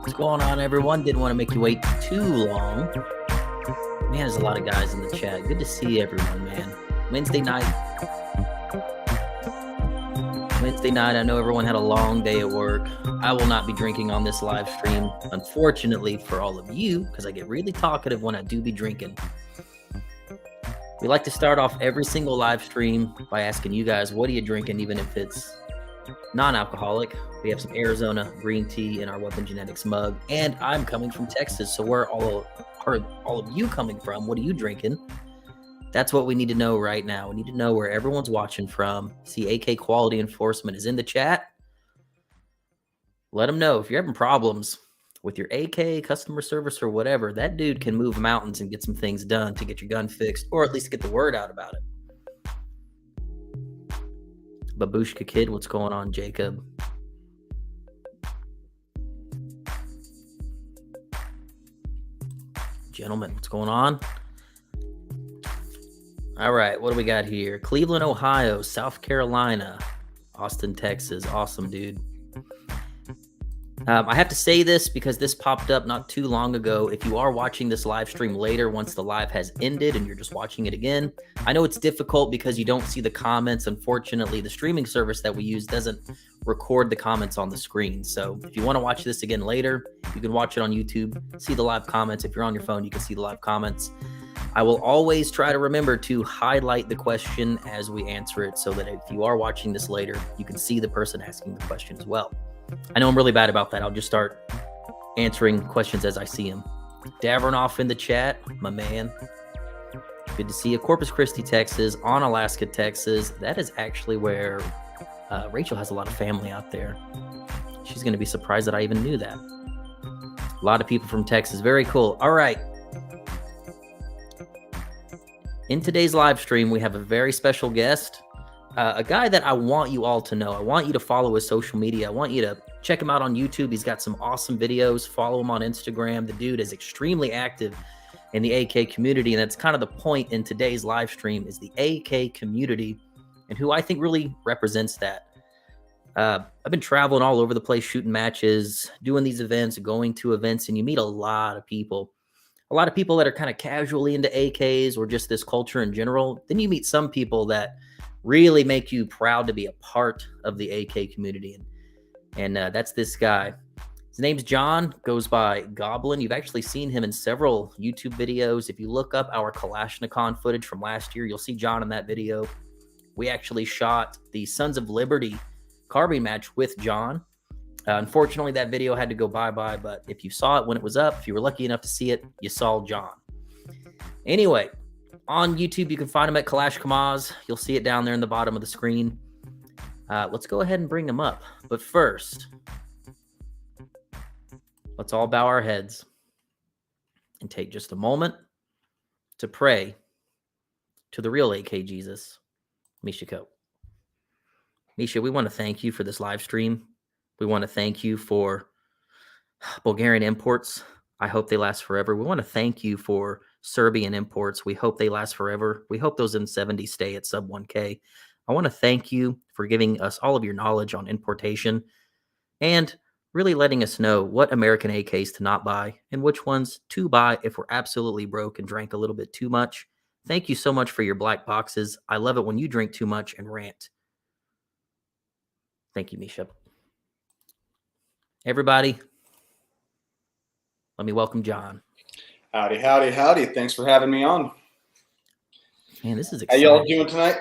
What's going on, everyone? Didn't want to make you wait too long. Man, there's a lot of guys in the chat. Good to see everyone, man. Wednesday night. I know everyone had a long day at work. I will not be drinking on this live stream, unfortunately, for all of you, because I get really talkative when I do be drinking. We like to start off every single live stream by asking you guys, what are you drinking, even if it's non-alcoholic? We have some Arizona green tea in our Weapon Genetics mug, and I'm coming from Texas, so where are all of you coming from? What are you drinking? That's what we need to know right now. We need to know where everyone's watching from. See, AK Quality Enforcement is in the chat. Let them know if you're having problems with your AK customer service or whatever. That dude can move mountains and get some things done to get your gun fixed, or at least get the word out about it. Babushka Kid, what's going on, Jacob? Gentlemen, what's going on? All right, what do we got here? Cleveland, Ohio, South Carolina, Austin, Texas. Awesome, dude. I have to say this because this popped up not too long ago. If you are watching this live stream later, once the live has ended and you're just watching it again, I know it's difficult because you don't see the comments. Unfortunately, the streaming service that we use doesn't record the comments on the screen. So if you want to watch this again later, you can watch it on YouTube, see the live comments. If you're on your phone, you can see the live comments. I will always try to remember to highlight the question as we answer it so that if you are watching this later, you can see the person asking the question as well. I know I'm really bad about that. I'll just start answering questions as I see them. Davrinoff in the chat, my man. Good to see you. Corpus Christi, Texas, on Alaska, Texas. That is actually where Rachel has a lot of family out there. She's going to be surprised that I even knew that. A lot of people from Texas. Very cool. All right. In today's live stream, we have a very special guest. A guy that I want you all to know. I want you to follow his social media. I want you to check him out on YouTube. He's got some awesome videos. Follow him on Instagram. The dude is extremely active in the AK community, and that's kind of the point in today's live stream is the AK community and who I think really represents that. I've been traveling all over the place, shooting matches, doing these events, going to events, and you meet a lot of people. A lot of people that are kind of casually into AKs or just this culture in general. Then you meet some people that really make you proud to be a part of the AK community. And that's this guy. His name's John, goes by Goblin. You've actually seen him in several YouTube videos. If you look up our Kalashnikon footage from last year, you'll see John in that video. We actually shot the Sons of Liberty carbine match with John. Unfortunately, that video had to go bye-bye, but if you saw it when it was up, if you were lucky enough to see it, you saw John. Anyway, on YouTube, you can find him at Kalash Kamaz. You'll see it down there in the bottom of the screen. Let's go ahead and bring him up. But first, let's all bow our heads and take just a moment to pray to the real AK Jesus, Misha Cope. Misha, we want to thank you for this live stream. We want to thank you for Bulgarian imports. I hope they last forever. We want to thank you for Serbian imports. We hope they last forever. We hope those M70 stay at sub 1K. I want to thank you for giving us all of your knowledge on importation and really letting us know what American AKs to not buy and which ones to buy if we're absolutely broke and drank a little bit too much. Thank you so much for your black boxes. I love it when you drink too much and rant. Thank you, Misha. Everybody, let me welcome John. Howdy, howdy, howdy. Thanks for having me on. Man, this is exciting. How y'all doing tonight?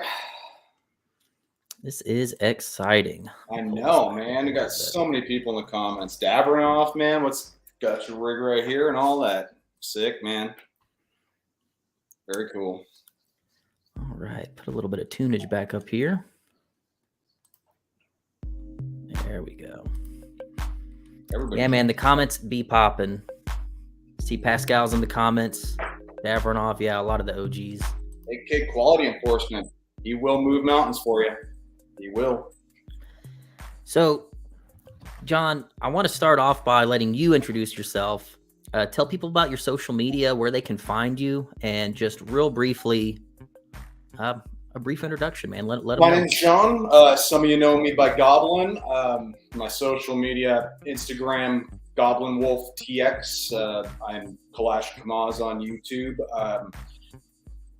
This is exciting. I know, man. You got so many people in the comments. Davrinoff, man. What's got your rig right here and all that? Sick, man. Very cool. All right. Put a little bit of tunage back up here. There we go. Everybody. Yeah, man, the comments be popping. See Pascal's in the comments. Davronov, yeah, a lot of the OGs. AK quality enforcement. He will move mountains for you. He will. So, John, I want to start off by letting you introduce yourself. Tell people about your social media, where they can find you, and just real briefly, a brief introduction, man. Let them My know. name's Sean. Some of you know me by Goblin. My social media, Instagram, Goblin Wolf TX. I'm Kalash Kamaz on YouTube.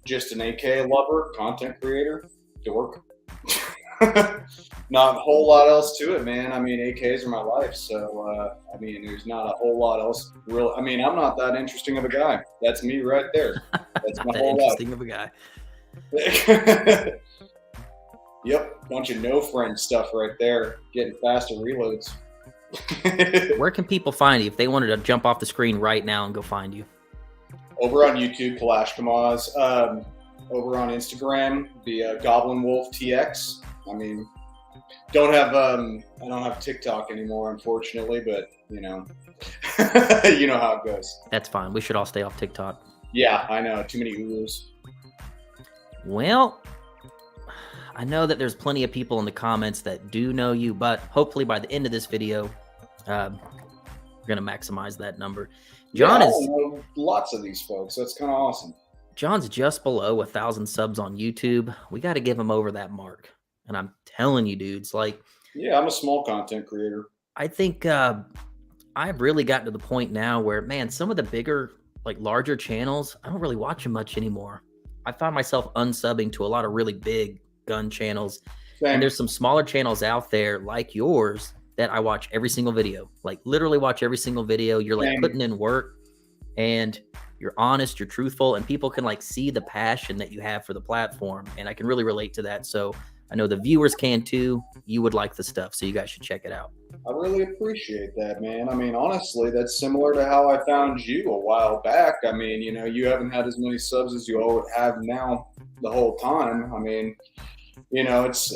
Just an AK lover, content creator, dork. Not a whole lot else to it, man. I mean, AKs are my life, so I mean, there's not a whole lot else. Real. I mean, I'm not that interesting of a guy. That's me right there. That's my whole life. Interesting of a guy. Yep, bunch of no friend stuff right there. Getting faster reloads. Where can people find you if they wanted to jump off the screen right now and go find you? Over on YouTube, Kalash Kamaz. Over on Instagram, the Goblin Wolf TX. I mean, I don't have TikTok anymore, unfortunately, but you know, you know how it goes. That's fine. We should all stay off TikTok. Yeah, I know. Too many Ulus. Well, I know that there's plenty of people in the comments that do know you, but hopefully by the end of this video, we're going to maximize that number. John I know lots of these folks. That's kind of awesome. John's just below 1,000 subs on YouTube. We got to give him over that mark. And I'm telling you, dudes, like... Yeah, I'm a small content creator. I think I've really gotten to the point now where, man, some of the bigger, like larger channels, I don't really watch them much anymore. I found myself unsubbing to a lot of really big gun channels. Same. And there's some smaller channels out there like yours that I watch every single video. Like literally watch every single video. You're like putting in work and you're honest, you're truthful, and people can like see the passion that you have for the platform. And I can really relate to that. So I know the viewers can too. You would like the stuff, so you guys should check it out. I really appreciate that, man. I mean, honestly, that's similar to how I found you a while back. I mean, you know, you haven't had as many subs as you all have now the whole time. I mean, you know, it's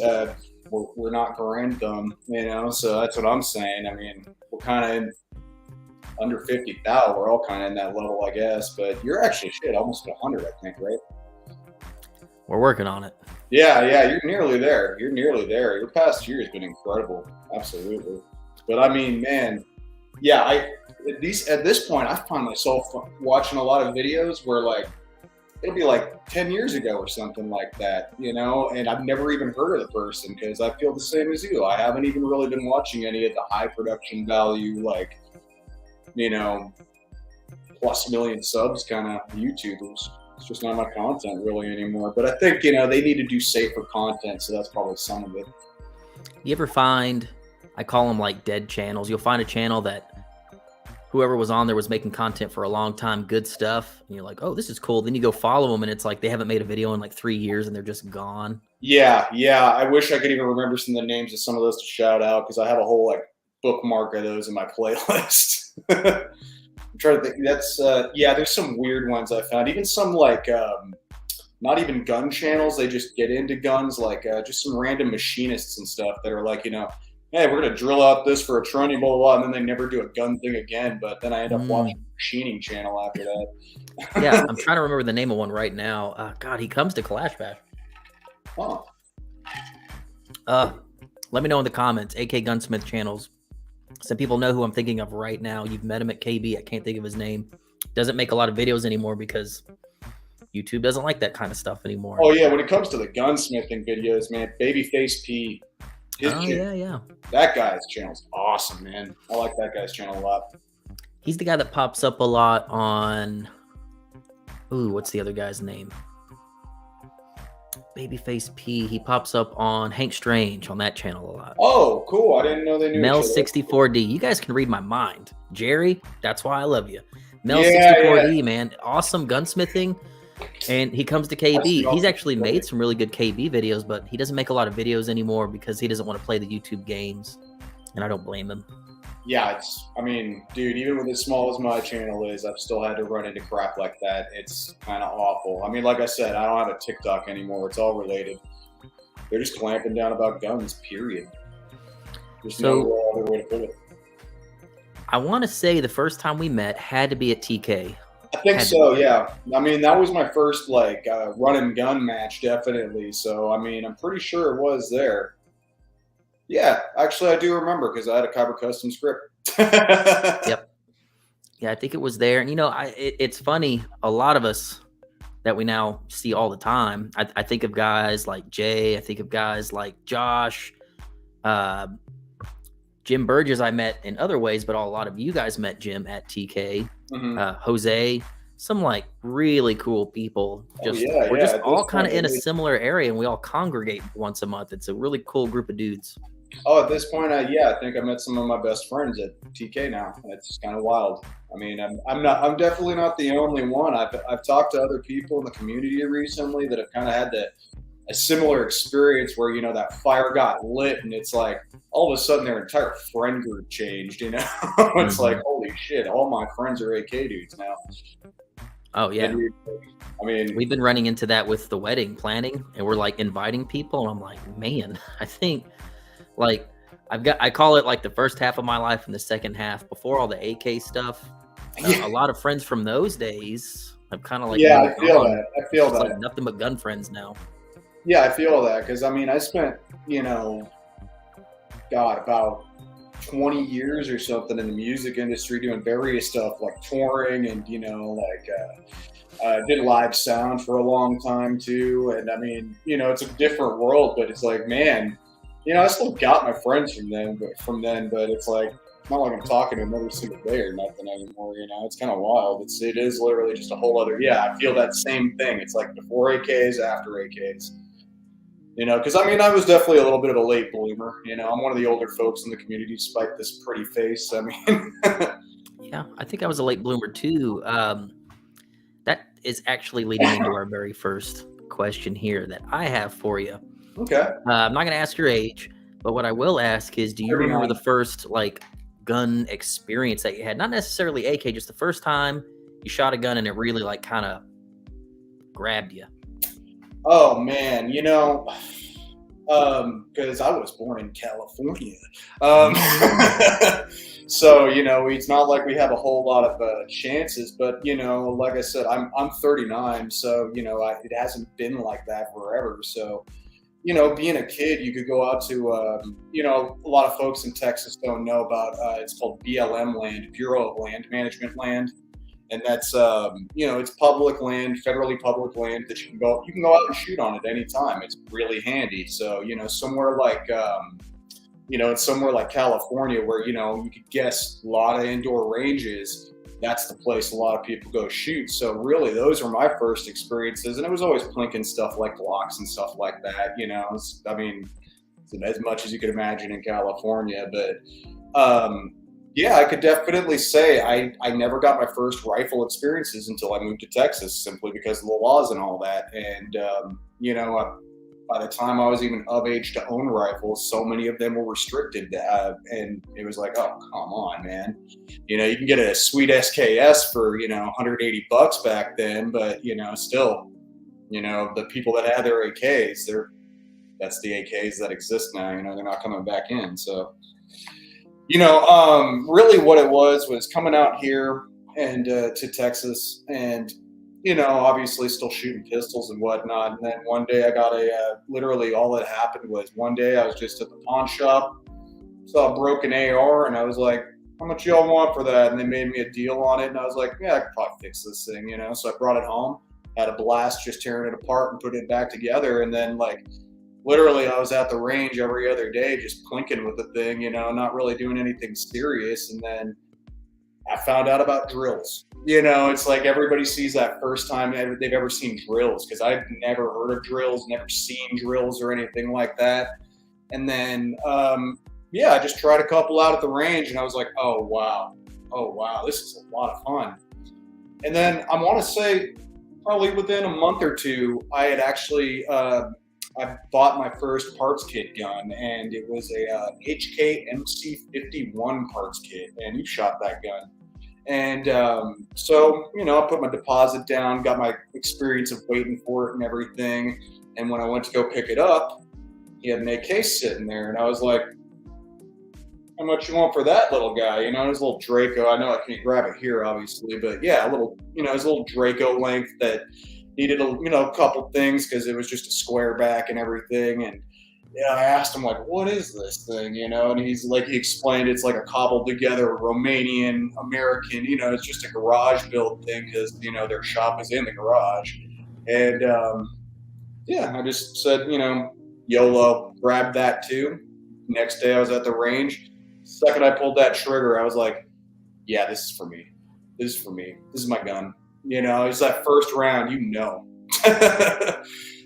we're not Grantham, you know, so that's what I'm saying. I mean, we're kind of under 50,000. We're all kind of in that level, I guess. But you're actually almost at 100, I think, right? We're working on it. Yeah, you're nearly there. You're nearly there. Your past year has been incredible, absolutely. But I mean, man, yeah, at this point, I find myself watching a lot of videos where like it'll be like 10 years ago or something like that, you know, and I've never even heard of the person because I feel the same as you. I haven't even really been watching any of the high production value, like, you know, plus million subs kind of YouTubers. It's just not my content really anymore. But I think, you know, they need to do safer content, so that's probably some of it. You ever find, I call them like dead channels. You'll find a channel that whoever was on there was making content for a long time, good stuff, and you're like, oh, this is cool. Then you go follow them, and it's like they haven't made a video in like 3 years, and they're just gone. Yeah. I wish I could even remember some of the names of some of those to shout out because I have a whole like bookmark of those in my playlist. I'm trying to think. That's there's some weird ones I found. Even some like not even gun channels. They just get into guns, like just some random machinists and stuff that are like, you know, hey, we're gonna drill out this for a trunny, blah, blah, blah, and then they never do a gun thing again. But then I end up watching a machining channel after that. Yeah, I'm trying to remember the name of one right now. God, he comes to Kalash Bash. Oh. Let me know in the comments. AK Gunsmith channels. Some people know who I'm thinking of right now. You've met him at KB. I can't think of his name. Doesn't make a lot of videos anymore because YouTube doesn't like that kind of stuff anymore. Oh yeah, when it comes to the gunsmithing videos, man, Babyface P. Yeah. That guy's channel's awesome, man. I like that guy's channel a lot. He's the guy that pops up a lot on. Ooh, what's the other guy's name? Babyface P. He pops up on Hank Strange on that channel a lot. Oh, cool. I didn't know they knew Mel each other. 64D. You guys can read my mind. Jerry, that's why I love you. Mel 64D, man. Awesome gunsmithing. And he comes to KB. He's actually made some really good KB videos, but he doesn't make a lot of videos anymore because he doesn't want to play the YouTube games. And I don't blame him. Yeah, I mean, dude, even with as small as my channel is, I've still had to run into crap like that. It's kind of awful. I mean, like I said, I don't have a TikTok anymore. It's all related. They're just clamping down about guns, period. There's no other way to put it. I want to say the first time we met had to be at TK. I think Had to so, be. yeah. I mean, that was my first like run and gun match, definitely. So, I mean, I'm pretty sure it was there. Yeah, actually, I do remember because I had a Kyber custom script. Yep. Yeah, I think it was there. And it's funny. A lot of us that we now see all the time. I think of guys like Jay. I think of guys like Josh, uh, Jim Burgess. I met in other ways, but a lot of you guys met Jim at TK. Hmm. Jose, some like really cool people. We're yeah. just At all this kind point, of in a similar area, and we all congregate once a month. It's a really cool group of dudes. oh, at this point, I think I met some of my best friends at TK now. It's kind of wild. I mean, I'm definitely not the only one. I've talked to other people in the community recently that have kind of had a similar experience where that fire got lit, and it's like all of a sudden their entire friend group changed. It's like holy shit, all my friends are AK dudes now. Oh yeah. And I mean, We've been running into that with the wedding planning, and we're like inviting people, and I'm like, man, I think like I call it like the first half of my life and the second half before all the AK stuff. A lot of friends from those days have kind of like yeah, I moved feel on. that. I It's feel just that. like nothing but gun friends now. Yeah, I feel that because I mean, I spent God, about 20 years or something in the music industry doing various stuff like touring and did live sound for a long time too. And I mean, it's a different world, but it's like, man, I still got my friends from then, but it's like not like I'm talking to them every single day or nothing anymore. It's kind of wild. It is literally just a whole other. Yeah, I feel that same thing. It's like before AKs, after AKs. Because I mean, I was definitely a little bit of a late bloomer. I'm one of the older folks in the community, despite this pretty face. I mean, Yeah, I think I was a late bloomer too. That is actually leading into our very first question here that I have for you. okay. I'm not going to ask your age, but what I will ask is, do you remember the first like gun experience that you had? Not necessarily AK, just the first time you shot a gun and it really like kind of grabbed you. Oh man, because I was born in California, so it's not like we have a whole lot of chances. But like I said, I'm 39, so it hasn't been like that forever. So being a kid, you could go out to a lot of folks in Texas don't know about it's called BLM land, Bureau of Land Management land. And that's it's public land, federally public land that you can go out and shoot on at any time. It's really handy. So somewhere like it's somewhere like California where you could guess a lot of indoor ranges. That's the place a lot of people go shoot. So really, those were my first experiences, and it was always plinking stuff like Glocks and stuff like that. I mean, as much as you could imagine in California, but. Yeah, I could definitely say I never got my first rifle experiences until I moved to Texas, simply because of the laws and all that. And by the time I was even of age to own rifles, so many of them were restricted, and it was like, oh, come on, man. You can get a sweet SKS for $180 back then, but still, the people that had their AKs, that's the AKs that exist now. They're not coming back in, so. Really what it was coming out here and to Texas and, obviously still shooting pistols and whatnot. And then one day I got literally all that happened was one day I was just at the pawn shop, saw a broken AR, and I was like, how much y'all want for that? And they made me a deal on it. And I was like, yeah, I could probably fix this thing, So I brought it home, had a blast just tearing it apart and putting it back together. And then literally, I was at the range every other day, just clinking with the thing, not really doing anything serious. And then I found out about drills. It's like everybody sees that first time they've ever seen drills, because I've never heard of drills, never seen drills or anything like that. And then, I just tried a couple out at the range, and I was like, oh, wow, this is a lot of fun. And then I want to say probably within a month or two, I had actually I bought my first parts kit gun, and it was a HK MC51 parts kit, and you shot that gun. And so, I put my deposit down, got my experience of waiting for it and everything. And when I went to go pick it up, he had an AK sitting there, and I was like, how much you want for that little guy? You know, his little Draco. I know I can't grab it here, obviously, but yeah, a little, you know, his little Draco length that needed a couple things because it was just a square back and everything. And yeah, I asked him like, what is this thing? You know, and he's like, he explained it's like a cobbled together Romanian American. You know, it's just a garage built thing because you know their shop is in the garage. And yeah, I just said, you know, YOLO, grabbed that too. Next day I was at the range. Second I pulled that trigger, I was like, yeah, this is for me. This is for me. This is my gun. You know, it's that first round, you know.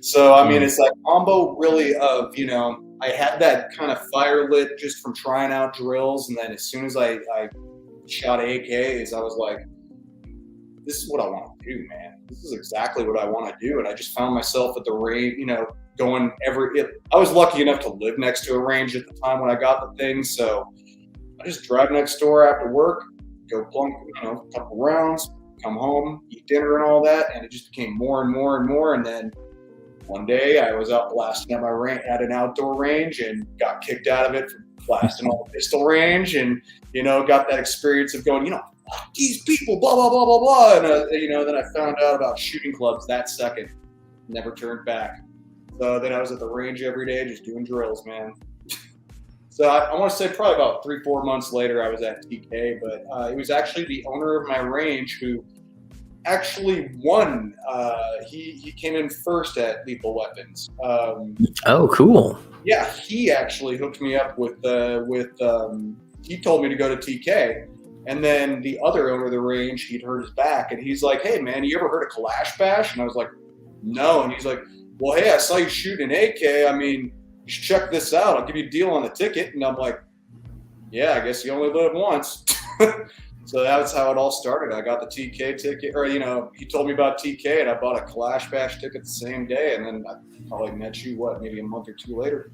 So, I mean, it's like combo really of, you know, I had that kind of fire lit just from trying out drills. And then as soon as I shot AKs, I was like, this is what I want to do, man. This is exactly what I want to do. And I just found myself at the range, you know, going I was lucky enough to live next to a range at the time when I got the thing. So I just drive next door after work, go plunk, you know, a couple rounds, come home, eat dinner and all that. And it just became more and more and more. And then one day I was out blasting at at an outdoor range and got kicked out of it for blasting on the pistol range. And, you know, got that experience of going, you know, fuck these people, blah, blah, blah, blah, blah. And, you know, then I found out about shooting clubs that second, never turned back. So then I was at the range every day, just doing drills, man. So I want to say probably about 3-4 months later, I was at TK, but it was actually the owner of my range who actually won. He came in first at Lethal Weapons. Oh, cool. Yeah, he actually hooked me up with he told me to go to TK. And then the other owner of the range, he'd hurt his back, and he's like, hey, man, you ever heard of Kalash Bash? And I was like, no. And he's like, well, hey, I saw you shoot an AK. I mean, you should check this out. I'll give you a deal on the ticket. And I'm like, yeah, I guess you only live once. So that's how it all started. I got the TK ticket, or, you know, he told me about TK, and I bought a Kalash Bash ticket the same day. And then I probably met you, maybe a month or two later.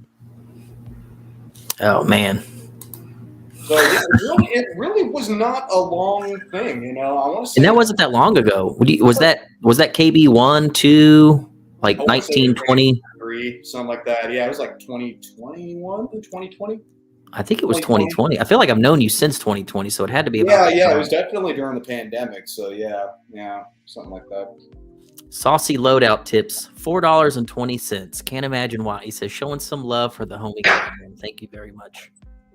Oh, man. So yeah, it really was not a long thing, you know. I want to say, and that wasn't that long ago. Was that KB 1, 2, like 1920? Something like that. Yeah, it was like 2021 to 2020. I think it was 2020. I feel like I've known you since 2020, so it had to be about it was definitely during the pandemic. So yeah, something like that. Saucy loadout tips, $4.20. Can't imagine why. He says, showing some love for the homie Goblin. Thank you very much.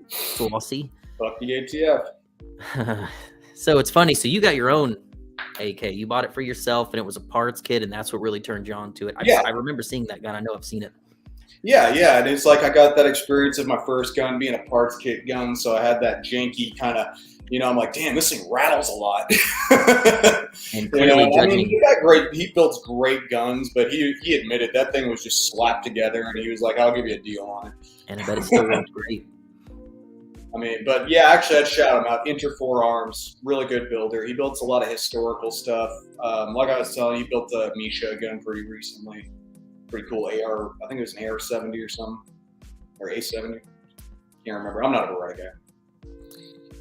Saucy. Fuck the ATF. So it's funny. So you got your own AK. You bought it for yourself, and it was a parts kit, and that's what really turned you on to it. I remember seeing that gun. I know I've seen it. Yeah, and it's like I got that experience of my first gun being a parts kit gun, so I had that janky kind of, you know, I'm like, damn, this thing rattles a lot. And clearly judging. I mean, he builds great guns, but he admitted that thing was just slapped together, and he was like, I'll give you a deal on it. And I bet it still works great. I mean, but yeah, actually, I'd shout him out. Inter Forearms, really good builder. He builds a lot of historical stuff. Like I was telling you, he built a Misha gun pretty recently. Pretty cool AR. I think it was an AR-70 or something, or A-70. Can't remember. I'm not a Beretta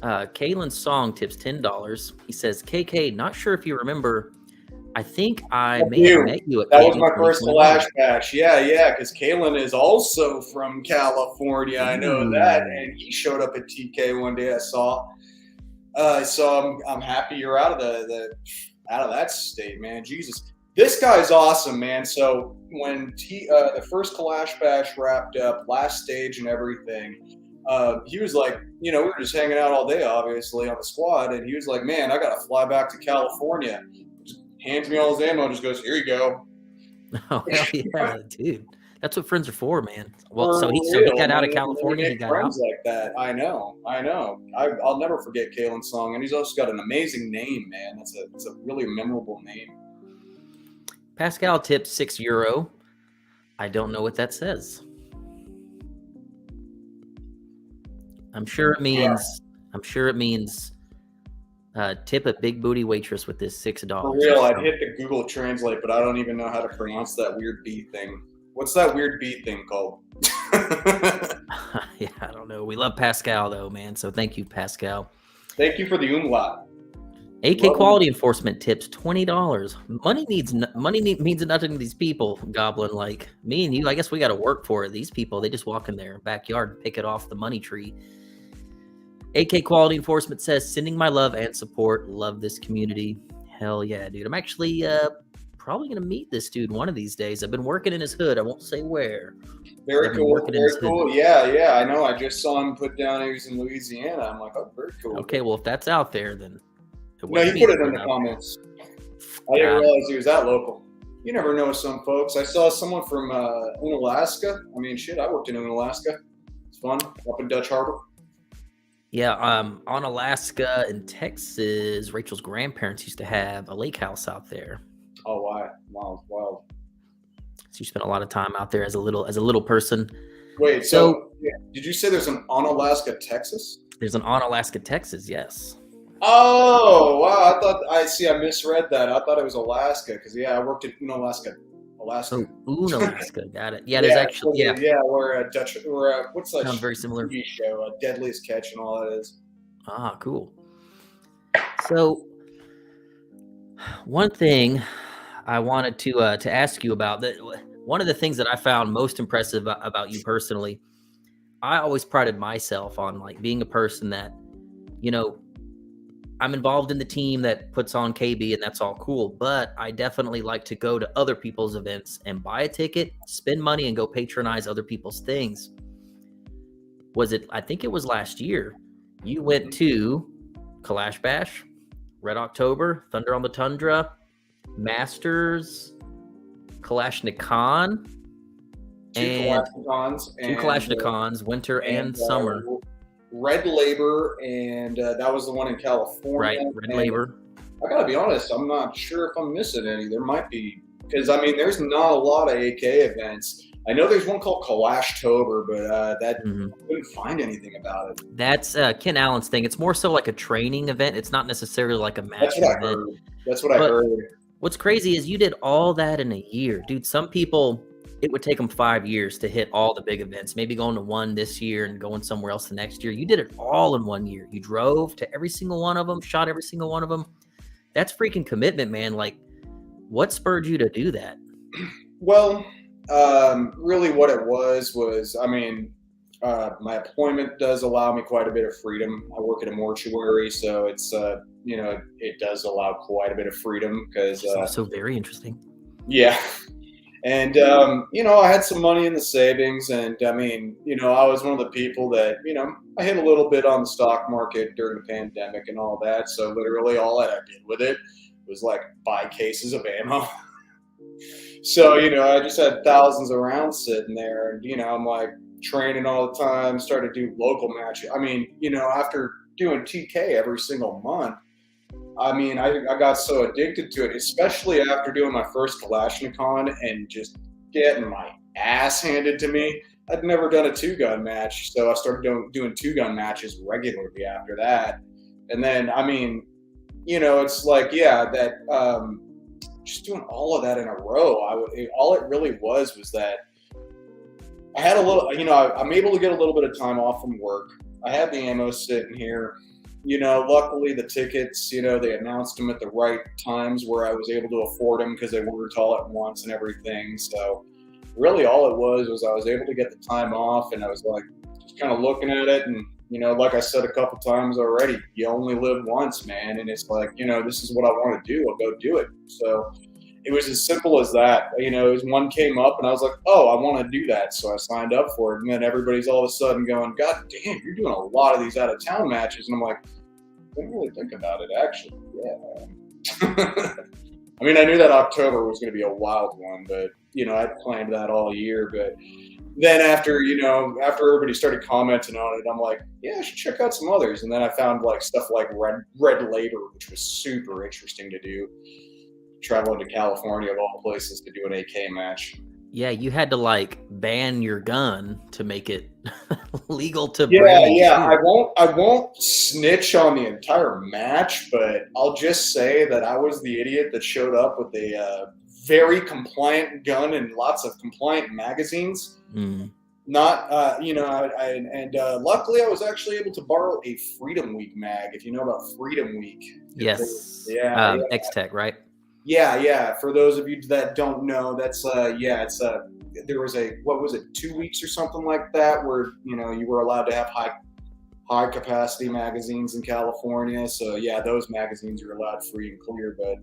guy. Kalen's song tips $10. He says, KK, not sure if you remember. I think I may have met you at that was my first Kalash Bash. Yeah, because Kalen is also from California. I know that, and he showed up at TK one day. I saw. So I'm happy you're out of out of that state, man. Jesus, this guy's awesome, man. So when the first Kalash Bash wrapped up, last stage and everything, he was like, you know, we were just hanging out all day, obviously, on the squad, and he was like, man, I got to fly back to California. Hands me all his ammo, just goes, here you go. Oh, hell yeah, dude. That's what friends are for, man. Well, so he got out of California. He got friends out like that. I know. I'll never forget Kalen's song, and he's also got an amazing name, man. It's a really memorable name. Pascal tips €6. I don't know what that says. I'm sure it means tip a big booty waitress with this $6. For real, I'd hit the Google Translate, but I don't even know how to pronounce that weird B thing. What's that weird B thing called? Yeah, I don't know. We love Pascal though, man. So thank you, Pascal. Thank you for the umlaut. AK quality enforcement tips $20. Money means nothing to these people, Goblin. Like me and you, I guess we got to work for it. These people, they just walk in their backyard and pick it off the money tree. AK Quality Enforcement says, sending my love and support. Love this community. Hell yeah, dude. I'm actually probably going to meet this dude one of these days. I've been working in his hood. I won't say where. Very cool. Very cool. Yeah, I know. I just saw him put down he was in Louisiana. I'm like, oh, very cool. Okay, well, if that's out there, then... No, you put it in the comments. I didn't realize he was that local. You never know some folks. I saw someone from Alaska. I mean, shit, I worked in Alaska. It's fun. Up in Dutch Harbor. Yeah, on Alaska and Texas, Rachel's grandparents used to have a lake house out there. Oh, wow. Wow. So you spent a lot of time out there as a little person. Wait, so did you say there's an Onalaska, Texas? There's an Onalaska, Texas, yes. Oh, wow. I misread that. I thought it was Alaska because, I worked in Unalaska, Alaska. Oh, Unalaska, got it. Yeah, there's actually, we're a Dutch, what's that? Sounds very similar. TV show, Deadliest Catch and all that is. Ah, cool. So, one thing I wanted to ask you about, one of the things that I found most impressive about you personally, I always prided myself on like being a person that, I'm involved in the team that puts on KB and that's all cool, but I definitely like to go to other people's events and buy a ticket, spend money and go patronize other people's things. I think it was last year, you went to Kalash Bash, Red October, Thunder on the Tundra, Masters, Kalashnikon, Two Kalashnikons, winter and summer. Red Labor, and that was the one in California. Right, Red Labor. I gotta be honest, I'm not sure if I'm missing any. There might be, because there's not a lot of AK events. I know there's one called Kalashtober, but I couldn't find anything about it. That's Ken Allen's thing. It's more so like a training event. It's not necessarily like a match event. That's what I heard. What's crazy is you did all that in a year. Dude, some people, it would take them 5 years to hit all the big events, maybe going to one this year and going somewhere else the next year. You did it all in 1 year. You drove to every single one of them, shot every single one of them. That's freaking commitment, man. Like, what spurred you to do that? Well, really what it was, my employment does allow me quite a bit of freedom. I work at a mortuary, so it's, it does allow quite a bit of freedom because... also very interesting. Yeah. And, I had some money in the savings and, I was one of the people that, I hit a little bit on the stock market during the pandemic and all that. So literally all that I did with it was like buy cases of ammo. So, I just had thousands of rounds sitting there and, I'm like training all the time, started to do local matches. After doing TK every single month, I got so addicted to it, especially after doing my first Kalashnikon and just getting my ass handed to me. I'd never done a 2-gun match, so I started doing 2-gun matches regularly after that. And then, it's like, just doing all of that in a row. All it really was that I had a little, I'm able to get a little bit of time off from work. I had the ammo sitting here. Luckily the tickets, they announced them at the right times where I was able to afford them because they weren't all at once and everything. So really all it was I was able to get the time off and I was like, just kind of looking at it. And, like I said a couple times already, you only live once, man. And it's like, this is what I want to do. I'll go do it. So it was as simple as that. One came up and I was like, oh, I want to do that. So I signed up for it. And then everybody's all of a sudden going, God damn, you're doing a lot of these out of town matches. And I'm like, I didn't really think about it, actually. Yeah. I knew that October was going to be a wild one, but, I planned that all year. But then after everybody started commenting on it, I'm like, yeah, I should check out some others. And then I found like stuff like Red Labor, which was super interesting to do. Traveling to California of all places to do an AK match. Yeah, you had to like ban your gun to make it legal to bring. Yeah. I won't snitch on the entire match, but I'll just say that I was the idiot that showed up with a very compliant gun and lots of compliant magazines. Not, luckily I was actually able to borrow a Freedom Week mag. If you know about Freedom Week. Yes. X-Tech, right? Yeah. For those of you that don't know, that's there was 2 weeks or something like that where you were allowed to have high capacity magazines in California. So yeah, those magazines are allowed free and clear. But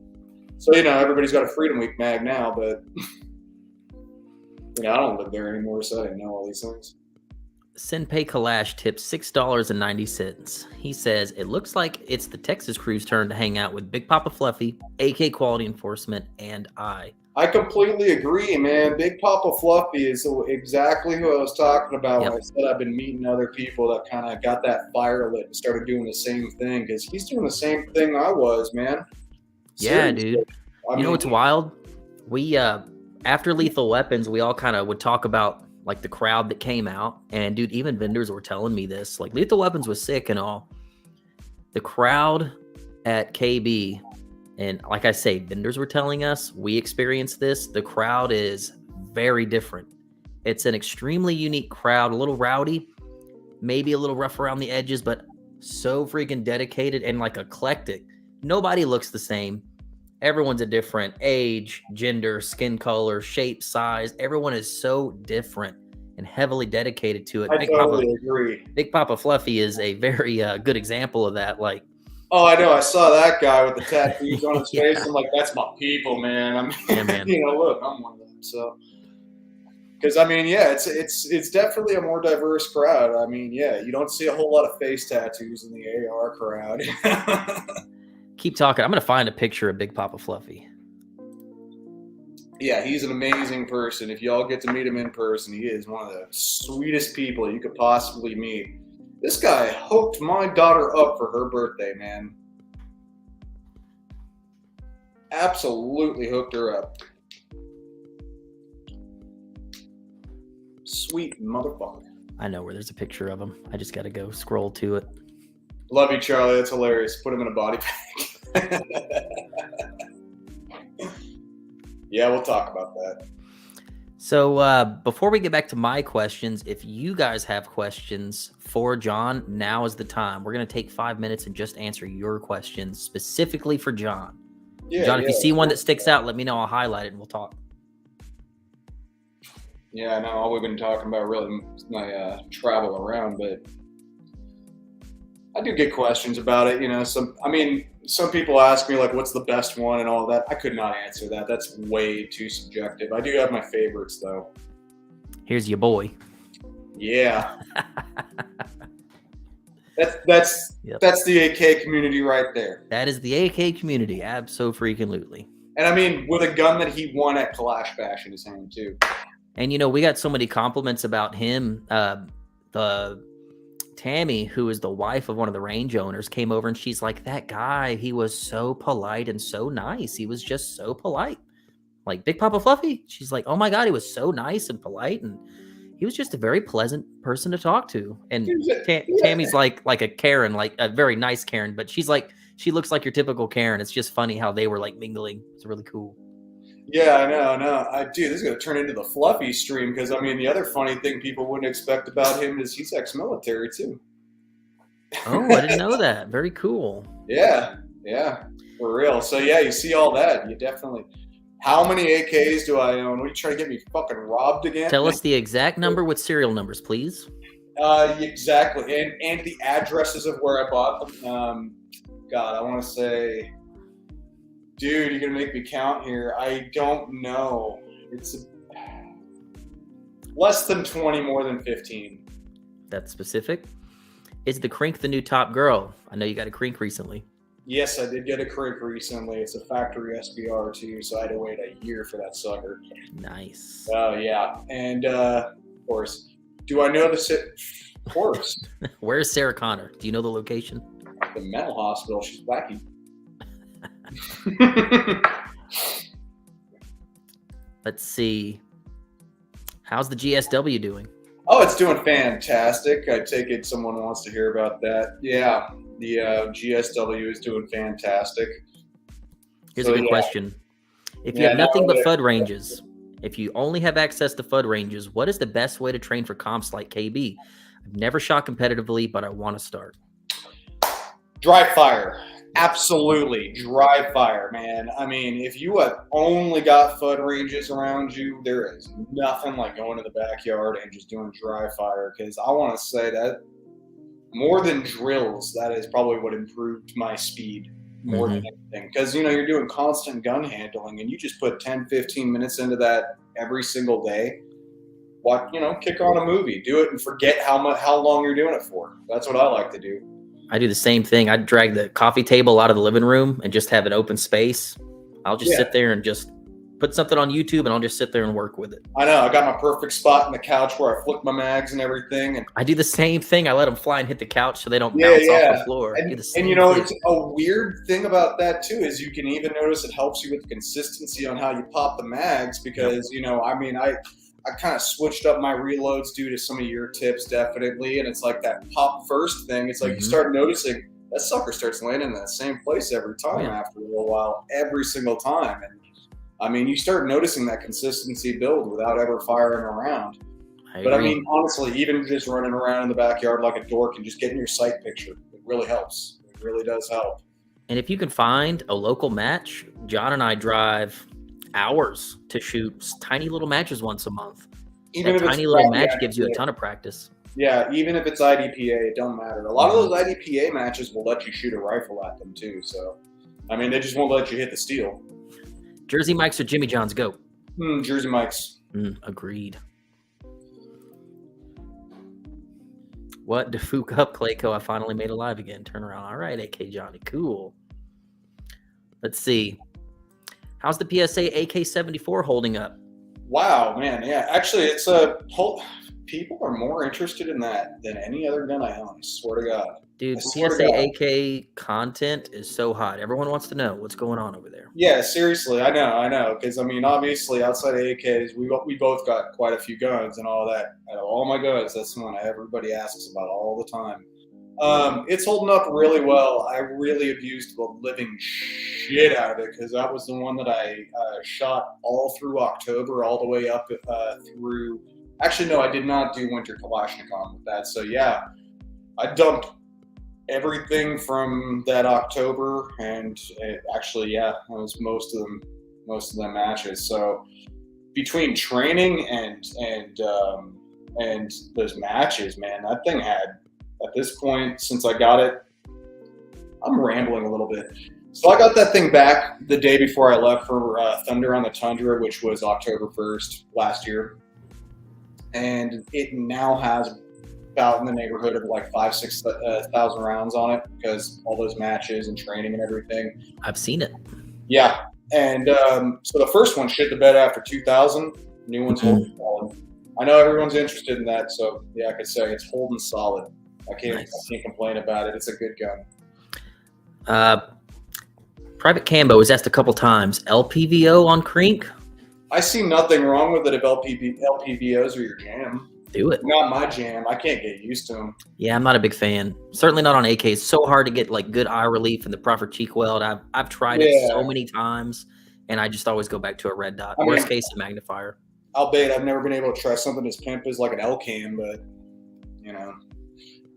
so everybody's got a Freedom Week mag now, but I don't live there anymore, so I didn't know all these things. Senpei Kalash tips $6.90. He says, it looks like it's the Texas crew's turn to hang out with Big Papa Fluffy, AK Quality Enforcement, and I completely agree, man. Big Papa Fluffy is exactly who I was talking about when I said I've been meeting other people that kind of got that fire lit and started doing the same thing, because he's doing the same thing I was, man. Yeah, dude. You know what's wild? We, after Lethal Weapons, we all kind of would talk about like the crowd that came out, and dude, even vendors were telling me this. Like, Lethal Weapons was sick and all. The crowd at KB, and like I say, vendors were telling us, we experienced this. The crowd is very different. It's an extremely unique crowd, a little rowdy, maybe a little rough around the edges, but so freaking dedicated and like eclectic. Nobody looks the same. Everyone's a different age, gender, skin color, shape, size. Everyone is so different and heavily dedicated to it. I totally agree. Big Papa Fluffy is a very good example of that. Like, oh, I know. I saw that guy with the tattoos on his face. I'm like, that's my people, man. I mean, yeah, man. Look, I'm one of them. So, because it's definitely a more diverse crowd. I mean, yeah, you don't see a whole lot of face tattoos in the AR crowd. Keep talking. I'm going to find a picture of Big Papa Fluffy. Yeah, he's an amazing person. If y'all get to meet him in person, he is one of the sweetest people you could possibly meet. This guy hooked my daughter up for her birthday, man. Absolutely hooked her up. Sweet motherfucker. I know where there's a picture of him. I just got to go scroll to it. Love you, Charlie. That's hilarious. Put him in a body bag. Yeah, we'll talk about that. So before we get back to my questions, if you guys have questions for John, now is the time. We're going to take 5 minutes and just answer your questions specifically for John. Yeah, John, if you see one that sticks out, let me know. I'll highlight it and we'll talk. Yeah, I know. All we've been talking about really my travel around, but I do get questions about it. Some people ask me, like, what's the best one and all that. I could not answer that. That's way too subjective. I do have my favorites, though. Here's your boy. Yeah. That's the AK community right there. That is the AK community. Abso-freaking-lutely. And I mean, with a gun that he won at Kalash Bash in his hand, too. And, we got so many compliments about him. The Tammy, who is the wife of one of the range owners, came over and she's like, that guy, he was so polite and so nice. He was just so polite. Like, Big Papa Fluffy. She's like, oh my God, he was so nice and polite. And he was just a very pleasant person to talk to. And Tammy's like a Karen, like a very nice Karen, but she's like, she looks like your typical Karen. It's just funny how they were like mingling. It's really cool. Yeah, I know. Dude, this is going to turn into the Fluffy stream because, the other funny thing people wouldn't expect about him is he's ex-military, too. Oh, I didn't know that. Very cool. Yeah, for real. So, yeah, you see all that. You definitely... How many AKs do I own? What are you trying to get me fucking robbed again? Tell us the exact number with serial numbers, please. Exactly. And the addresses of where I bought them. God, I want to say... Dude, you're going to make me count here. I don't know. It's less than 20, more than 15. That's specific. Is the Crink the new top girl? I know you got a Crink recently. Yes, I did get a Crink recently. It's a factory SBR too, so I had to wait a year for that sucker. Nice. Oh, yeah. And, of course, do I know the Of course. Where's Sarah Connor? Do you know the location? The mental hospital. She's wacky. Let's see. How's the GSW doing? Oh, it's doing fantastic. I take it someone wants to hear about that. Yeah, the GSW is doing fantastic. Here's a good question. If you have nothing but FUD ranges, if you only have access to FUD ranges, what is the best way to train for comps like KB? I've never shot competitively, but I want to start. Dry fire. Absolutely. Dry fire, man. If you have only got FUD ranges around you, there is nothing like going to the backyard and just doing dry fire. Because I want to say that more than drills, that is probably what improved my speed more than anything. Because, you're doing constant gun handling, and you just put 10, 15 minutes into that every single day. Kick on a movie, do it, and forget how long you're doing it for. That's what I like to do. I do the same thing. I drag the coffee table out of the living room and just have an open space. I'll just sit there and just put something on YouTube, and I'll just sit there and work with it. I know. I got my perfect spot in the couch where I flick my mags and everything. And I do the same thing. I let them fly and hit the couch so they don't bounce off the floor. And it's a weird thing about that too is you can even notice it helps you with consistency on how you pop the mags because, I kind of switched up my reloads due to some of your tips, definitely. And it's like that pop first thing. It's like you start noticing that sucker starts landing in the same place every time after a little while, every single time. And you start noticing that consistency build without ever firing around. But honestly, even just running around in the backyard like a dork and just getting your sight picture, it really helps. It really does help. And if you can find a local match, John and I drive hours to shoot tiny little matches once a month. That tiny little match gives you a ton of practice. Yeah, even if it's IDPA, it don't matter. A lot of those IDPA matches will let you shoot a rifle at them too. So, they just won't let you hit the steel. Jersey Mike's or Jimmy John's, go. Jersey Mike's. Agreed. What? Defuke up, Clayco. I finally made it live again. Turn around. All right, AK Johnny. Cool. Let's see. How's the PSA AK-74 holding up? Wow, man. Yeah, actually, it's people are more interested in that than any other gun I own. I swear to God. Dude, PSA AK content is so hot. Everyone wants to know what's going on over there. Yeah, seriously. I know. Because, obviously, outside of AKs, we both got quite a few guns and all that. All my guns, that's the one everybody asks about all the time. It's holding up really well. I really abused the living shit out of it because that was the one that I shot all through October, all the way up through. Actually, no, I did not do Winter Kalashnikov with that. So yeah, I dumped everything from that October, and it was most of them matches. So between training and those matches, man, that thing had. At this point, since I got it, I'm rambling a little bit. So I got that thing back the day before I left for Thunder on the Tundra, which was October 1st last year. And it now has about in the neighborhood of like 5,000-6,000 rounds on it because all those matches and training and everything. I've seen it. Yeah. And so the first one shit the bed after 2,000. New one's holding solid. I know everyone's interested in that. So yeah, I could say it's holding solid. I can't complain about it. It's a good gun. Private Cambo was asked a couple times. LPVO on Crink? I see nothing wrong with it if LPVOs are your jam. Do it. Not my jam. I can't get used to them. Yeah, I'm not a big fan. Certainly not on AK. It's so hard to get like good eye relief and the proper cheek weld. I've tried it so many times, and I just always go back to a red dot. Worst case, a magnifier. Albeit I've never been able to try something as pimp as like an L-cam, but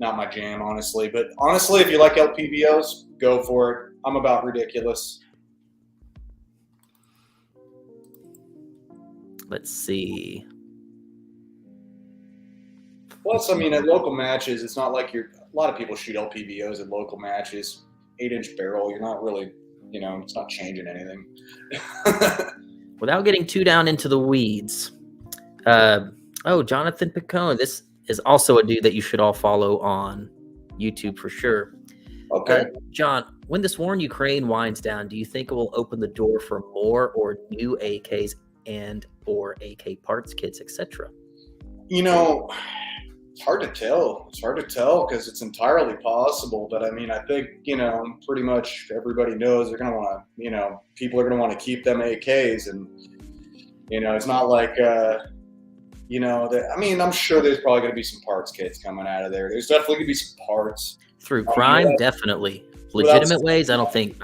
not my jam, honestly. But honestly, if you like LPVOs, go for it. I'm about ridiculous. Let's see. Plus, at local matches, it's not like a lot of people shoot LPVOs at local matches. 8-inch barrel, you're not really, it's not changing anything. Without getting too down into the weeds. Jonathan Picone. This is also a dude that you should all follow on YouTube for sure. Okay. John, when this war in Ukraine winds down, do you think it will open the door for more or new AKs and or AK parts kits, etc.? It's hard to tell. It's hard to tell because it's entirely possible. But I think, pretty much everybody knows they're going to want to, people are going to want to keep them AKs. And, it's not like, I'm sure there's probably going to be some parts kits coming out of there. There's definitely going to be some parts. Through crime, definitely. Legitimate ways, I don't think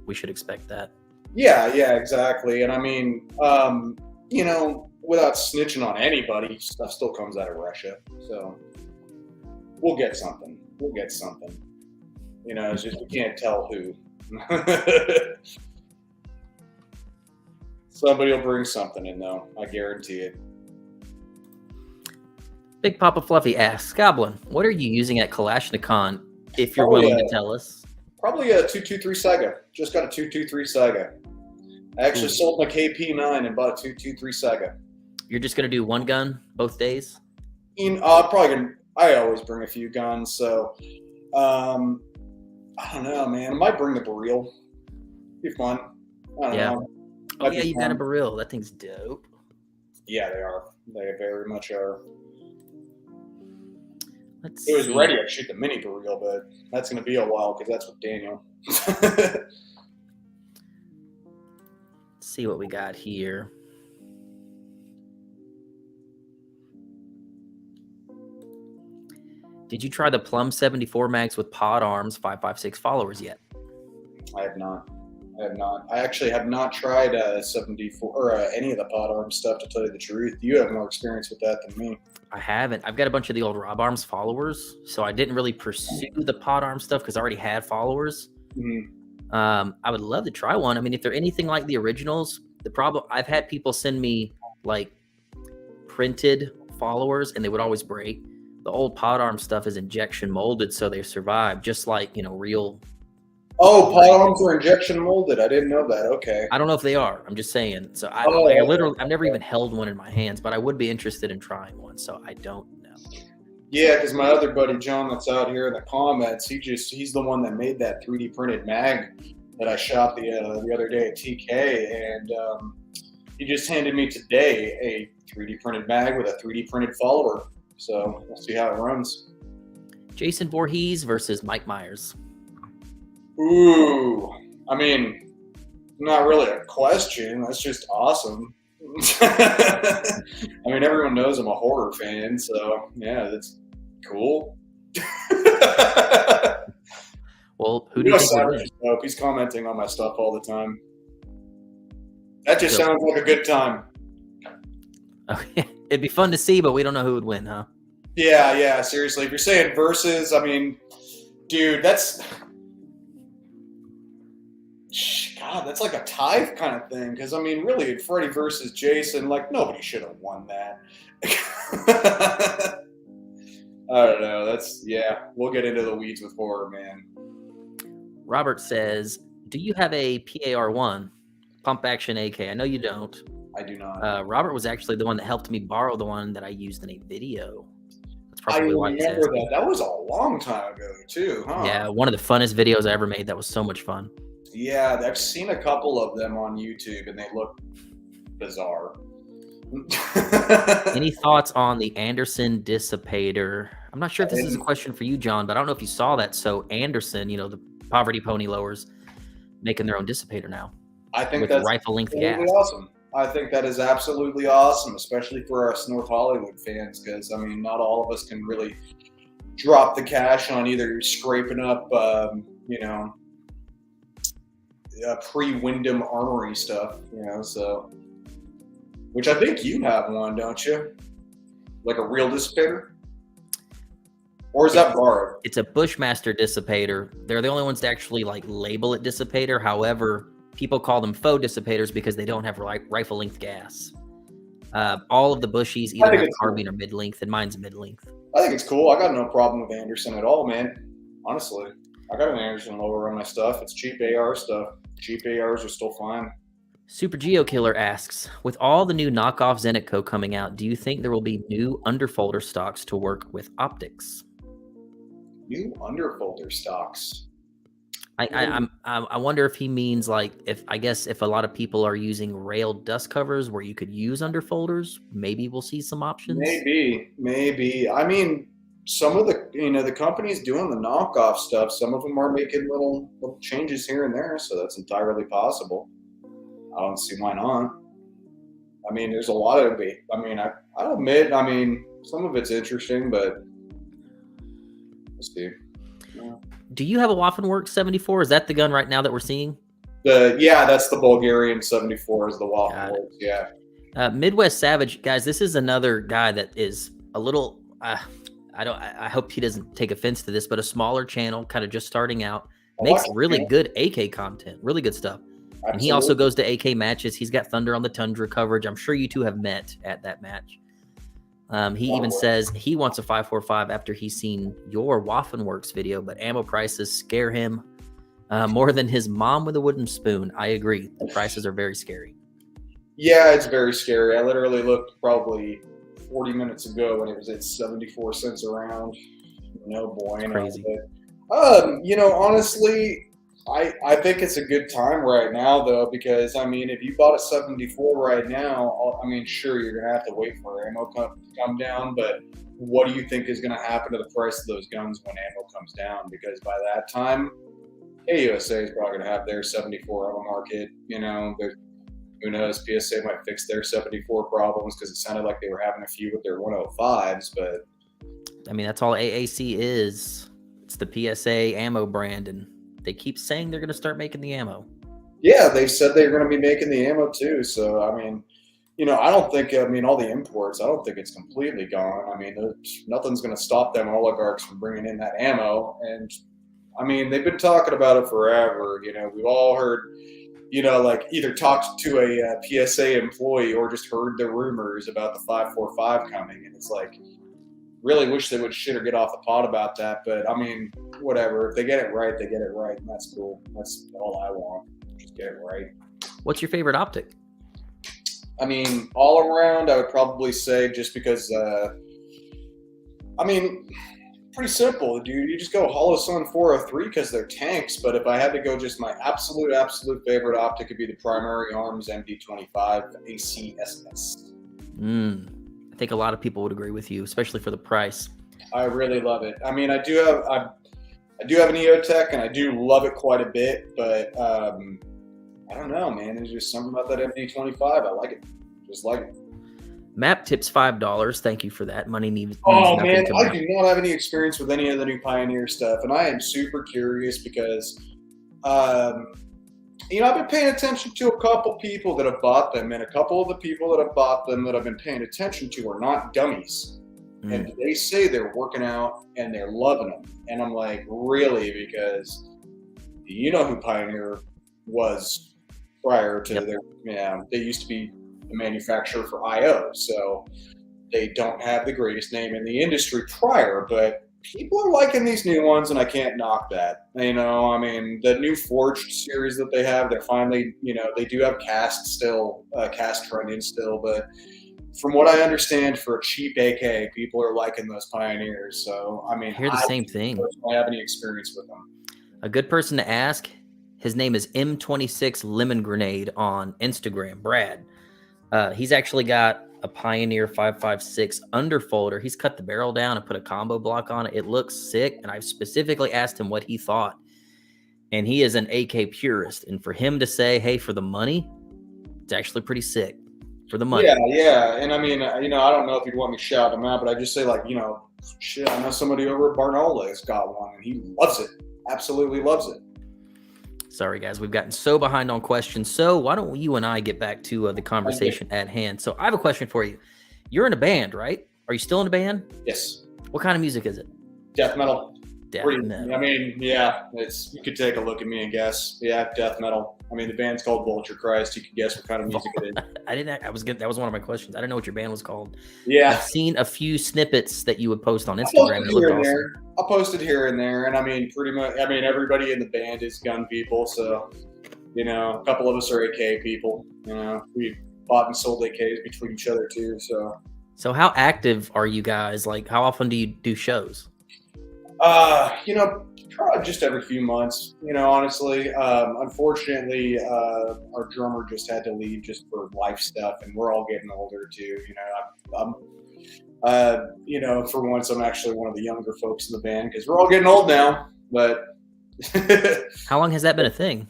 we should expect that. Yeah, exactly. And without snitching on anybody, stuff still comes out of Russia. So we'll get something. It's just we can't tell who. Somebody will bring something in, though. I guarantee it. Big Papa Fluffy asks, Goblin, what are you using at Kalashnikon, if you're Probably willing to tell us? Probably a 223 Sega. Just got a 223 Sega. I actually sold my KP9 and bought a 223 Sega. You're just gonna do one gun both days? Probably gonna. I always bring a few guns, so I don't know, man. I might bring the Baril. Be fun. I don't know. Oh yeah, you got a Baril. That thing's dope. Yeah, they are. They very much are. Let's It was see. ready to shoot the mini Baril, but that's going to be a while because that's with Daniel. Let's see what we got here. Did you try the Plum 74 mags with pod arms 5.56 followers yet? I have not. I actually have not tried 74 or any of the pod arm stuff, to tell you the truth. You have more experience with that than me. I haven't. I've got a bunch of the old Rob Arms followers, so I didn't really pursue the pod arm stuff because I already had followers. Mm-hmm. I would love to try one. I mean, if they're anything like the originals, the problem, I've had people send me like printed followers and they would always break. The old pod arm stuff is injection molded, so they survive, just like, you know, real. Oh, pod arms are injection molded. I didn't know that. Okay. I don't know if they are. I'm just saying. So I literally, I've never even held one in my hands, but I would be interested in trying one. So I don't know. Yeah, because my other buddy John, that's out here in the comments, he's the one that made that 3D printed mag that I shot the other day at TK, and he just handed me today a 3D printed mag with a 3D printed follower. So we'll see how it runs. Jason Voorhees versus Mike Myers. Ooh, I mean, not really a question. That's just awesome. I mean, everyone knows I'm a horror fan, so yeah, that's cool. Well, who do you think? He's commenting on my stuff all the time. That just sounds like a good time. Okay. It'd be fun to see, but we don't know who would win, huh? Yeah, seriously. If you're saying versus, I mean, dude, that's like a tie kind of thing. Because, I mean, really, Freddy versus Jason, like, nobody should have won that. I don't know. We'll get into the weeds with horror, man. Robert says, do you have a PAR-1, pump action AK? I know you don't. I do not. Robert was actually the one that helped me borrow the one that I used in a video. That's I probably why remember that. That was a long time ago, too, huh? Yeah, one of the funnest videos I ever made. That was so much fun. Yeah, I've seen a couple of them on YouTube, and they look bizarre. Any thoughts on the Anderson dissipator? I'm not sure if this is a question for you, John, but I don't know if you saw that. So Anderson, you know, the Poverty Pony Lowers, making their own dissipator now. I think with that's rifle length gas. Awesome. I think that is absolutely awesome, especially for us North Hollywood fans, because, I mean, not all of us can really drop the cash on either scraping up, pre-Wyndham Armory stuff, so. Which I think you have one, don't you? Like a real dissipator? Or is that borrowed? It's a Bushmaster dissipator. They're the only ones to actually like label it dissipator. However, people call them faux dissipators because they don't have rifle length gas. All of the Bushies either have carbine or mid length, and mine's mid length. I think it's cool. I got no problem with Anderson at all, man. Honestly, I got an Anderson lower on my stuff. It's cheap AR stuff. Cheap ARs are still fine. Super Geo Killer asks, with all the new knockoff Zenitco coming out, do you think there will be new underfolder stocks to work with optics? New underfolder stocks. I wonder if he means like if a lot of people are using railed dust covers where you could use underfolders, maybe we'll see some options. Maybe. I mean, some of the companies doing the knockoff stuff, some of them are making little changes here and there, so that's entirely possible. I don't see why not. I mean, there's a lot of it. I mean, I'll admit, I mean, some of it's interesting, but let's see. Yeah. Do you have a Waffenwerks 74? Is that the gun right now that we're seeing? That's the Bulgarian 74 is the Waffenwerks, yeah. Midwest Savage, guys, this is another guy that is a little, I hope he doesn't take offense to this, but a smaller channel, kind of just starting out, makes really good AK content, really good stuff. Absolutely. And he also goes to AK matches. He's got Thunder on the Tundra coverage. I'm sure you two have met at that match. He even says he wants a 5.45 after he's seen your Waffen Works video, but ammo prices scare him more than his mom with a wooden spoon. I agree. The prices are very scary. Yeah, it's very scary. I literally looked probably 40 minutes ago when it was at 74 cents a round. No bueno. Crazy. Honestly, I think it's a good time right now, though, because, I mean, if you bought a 74 right now, I mean, sure, you're going to have to wait for ammo to come down, but what do you think is going to happen to the price of those guns when ammo comes down? Because by that time, AUSA is probably going to have their 74 on the market. Who knows? PSA might fix their 74 problems because it sounded like they were having a few with their 105s, but I mean, that's all AAC is. It's the PSA ammo brand, and they keep saying they're going to start making the ammo. Yeah, they said they're going to be making the ammo too. So, I mean, I don't think, all the imports, I don't think it's completely gone. I mean, nothing's going to stop them oligarchs from bringing in that ammo. And, I mean, they've been talking about it forever. We've all heard, like either talked to a PSA employee or just heard the rumors about the 5.45 coming. And it's like, really wish they would shit or get off the pot about that. But, I mean, whatever. If they get it right, they get it right. And that's cool. That's all I want. Just get it right. What's your favorite optic? I mean, all around, I would probably say just because, pretty simple, dude. You just go Holosun 403 because they're tanks. But if I had to go just my absolute favorite optic, would be the Primary Arms MD25 ACSS. I think a lot of people would agree with you, especially for the price. I really love it. I mean, I do have an EOTech, and I do love it quite a bit. But I don't know, man. There's just something about that MD25. I like it. Just like it. Map tips $5. Thank you for that. Money means oh nothing man, to I me. do not have any experience with any of the new Pioneer stuff, and I am super curious because, I've been paying attention to a couple people that have bought them, and a couple of the people that have bought them that I've been paying attention to are not dummies, and they say they're working out and they're loving them, and I'm like, really? Because you know who Pioneer was prior to they used to be a manufacturer for IO, so they don't have the greatest name in the industry prior, but people are liking these new ones, and I can't knock that. I mean, the new Forged series that they have, they're finally, they do have cast trunnions still, but from what I understand, for a cheap AK, people are liking those Pioneers. So, I mean, I hear the same thing. I have any experience with them. A good person to ask, his name is M26 Lemon Grenade on Instagram, Brad. He's actually got a Pioneer 5.56 underfolder. He's cut the barrel down and put a combo block on it. It looks sick, and I specifically asked him what he thought. And he is an AK purist, and for him to say, hey, for the money, it's actually pretty sick. For the money. Yeah. And I mean, I don't know if you'd want me to shout him out, but I just say, like, shit, I know somebody over at Barnola has got one, and he loves it. Absolutely loves it. Sorry, guys. We've gotten so behind on questions. So why don't you and I get back to the conversation at hand? So I have a question for you. You're in a band, right? Are you still in a band? Yes. What kind of music is it? Death metal. Death metal. I mean, yeah, you could take a look at me and guess. Yeah, death metal. I mean, the band's called Vulture Christ. You could guess what kind of music it is. That was one of my questions. I didn't know what your band was called. Yeah. I've seen a few snippets that you would post on Instagram. I posted here and there, and I mean, pretty much, everybody in the band is gun people, so, a couple of us are AK people. We bought and sold AKs between each other too, so. So how active are you guys? Like, how often do you do shows? Probably just every few months, honestly. Unfortunately, our drummer just had to leave just for life stuff, and we're all getting older too. For once, I'm actually one of the younger folks in the band because we're all getting old now. But how long has that been a thing?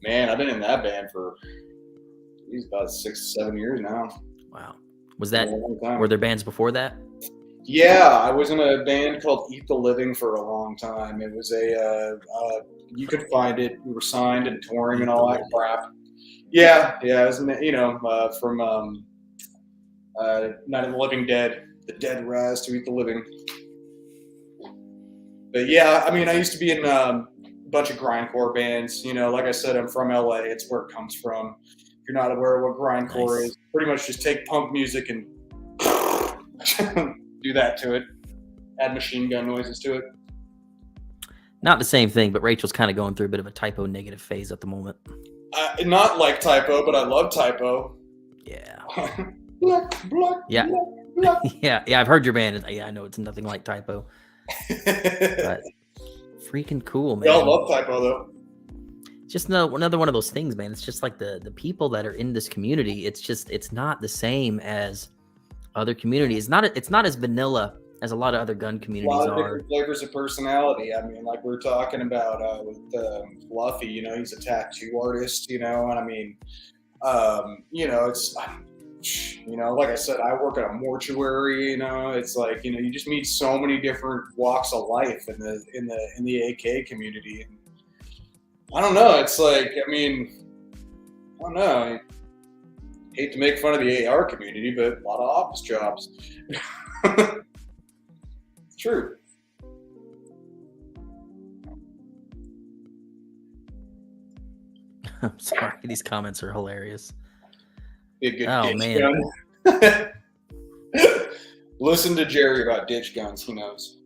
Man, I've been in that band for about 6-7 years now. Wow. Were there bands before that? Yeah, I was in a band called Eat the Living for a long time. It was you could find it. We were signed and touring and all that crap. Yeah, it was, from Night of the Living Dead, the Dead Rise to Eat the Living. But yeah, I mean, I used to be in a bunch of grindcore bands. Like I said, I'm from LA. It's where it comes from. If you're not aware of what grindcore is, pretty much just take punk music and Do that to it. Add machine gun noises to it. Not the same thing, but Rachel's kind of going through a bit of a typo negative phase at the moment. Not like typo, but I love typo. Yeah. Black, black, Yeah. black, black. Yeah, I've heard your band. Yeah, I know it's nothing like typo. But freaking cool, man. We all love typo, though. Just another one of those things, man. It's just like the people that are in this community. It's not the same as other communities. It's not as vanilla as a lot of other gun A communities lot of are. different flavors of personality. I mean, like we were talking about with Fluffy, you know, he's a tattoo artist, you know, and I mean, you know, it's, you know, like I said, I work at a mortuary, you know, it's like, you know, you just meet so many different walks of life in the AK community. And I don't know. It's like, I mean, I don't know. I hate to make fun of the AR community, but a lot of office jobs. It's true. I'm sorry, these comments are hilarious. Be a good Oh, ditch man. gun. Listen to Jerry about ditch guns. He knows.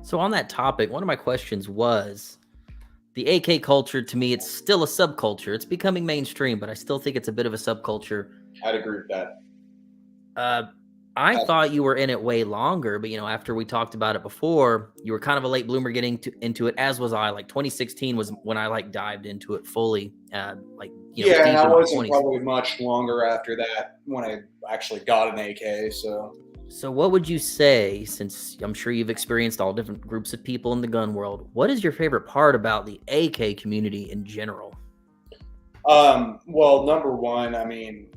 So on that topic, one of my questions was the AK culture. To me, it's still a subculture. It's becoming mainstream, but I still think it's a bit of a subculture. I'd agree with that. I thought you were in it way longer, but after we talked about it before, you were kind of a late bloomer getting into it, as was I. Like 2016 was when I dived into it fully. Yeah, deep and I in my wasn't 20s. probably much longer after that when I actually got an AK. So what would you say, since I'm sure you've experienced all different groups of people in the gun world, what is your favorite part about the AK community in general? Well, number one, I mean,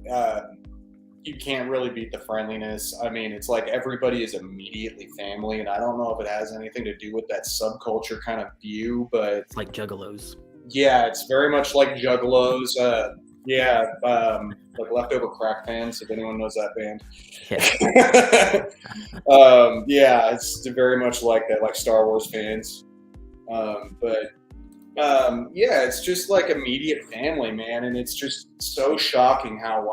you can't really beat the friendliness. I mean, it's like everybody is immediately family, and I don't know if it has anything to do with that subculture kind of view, but It's like juggalos. yeah, it's very much like Juggalos. Like Leftover Crack Fans, if anyone knows that band. Yeah. Yeah, it's very much like that, like Star Wars fans. Yeah, it's just like immediate family, man, and it's just so shocking how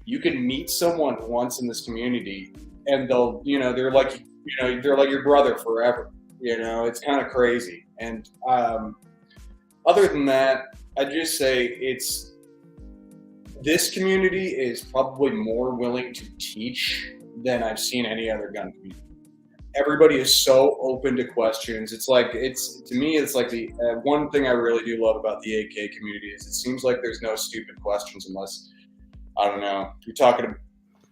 you can meet someone once in this community, and they'll, they're like, they're like your brother forever. It's kind of crazy. And other than that, I'd just say this community is probably more willing to teach than I've seen any other gun community. Everybody is so open to questions. To me, it's like the one thing I really do love about the AK community is it seems like there's no stupid questions unless, I don't know, you're talking,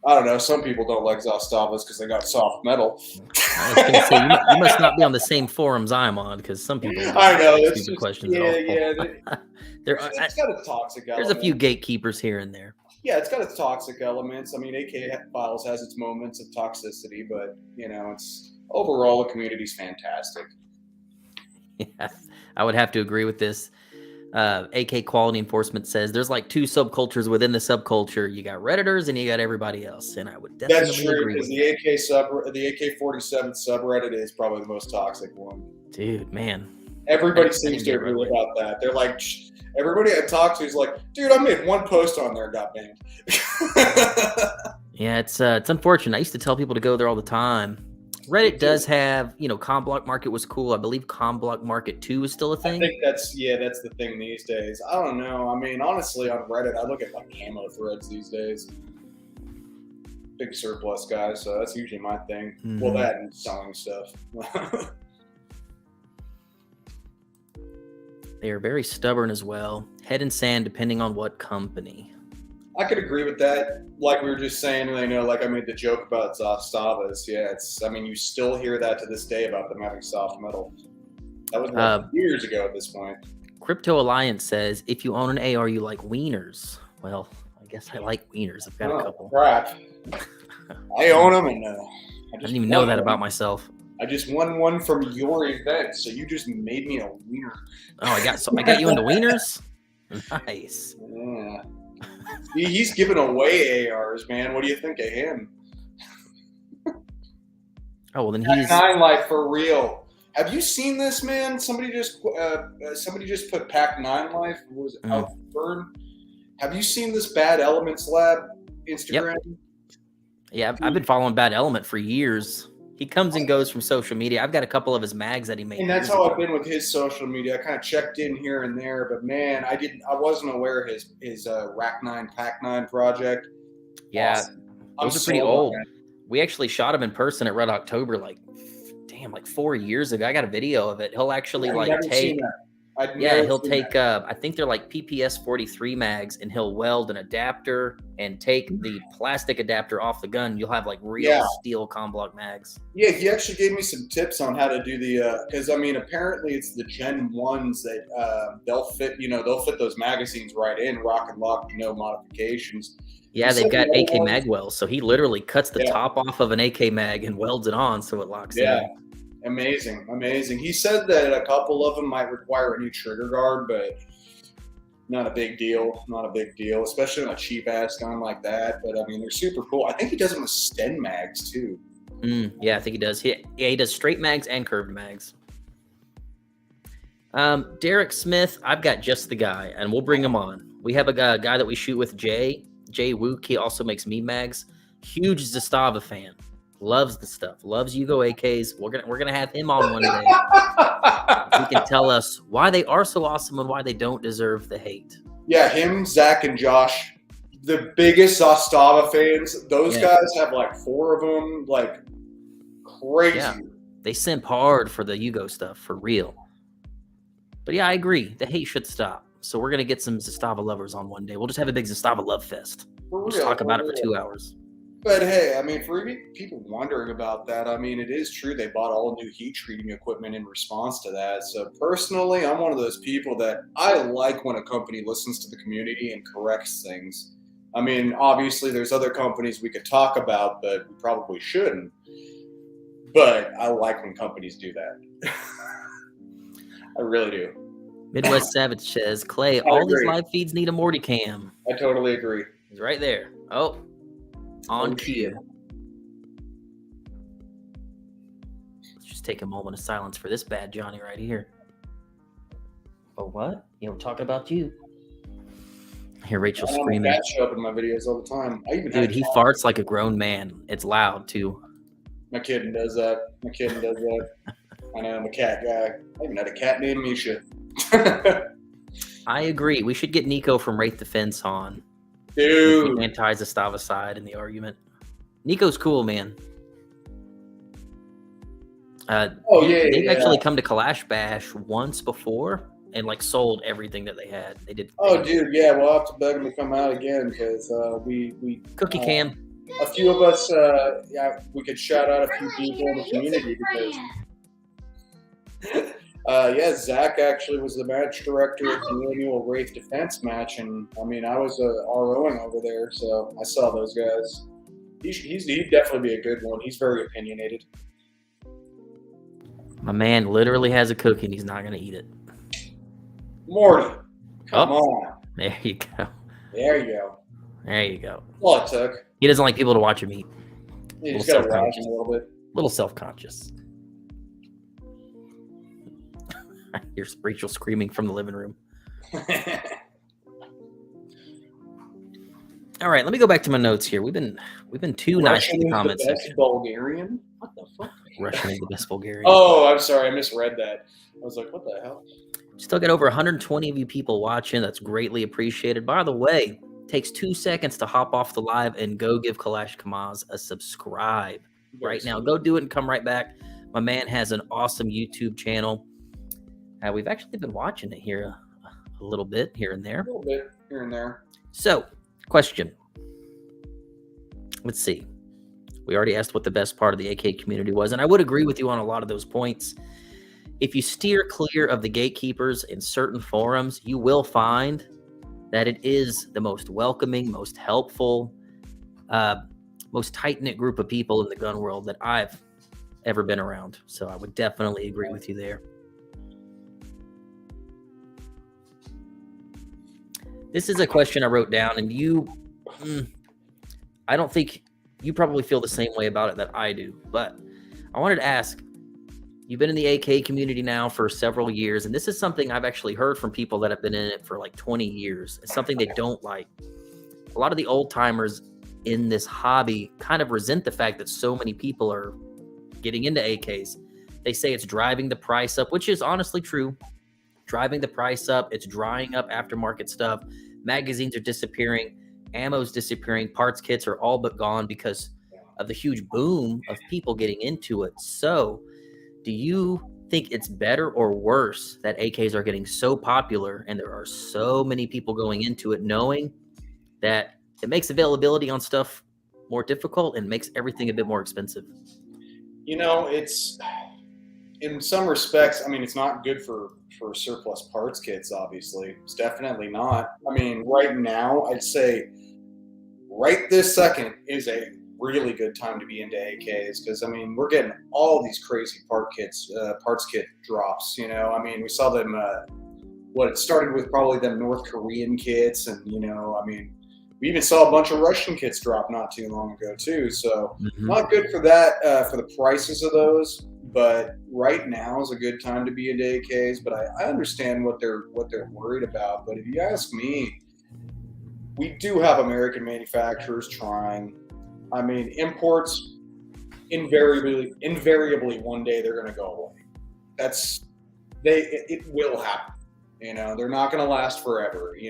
I don't know, some people don't like Zastavas because they got soft metal. I was going to say, you must not be on the same forums I'm on, because some people I know, stupid it's just, questions yeah, at all. It's got a toxic element. There's a few gatekeepers here and there. Yeah, it's got its toxic elements. I mean, AK Files has its moments of toxicity, but it's overall the community's fantastic. Yeah, I would have to agree with this. AK Quality Enforcement says there's like two subcultures within the subculture. You got Redditors and you got everybody else, and I would definitely That's true, agree with because that. the AK-47 subreddit is probably the most toxic one. Dude, man. Everybody seems to agree about that. They're like, everybody I talk to is like, dude, I made one post on there, got banned. Yeah, it's unfortunate. I used to tell people to go there all the time. Reddit does have, Comblock Market was cool. I believe Comblock Market 2 is still a thing. I think that's the thing these days. I don't know. I mean, honestly, on Reddit, I look at camo threads these days. Big surplus guy, so that's usually my thing. Mm-hmm. Well, that and selling stuff. They are very stubborn as well. Head in sand, depending on what company. I could agree with that. Like we were just saying, I made the joke about Zastavas. Yeah, you still hear that to this day about them having soft metal. That was years ago at this point. Crypto Alliance says, if you own an AR, you like wieners. Well, I guess I like wieners. I've got a couple. Crap. I own them, and I didn't even know that about myself. I just won one from your event, so you just made me a wiener. Oh, I got you into wieners? Nice. Yeah. He's giving away ARs, man. What do you think of him? Oh, well, then he's Pac-9 Life for real. Have you seen this, man? Somebody just put Pac-9 Life. What was it? Outburn. Have you seen this Bad Elements Lab Instagram. Yeah, I've been following Bad Element for years. He comes and goes from social media. I've got a couple of his mags that he made. And that's how I've been with his social media. I kind of checked in here and there, but man, I wasn't aware of his Rack 9 Pack 9 project. Yeah, awesome. Those are pretty old. We actually shot him in person at Red October, like 4 years ago. I got a video of it. He'll actually take. He'll take. I think they're like PPS 43 mags, and he'll weld an adapter and take the plastic adapter off the gun. You'll have like real steel Comblock mags. Yeah, he actually gave me some tips on how to do the. Because I mean, apparently it's the Gen 1s that they'll fit. They'll fit those magazines right in, rock and lock, no modifications. Yeah, they've got AK mag welds, so he literally cuts the top off of an AK mag and welds it on so it locks in. Yeah. Amazing. He said that a couple of them might require a new trigger guard, but not a big deal. Especially on a cheap ass gun like that. But I mean, they're super cool. I think he does them with Sten mags too. Yeah, I think he does. He does straight mags and curved mags. Derek Smith, I've got just the guy, and we'll bring him on. We have a guy that we shoot with, Jay Wook. He also makes me mags. Huge Zastava fan. Loves the stuff. Loves Yugo AKs. We're gonna have him on one day. He can tell us why they are so awesome and why they don't deserve the hate. Yeah, him, Zach, and Josh, the biggest Zastava fans. Those guys have like 4 of them, like crazy. Yeah, they simp hard for the Yugo stuff, for real. But yeah, I agree. The hate should stop. So we're gonna get some Zastava lovers on one day. We'll just have a big Zastava love fest. We'll just talk about it for 2 hours. But hey, I mean, for people wondering about that, I mean, it is true they bought all new heat treating equipment in response to that. So personally, I'm one of those people that I like when a company listens to the community and corrects things. I mean, obviously there's other companies we could talk about, but we probably shouldn't. But I like when companies do that. I really do. Midwest Savage says, Clay, all these live feeds need a Morty cam. I totally agree. He's right there. Oh. On cue. Let's just take a moment of silence for this bad Johnny right here. Oh, what? We're talking about you. Hear Rachel screaming. That show up in my videos all the time. Dude, he farts like a grown man. It's loud too. My kitten does that. I know, I'm a cat guy. I even had a cat named Misha. I agree. We should get Nico from Wraith Defense on. Dude. Anti-Zastava side in the argument. Nico's cool, man. They've actually come to Kalash Bash once before and like sold everything that they had. They did. Dude, yeah, we'll have to beg them to come out again because we Cookie Cam. A few of us, we could shout out a few people in the community because. Zach actually was the match director of the annual Wraith Defense match, and I mean, I was ROing over there, so I saw those guys. He'd definitely be a good one. He's very opinionated. My man literally has a cookie, and he's not going to eat it. Morty, come on. There you go. There you go. There you go. All it took. He doesn't like people to watch him eat. You just got to watch him a little bit. Little self-conscious. Here's Rachel screaming from the living room. All right, let me go back to my notes here. We've been too nice in the comments section. Bulgarian? What the fuck? Russian is the best Bulgarian. Oh, I'm sorry, I misread that. I was like, what the hell? Still got over 120 of you people watching. That's greatly appreciated. By the way, it takes 2 seconds to hop off the live and go give Kalash Kamaz a subscribe right now. Go do it and come right back. My man has an awesome YouTube channel. We've actually been watching it here a little bit here and there. A little bit here and there. So, question. Let's see. We already asked what the best part of the AK community was, and I would agree with you on a lot of those points. If you steer clear of the gatekeepers in certain forums, you will find that it is the most welcoming, most helpful, most tight-knit group of people in the gun world that I've ever been around. So I would definitely agree with you there. This is a question I wrote down, and I don't think you probably feel the same way about it that I do, but I wanted to ask, you've been in the AK community now for several years, and this is something I've actually heard from people that have been in it for like 20 years. It's something they don't like. A lot of the old timers in this hobby kind of resent the fact that so many people are getting into AKs. They say it's driving the price up, which is honestly true. Driving the price up, it's drying up aftermarket stuff. Magazines are disappearing, ammo's disappearing, parts kits are all but gone because of the huge boom of people getting into it. So, do you think it's better or worse that AKs are getting so popular and there are so many people going into it, knowing that it makes availability on stuff more difficult and makes everything a bit more expensive? It's in some respects, I mean, it's not good for surplus parts kits, obviously. It's definitely not. I mean, right now, I'd say right this second is a really good time to be into AKs because, I mean, we're getting all these crazy parts kit drops, I mean, we saw them, it started with probably them North Korean kits and, I mean, we even saw a bunch of Russian kits drop not too long ago too. So not good for that, for the prices of those. But right now is a good time to be into AKs. But I understand what they're worried about. But if you ask me, we do have American manufacturers trying. I mean, imports invariably one day they're going to go away. It will happen. They're not going to last forever. We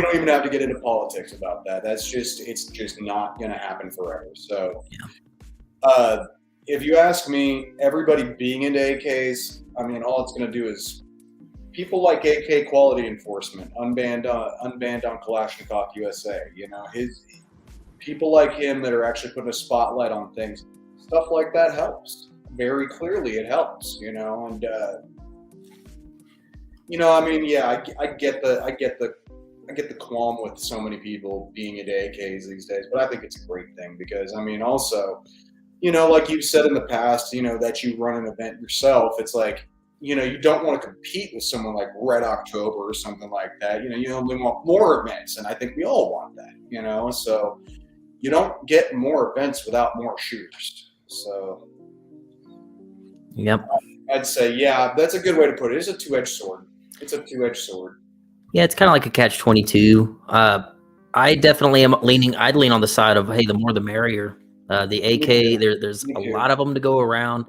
don't even have to get into politics about that. It's just not going to happen forever. So, if you ask me, everybody being into AKs, I mean, all it's going to do is people like AK Quality Enforcement, unbanned on Kalashnikov USA. People like him that are actually putting a spotlight on things. Stuff like that helps. Very clearly, it helps. And I mean, yeah, I get the qualm with so many people being into AKs these days, but I think it's a great thing because, I mean, also, like you've said in the past, that you run an event yourself. It's like, you don't want to compete with someone like Red October or something like that. You only want more events, and I think we all want that, so you don't get more events without more shooters. So, Yep. I'd say, yeah, that's a good way to put it. It's a two-edged sword. Yeah, it's kind of like a catch-22. I definitely am I'd lean on the side of, hey, the more the merrier. The AK, there's a lot of them to go around.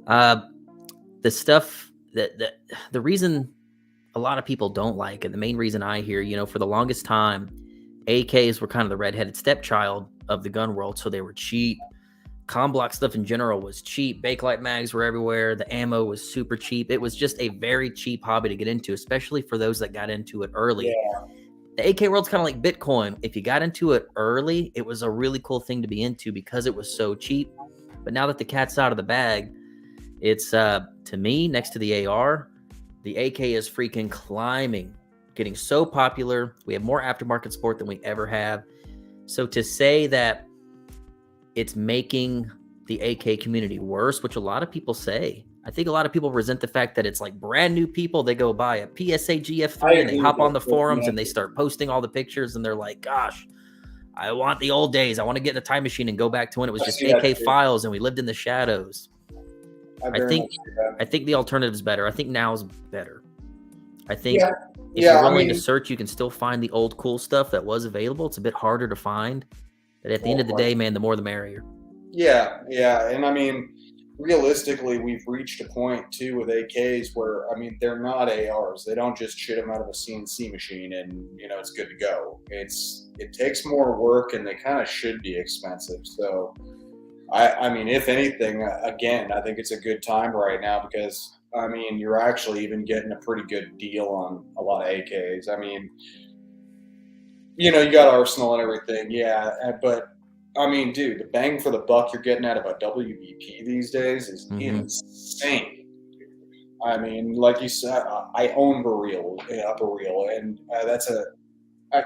The stuff the reason a lot of people don't like, and the main reason I hear, for the longest time, AKs were kind of the redheaded stepchild of the gun world, so they were cheap. Block stuff in general was cheap. Bakelite mags were everywhere. The ammo was super cheap. It was just a very cheap hobby to get into, especially for those that got into it early. Yeah. The AK world's kind of like Bitcoin. If you got into it early, it was a really cool thing to be into because it was so cheap. But now that the cat's out of the bag, it's, to me, next to the AR, the AK is freaking climbing, getting so popular. We have more aftermarket support than we ever have. So to say that it's making the AK community worse, which a lot of people say, I think a lot of people resent the fact that it's like brand new people. They go buy a PSA GF3 and they hop on the forums and they start posting all the pictures and they're like, gosh, I want the old days. I want to get in a time machine and go back to when it was just AK files and we lived in the shadows. I think the alternative is better. I think now is better. I think if you're willing to search, you can still find the old cool stuff that was available. It's a bit harder to find. But at the end of the day, man, the more the merrier. Yeah. And I mean, realistically, we've reached a point too with AKs where, I mean, they're not ARs. They don't just shit them out of a CNC machine and, it's good to go. It takes more work and they kind of should be expensive. So, I mean, if anything, again, I think it's a good time right now because, I mean, you're actually even getting a pretty good deal on a lot of AKs. I mean, you got Arsenal and everything, yeah, but I mean, dude, the bang for the buck you're getting out of a WBP these days is insane. I mean, like you said, I own Upper Reel, and that's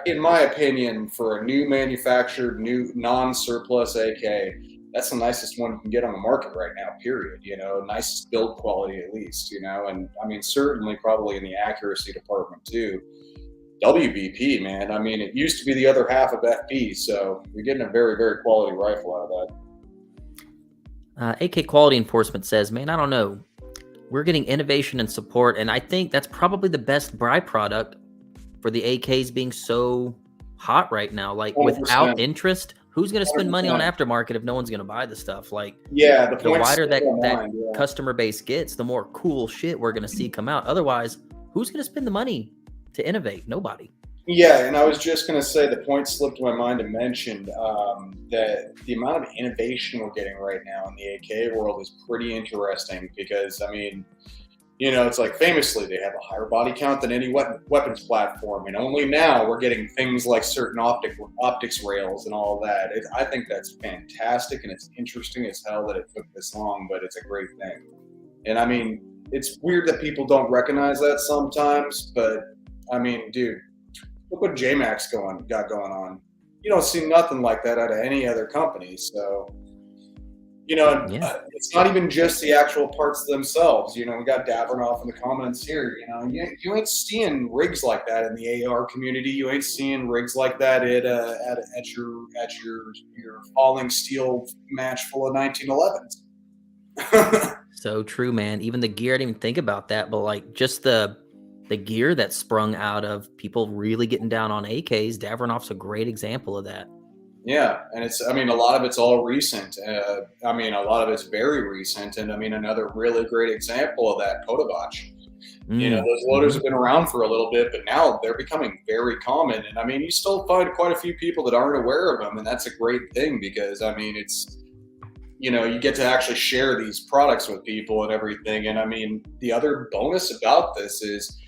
in my opinion, for a new manufactured, new non-surplus AK, that's the nicest one you can get on the market right now, period. Nicest build quality at least, and I mean, certainly probably in the accuracy department too. WBP, man. I mean, it used to be the other half of FP, so you're getting a very, very quality rifle out of that. AK Quality Enforcement says, man, I don't know. We're getting innovation and support, and I think that's probably the best byproduct for the AKs being so hot right now. Like 100%. without interest, who's going to spend money on 100%. aftermarket if no one's going to buy the stuff? Like Yeah, the the points wider slip my that mind. Yeah. customer base gets, the more cool shit we're going to see come out. Otherwise, who's going to spend the money to innovate? Nobody. Yeah, and I was just going to say the point slipped my mind to mention that the amount of innovation we're getting right now in the AK world is pretty interesting because, I mean, you know, it's like famously they have a higher body count than any weapons platform, and only now we're getting things like certain optics rails and all that. I think that's fantastic, and it's interesting as hell that it took this long, but it's a great thing. And I mean, it's weird that people don't recognize that sometimes, but I mean, dude, look what JMax got going on. You don't see nothing like that out of any other company. So, you know, Yeah. it's not even just the actual parts themselves. You know, we got Davrinoff in the comments here. You know, you ain't seeing rigs like that in the AR community. You ain't seeing rigs like that at your falling steel match full of 1911s. So true, man. Even the gear, I didn't even think about that, but like just the gear that sprung out of people really getting down on AKs, Davrinoff's a great example of that. Yeah, and I mean, a lot of it's all recent. I mean, a lot of it's very recent. And I mean, another really great example of that, Kodavac. You know, those loaders have been around for a little bit, but now they're becoming very common. And I mean, you still find quite a few people that aren't aware of them. And that's a great thing because, I mean, it's, you know, you get to actually share these products with people and everything. And I mean, the other bonus about this is,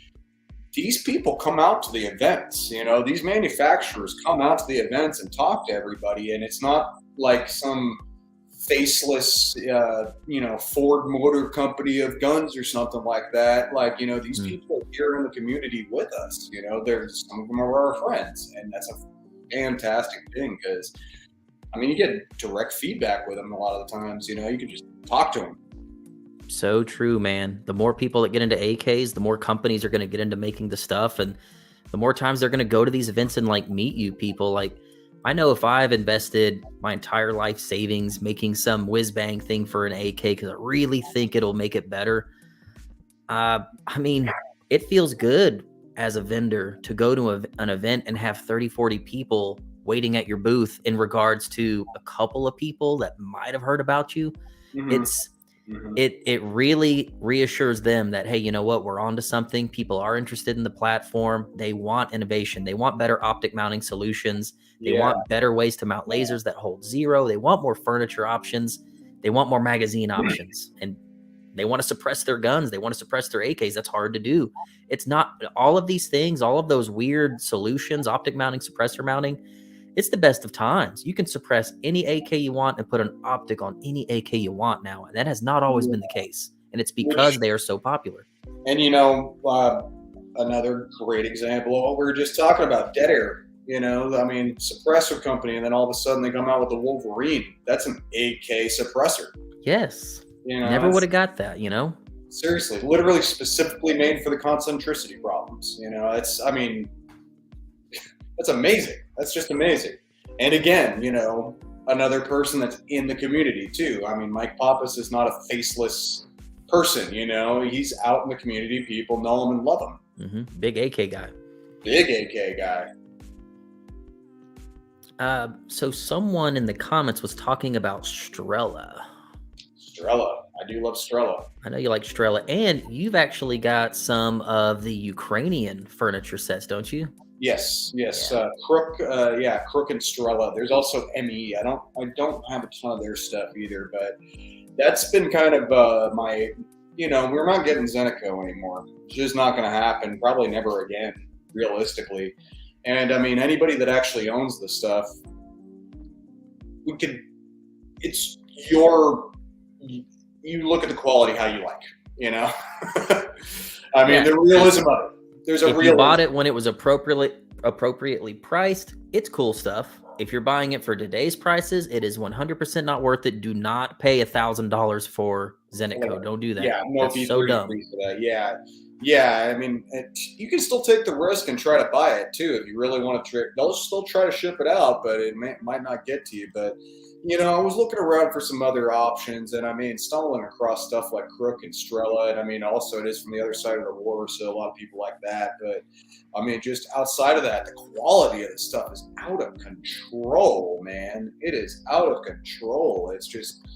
these people come out to the events, you know, these manufacturers come out to the events and talk to everybody. And it's not like some faceless, you know, Ford Motor Company of guns or something like that. Like, you know, these people are here in the community with us, you know, some of them are our friends. And that's a fantastic thing because, I mean, you get direct feedback with them a lot of the times, you know, you can just talk to them. So true, man. The more people that get into AKs, the more companies are going to get into making the stuff, and the more times they're going to go to these events and like meet you people. Like, I know if I've invested my entire life savings making some whiz bang thing for an AK because I really think it'll make it better. I mean, it feels good as a vendor to go to an event and have 30, 40 people waiting at your booth in regards to a couple of people that might have heard about you. It really reassures them that, hey, you know what, we're onto something. People are interested in the platform. They want innovation. They want better optic mounting solutions. They want better ways to mount lasers that hold zero. They want more furniture options. They want more magazine options. And they want to suppress their guns. They want to suppress their AKs. That's hard to do. It's not all of these things, all of those weird solutions, optic mounting, suppressor mounting. It's the best of times. You can suppress any AK you want and put an optic on any AK you want now. And that has not always been the case. And it's because they are so popular. And, you know, another great example of what we were just talking about, Dead Air. You know, I mean, suppressor company, and then all of a sudden they come out with the Wolverine. That's an AK suppressor. Yes. You know, never would have got that, you know? Seriously, literally specifically made for the concentricity problems. You know, I mean, that's amazing. That's just amazing. And again, you know, another person that's in the community too. I mean, Mike Pappas is not a faceless person, you know, he's out in the community. People know him and love him. Big AK guy. Big AK guy. So someone in the comments was talking about Strela. Strela. I do love Strela. I know you like Strela. And you've actually got some of the Ukrainian furniture sets, don't you? Yes. Yeah. Crook and Strela. There's also ME. I don't have a ton of their stuff either, but that's been kind of my, you know, we're not getting Zenico anymore. It's just not going to happen. Probably never again, realistically. And I mean, anybody that actually owns the stuff, it's you look at the quality how you like, you know. I mean, the realism of it. There's a if you bought it when it was appropriately priced, it's cool stuff. If you're buying it for today's prices, it is 100% not worth it. Do not pay $1,000 for Zenico. Don't do that. Yeah, that's so dumb. For that. Yeah. I mean, you can still take the risk and try to buy it too if you really want to. They'll still try to ship it out, but it might not get to you. But I was looking around for some other options, and I mean, stumbling across stuff like Crook and Strela, and I mean, also it is from the other side of the water, so a lot of people like that. But I mean, just outside of that, the quality of the stuff is out of control, man. It is out of control. It's just,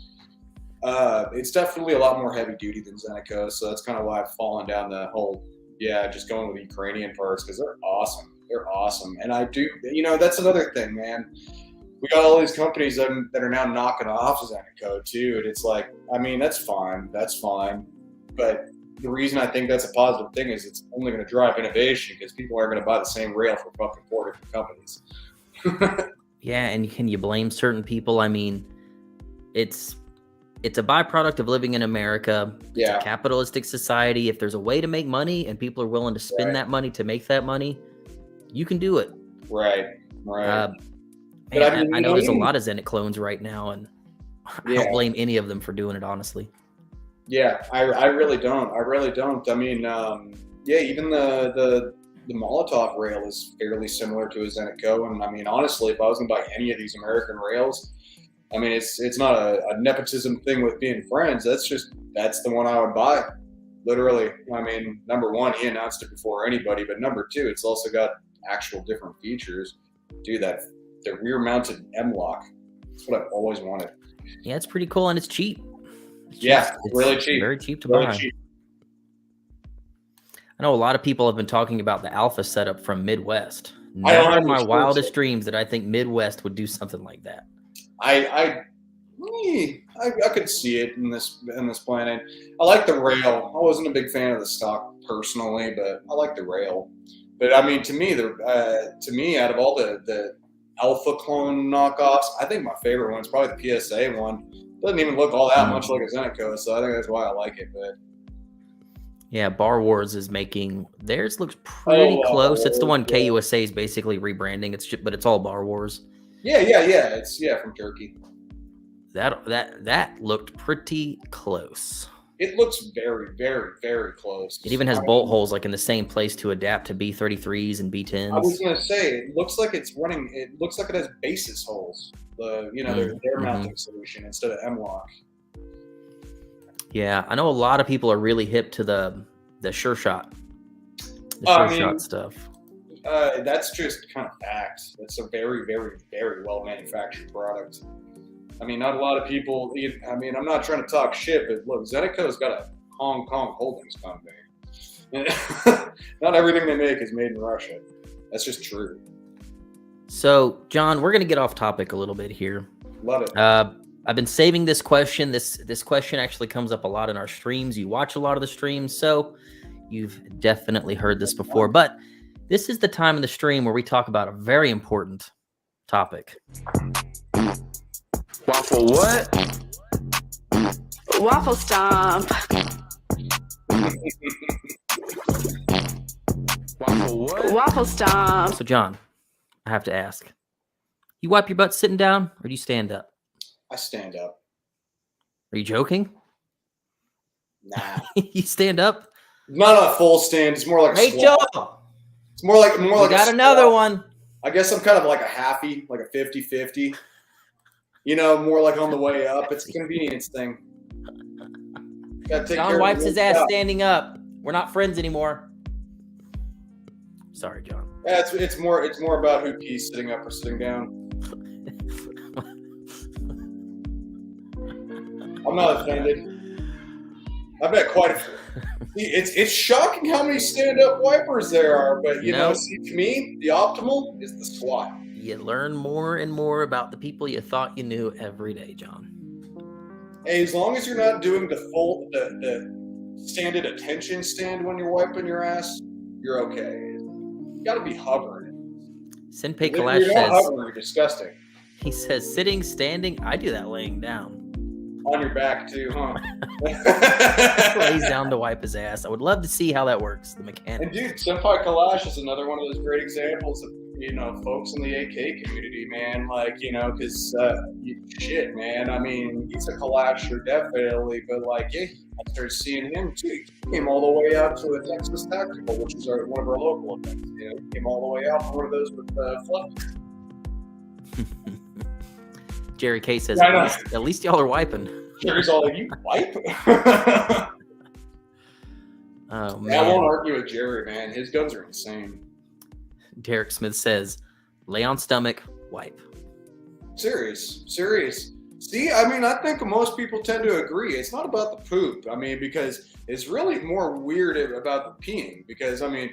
it's definitely a lot more heavy duty than Zeneca, so that's kind of why I've fallen down the whole, just going with Ukrainian parts because they're awesome. They're awesome, and I do, that's another thing, man. We got all these companies that are now knocking off Zeneca too, and it's like, I mean, that's fine, but the reason I think that's a positive thing is it's only going to drive innovation because people aren't going to buy the same rail from fucking 4 different companies. Yeah, and can you blame certain people? I mean, it's a byproduct of living in America. It's a capitalistic society. If there's a way to make money and people are willing to spend that money to make that money, you can do it. Right. But I know there's a lot of Zenit clones right now, and I don't blame any of them for doing it, honestly. Yeah, I really don't. I mean, even the Molotov rail is fairly similar to a Zenit Co. And I mean, honestly, if I was going to buy any of these American rails, I mean, it's not a nepotism thing with being friends. That's the one I would buy. Literally. I mean, number one, he announced it before anybody, but number two, it's also got actual different features. Dude, the rear-mounted M-lock. That's what I've always wanted. Yeah, it's pretty cool, and it's cheap. It's really cheap. Very cheap to buy. Cheap. I know a lot of people have been talking about the Alpha setup from Midwest. Never in my wildest dreams that I think Midwest would do something like that. I could see it in this planet. I like the rail. I wasn't a big fan of the stock personally, but I like the rail. But I mean, to me, out of all the Alpha clone knockoffs, I think my favorite one is probably the PSA one. Doesn't even look all that much like a Zeneca, so I think that's why I like it. But yeah, Bar Wars is making theirs looks pretty close. It's the one KUSA is basically rebranding. But it's all Bar Wars. Yeah. It's from Turkey. That looked pretty close. It looks very, very, very close. It even has bolt holes like in the same place to adapt to B33s and B10s. I was gonna say it looks like it's running. It looks like it has basis holes. Their mounting solution instead of M-lock. Yeah, I know a lot of people are really hip to the Sure Shot. Shot stuff. That's just kind of fact. It's a very, very, very well manufactured product. I mean, not a lot of people. I mean, I'm not trying to talk shit, but look, Zeneca's got a Hong Kong holdings company. Not everything they make is made in Russia. That's just true. So, John, we're going to get off topic a little bit here. Love it. I've been saving this question. This question actually comes up a lot in our streams. You watch a lot of the streams, so you've definitely heard this before. But this is the time in the stream where we talk about a very important topic. Waffle what? Waffle stomp. Waffle what? Waffle stomp. So, John, I have to ask. You wipe your butt sitting down, or do you stand up? I stand up. Are you joking? Nah. You stand up? Not a full stand. It's more like a Hey, squat. Joe. It's more like We got another one. I guess I'm kind of like a halfy, like a 50-50. More like on the way up. It's a convenience thing. John wipes his ass standing up. We're not friends anymore. Sorry, John. Yeah, it's more about who pees sitting up or sitting down. I'm not offended. I bet quite a few. It's shocking how many stand-up wipers there are, but see, to me, the optimal is the squat. You learn more and more about the people you thought you knew every day, John. Hey, as long as you're not doing the stand at attention stand when you're wiping your ass, you're okay. You got to be hovering. Senpai Kalash says, hovering, you're disgusting. He says, sitting, standing, I do that laying down. On your back too, huh? Lays down to wipe his ass. I would love to see how that works, the mechanics. And dude, Senpai Kalash is another one of those great examples of, folks in the AK community, man. Like, because shit, man. I mean, he's a Kalasher definitely, but I started seeing him too. He came all the way out to a Texas Tactical, which is one of our local events. He came all the way out for one of those with Fluff. Jerry K says, Yeah, I know. at least y'all are wiping. Jerry's all like, you wipe? Oh, I man. won't argue with Jerry, man. His guns are insane. Derek Smith says, lay on stomach, wipe. Serious. See, I mean, I think most people tend to agree. It's not about the poop. I mean, because it's really more weird about the peeing. Because, I mean,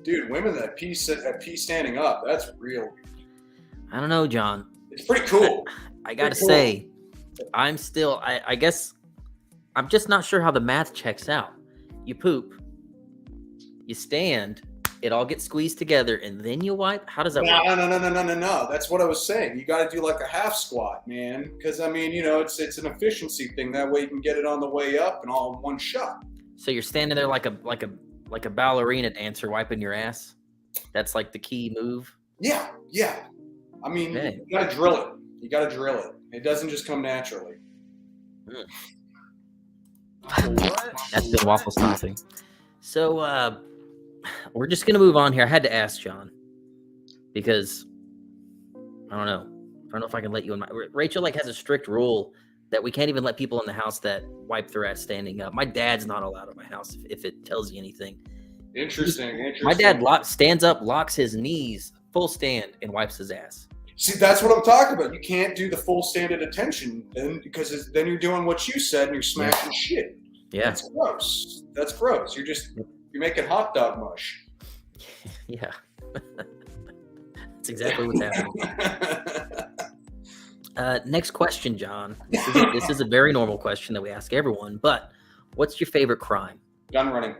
dude, women that pee standing up, that's real. I don't know, John. It's pretty cool. I gotta Pretty cool. say, I'm still, I guess, I'm just not sure how the math checks out. You poop, you stand, it all gets squeezed together, and then you wipe? How does that work? No. That's what I was saying. You got to do like a half squat, man. Because, I mean, you know, it's an efficiency thing. That way you can get it on the way up and all in one shot. So you're standing there like a ballerina dancer wiping your ass? That's like the key move? Yeah. I mean, Okay. you got to drill it. It doesn't just come naturally. What? That's been waffle stopping. So we're just gonna move on here. I had to ask John because I don't know if I can let you in. Rachel has a strict rule that we can't even let people in the house that wipe their ass standing up. My dad's not allowed in my house if it tells you anything. Interesting. My dad stands up, locks his knees, full stand, and wipes his ass. See, that's what I'm talking about. You can't do the full stand at attention because then you're doing what you said and you're smashing shit. Yeah. That's gross. You're making hot dog mush. Yeah. That's exactly what's happening. Next question, John. This is a very normal question that we ask everyone, but what's your favorite crime? Gun running.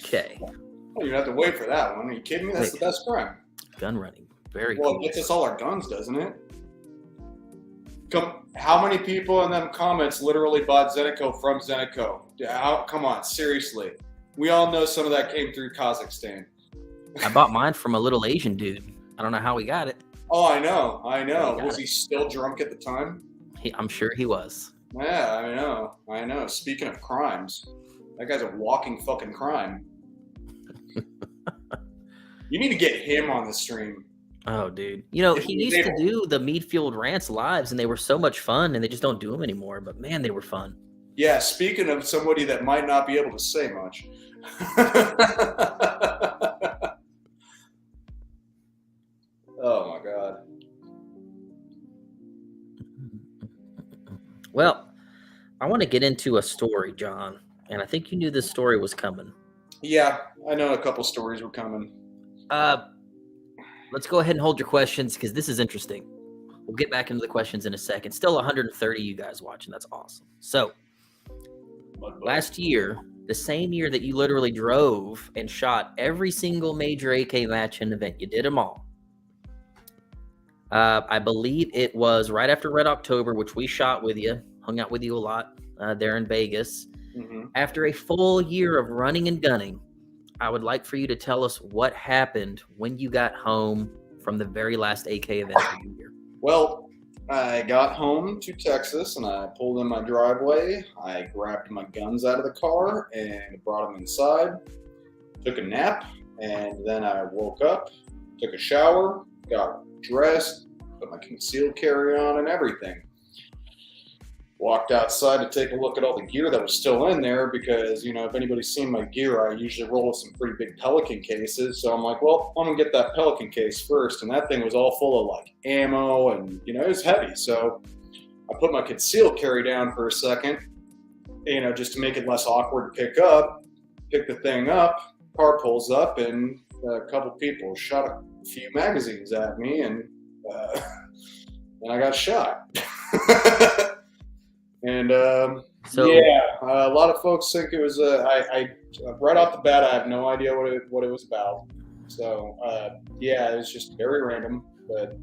Okay. Well, you don't have to wait for that one. Are you kidding me? That's the best crime. Gun running. Very Well, cool. it gets us all our guns, doesn't it? How many people in them comments literally bought Zeneco from Zeneco? Come on, seriously. We all know some of that came through Kazakhstan. I bought mine from a little Asian dude. I don't know how he got it. Oh, I know. got Was it. he still drunk at the time? I'm sure he was. Yeah, I know. Speaking of crimes, that guy's a walking fucking crime. You need to get him on the stream. Oh, dude. You know, he used to do the Mead Field Rants lives, and they were so much fun, and they just don't do them anymore. But, man, they were fun. Yeah, speaking of somebody that might not be able to say much. Oh, my God. Well, I want to get into a story, John, and I think you knew this story was coming. Yeah, I know a couple stories were coming. Let's go ahead and hold your questions because this is interesting. We'll get back into the questions in a second. Still 130 you guys watching. That's awesome. So, last year, the same year that you literally drove and shot every single major AK match and event, you did them all. I believe it was right after Red October, which we shot with you, hung out with you a lot there in Vegas. Mm-hmm. After a full year of running and gunning, I would like for you to tell us what happened when you got home from the very last AK event of the year. Well, I got home to Texas and I pulled in my driveway. I grabbed my guns out of the car and brought them inside, took a nap, and then I woke up, took a shower, got dressed, put my concealed carry on and everything. Walked outside to take a look at all the gear that was still in there because, you know, if anybody's seen my gear, I usually roll with some pretty big Pelican cases. So I'm like, well, I'm going to get that Pelican case first. And that thing was all full of like ammo and, you know, it was heavy. So I put my concealed carry down for a second, you know, just to make it less awkward to pick up. Pick the thing up, car pulls up, and a couple people shot a few magazines at me, and I got shot. And So, yeah, a lot of folks think it was. I right off the bat, I have no idea what it was about. So yeah, it was just very random. But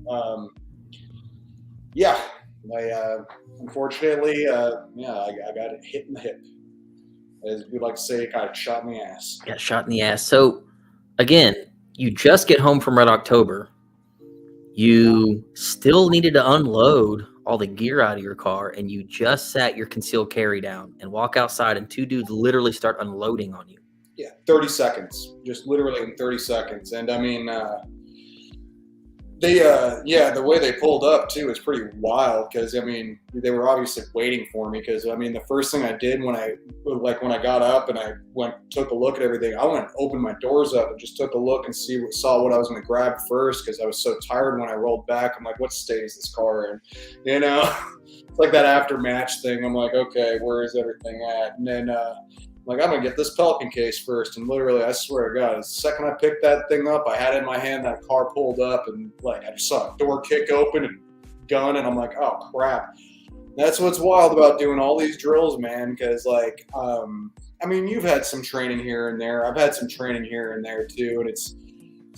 yeah, I unfortunately, yeah, I got hit in the hip. As we like to say, it kind of shot in the ass. got shot in the ass. So, again, you just get home from Red October. You still needed to unload all the gear out of your car, and you just sat your concealed carry down and walk outside, and two dudes literally start unloading on you. Yeah, 30 seconds, just literally in 30 seconds. And I mean, The way they pulled up too is pretty wild because I mean they were obviously waiting for me because I mean the first thing I did when I got up and I took a look at everything, I went and opened my doors up and just took a look and saw what I was going to grab first because I was so tired when I rolled back. I'm like, what state is this car in? You know, it's like that after match thing. I'm like, okay, where is everything at? And then I'm like, I'm gonna get this Pelican case first, and literally, I swear to God, the second I picked that thing up, I had it in my hand, that car pulled up, and like I just saw a door kick open and gun, and I'm like, oh crap. That's what's wild about doing all these drills, man, because like, I mean, you've had some training here and there. I've had some training here and there too, and it's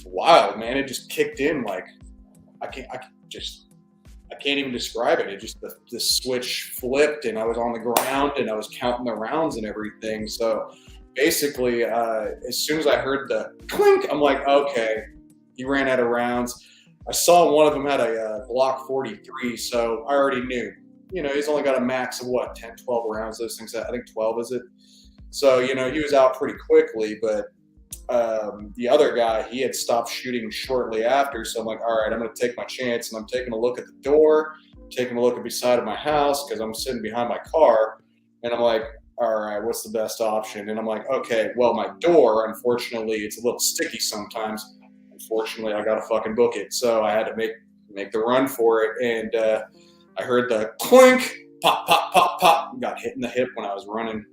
wild, man. It just kicked in like I can't even describe it. It just the switch flipped and I was on the ground and I was counting the rounds and everything. So basically, as soon as I heard the clink, I'm like, okay, he ran out of rounds. I saw one of them had a Glock 43, so I already knew. You know, he's only got a max of what, 10, 12 rounds, those things. I think 12 is it. So, you know, he was out pretty quickly, but the other guy, he had stopped shooting shortly after. So I'm like, all right, I'm going to take my chance. And I'm taking a look at the door, taking a look at the side of my house because I'm sitting behind my car. And I'm like, all right, what's the best option? And I'm like, okay, well, my door, unfortunately, it's a little sticky sometimes. Unfortunately, I got to fucking book it. So I had to make the run for it. And I heard the clink, pop, pop, pop, pop. Got hit in the hip when I was running.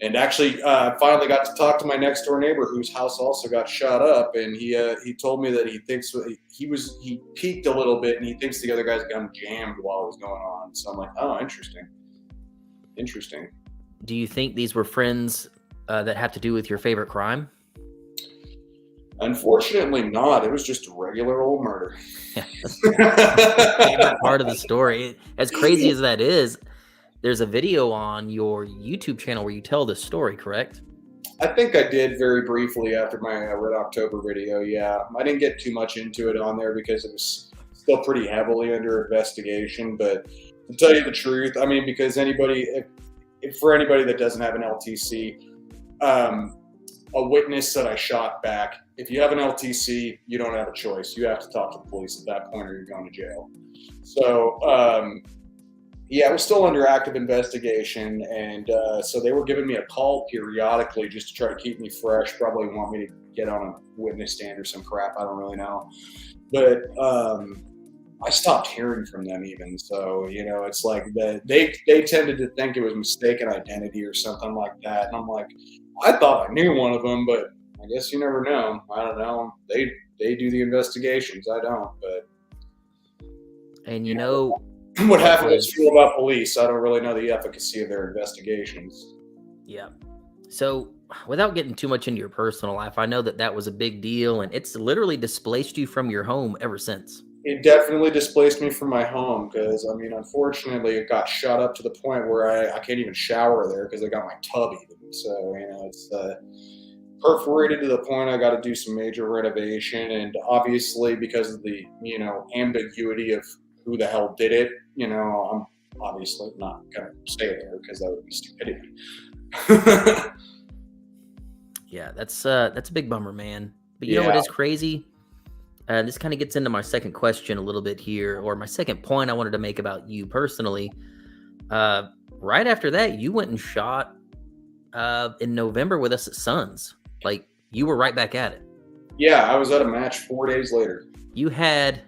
And actually, finally got to talk to my next door neighbor, whose house also got shot up. And he told me that he thinks he peeked a little bit, and he thinks the other guy's gun jammed while it was going on. So I'm like, oh, interesting. Do you think these were friends that have to do with your favorite crime? Unfortunately, not. It was just a regular old murder. Favorite part of the story. As crazy as that is, there's a video on your YouTube channel where you tell this story, correct? I think I did very briefly after my Red October video, yeah. I didn't get too much into it on there because it was still pretty heavily under investigation. But to tell you the truth, I mean, because for anybody that doesn't have an LTC, a witness said I shot back. If you have an LTC, you don't have a choice. You have to talk to the police at that point or you're going to jail. So, yeah, we're still under active investigation, and so they were giving me a call periodically just to try to keep me fresh. Probably want me to get on a witness stand or some crap. I don't really know. But I stopped hearing from them even. So, you know, it's like they tended to think it was mistaken identity or something like that. And I'm like, I thought I knew one of them, but I guess you never know. I don't know. They do the investigations. I don't. But and you know what half of us feel about police, I don't really know the efficacy of their investigations. Yeah. So without getting too much into your personal life, I know that was a big deal, and it's literally displaced you from your home ever since. It definitely displaced me from my home because, I mean, unfortunately, it got shot up to the point where I can't even shower there because I got my tub even. So, you know, it's perforated to the point I got to do some major renovation. And obviously, because of the, you know, ambiguity of who the hell did it, you know, I'm obviously not going to stay there because that would be stupidity. Yeah, that's a big bummer, man. But you know what is crazy? This kind of gets into my second question a little bit here, or my second point I wanted to make about you personally. Right after that, you went and shot in November with us at Suns. Like, you were right back at it. Yeah, I was at a match 4 days later. You had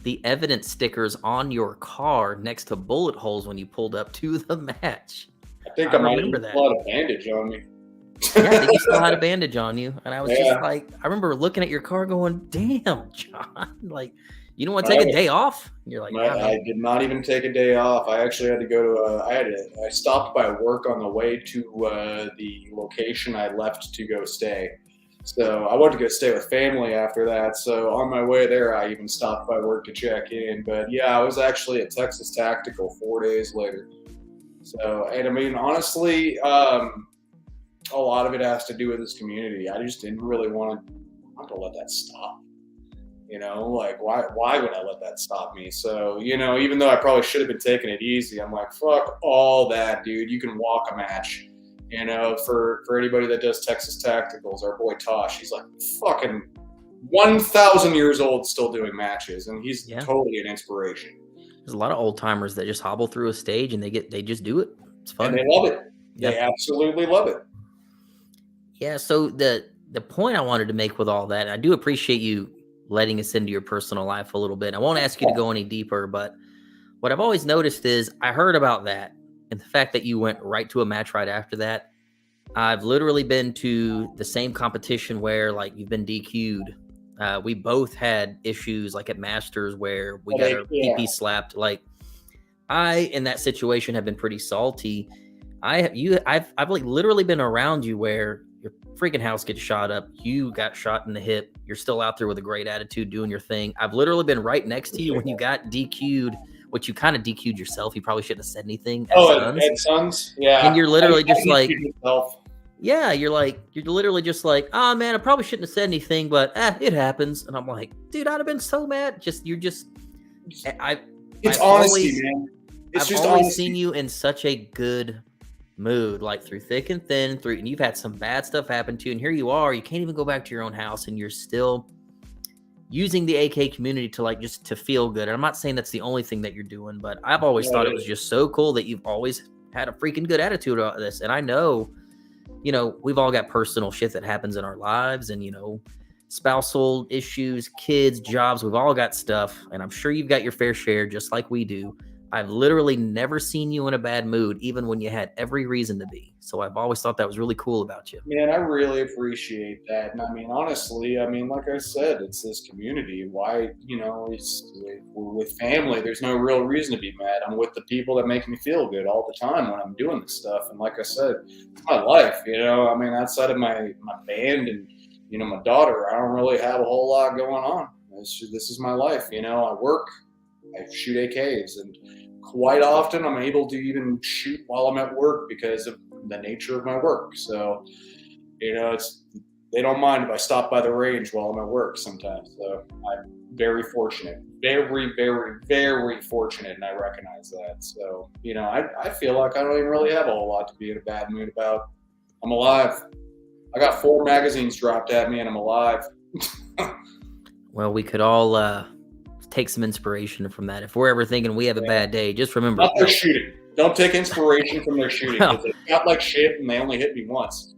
the evidence stickers on your car next to bullet holes when you pulled up to the match. I think I might have still had a bandage on me. Yeah, I think you still had a bandage on you. And I was just like, I remember looking at your car going, damn, John, like, you don't want to take a day off? And you're like, I did not even take a day off. I actually had to go to, I stopped by work on the way to the location I left to go stay. So I wanted to go stay with family after that. So on my way there, I even stopped by work to check in. But yeah, I was actually at Texas Tactical 4 days later. So, and I mean, honestly, a lot of it has to do with this community. I just didn't really want to let that stop. You know, like why would I let that stop me? So, you know, even though I probably should have been taking it easy, I'm like, fuck all that, dude. You can walk a match. You know, for anybody that does Texas Tacticals, our boy Tosh, he's like, fucking 1,000 years old, still doing matches, and he's Yeah. totally an inspiration. There's a lot of old timers that just hobble through a stage and they just do it. It's fun. And they love it. Yeah. They absolutely love it. Yeah. So the point I wanted to make with all that, I do appreciate you letting us into your personal life a little bit. I won't ask you to go any deeper, but what I've always noticed is I heard about that and the fact that you went right to a match right after that. I've literally been to the same competition where like you've been DQ'd. We both had issues like at Masters where we got our PP slapped. Like I, in that situation, have been pretty salty. I've like literally been around you where your freaking house gets shot up. You got shot in the hip. You're still out there with a great attitude doing your thing. I've literally been right next to you when you got DQ'd, which you kind of DQ'd yourself. You probably shouldn't have said anything. At Suns? Yeah. And you're literally just like, yourself. yeah, you're literally just like, oh man, I probably shouldn't have said anything, but it happens. And I'm like, dude, I'd have been so mad. It's I've honesty, always, man. I've always seen you in such a good mood, like through thick and thin, and you've had some bad stuff happen to you, and here you are, you can't even go back to your own house, and you're still using the AK community to like just to feel good. And I'm not saying that's the only thing that you're doing, but I've always thought it was just so cool that you've always had a freaking good attitude about this. And I know, you know, we've all got personal shit that happens in our lives, and you know, spousal issues, kids, jobs, we've all got stuff, and I'm sure you've got your fair share just like we do. I've literally never seen you in a bad mood, even when you had every reason to be. So I've always thought that was really cool about you. Man, I really appreciate that. And I mean, honestly, like I said, it's this community. Why, you know, we're with family. There's no real reason to be mad. I'm with the people that make me feel good all the time when I'm doing this stuff. And like I said, it's my life, you know. I mean, outside of my band and, you know, my daughter, I don't really have a whole lot going on. This is my life, you know. I work, I shoot AKs, and quite often I'm able to even shoot while I'm at work because of the nature of my work. So, you know, they don't mind if I stop by the range while I'm at work sometimes. So I'm very fortunate, very, very, very fortunate, and I recognize that. So, you know, I feel like I don't even really have a whole lot to be in a bad mood about. I'm alive. I got 4 magazines dropped at me, and I'm alive. Well, we could all take some inspiration from that. If we're ever thinking we have a bad day, just remember. Not their shooting. Don't take inspiration from their shooting. Because they got like shit, and they only hit me once.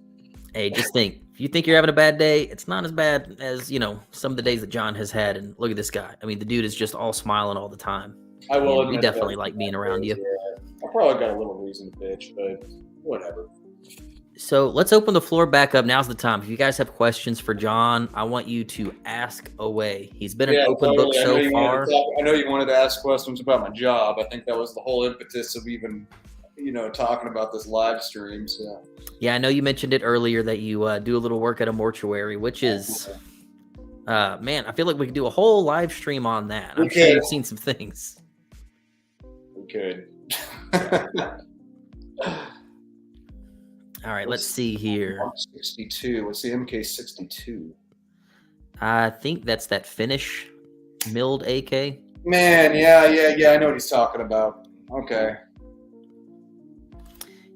Hey, just think. If you think you're having a bad day, it's not as bad as, you know, some of the days that John has had. And look at this guy. I mean, the dude is just all smiling all the time. I will admit we definitely like being around you. Yeah. I probably got a little reason to bitch, but whatever. So let's open the floor back up. Now's the time. If you guys have questions for John, I want you to ask away. He's been an open book so far. I know you wanted to ask questions about my job. I think that was the whole impetus of even, you know, talking about this live stream. So. Yeah, I know you mentioned it earlier that you do a little work at a mortuary, which is, man, I feel like we could do a whole live stream on that. I'm sure you've seen some things. We could. All right, let's see here. 62. What's the MK62? I think that's that Finnish milled AK. Man, yeah. I know what he's talking about. Okay.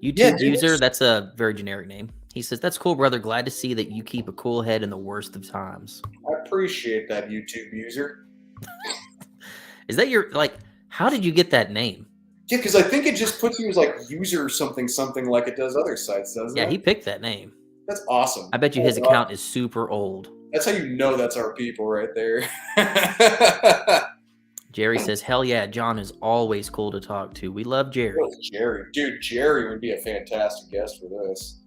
YouTube user, that's a very generic name. He says, that's cool, brother. Glad to see that you keep a cool head in the worst of times. I appreciate that, YouTube user. Is that your, like, how did you get that name? Yeah, because I think it just puts you as like user something like it does other sites, doesn't it? Yeah, he picked that name. That's awesome. I bet you his account is super old. That's how you know that's our people right there. Jerry says, hell yeah, John is always cool to talk to. We love Jerry. Oh, Jerry. Dude, Jerry would be a fantastic guest for this.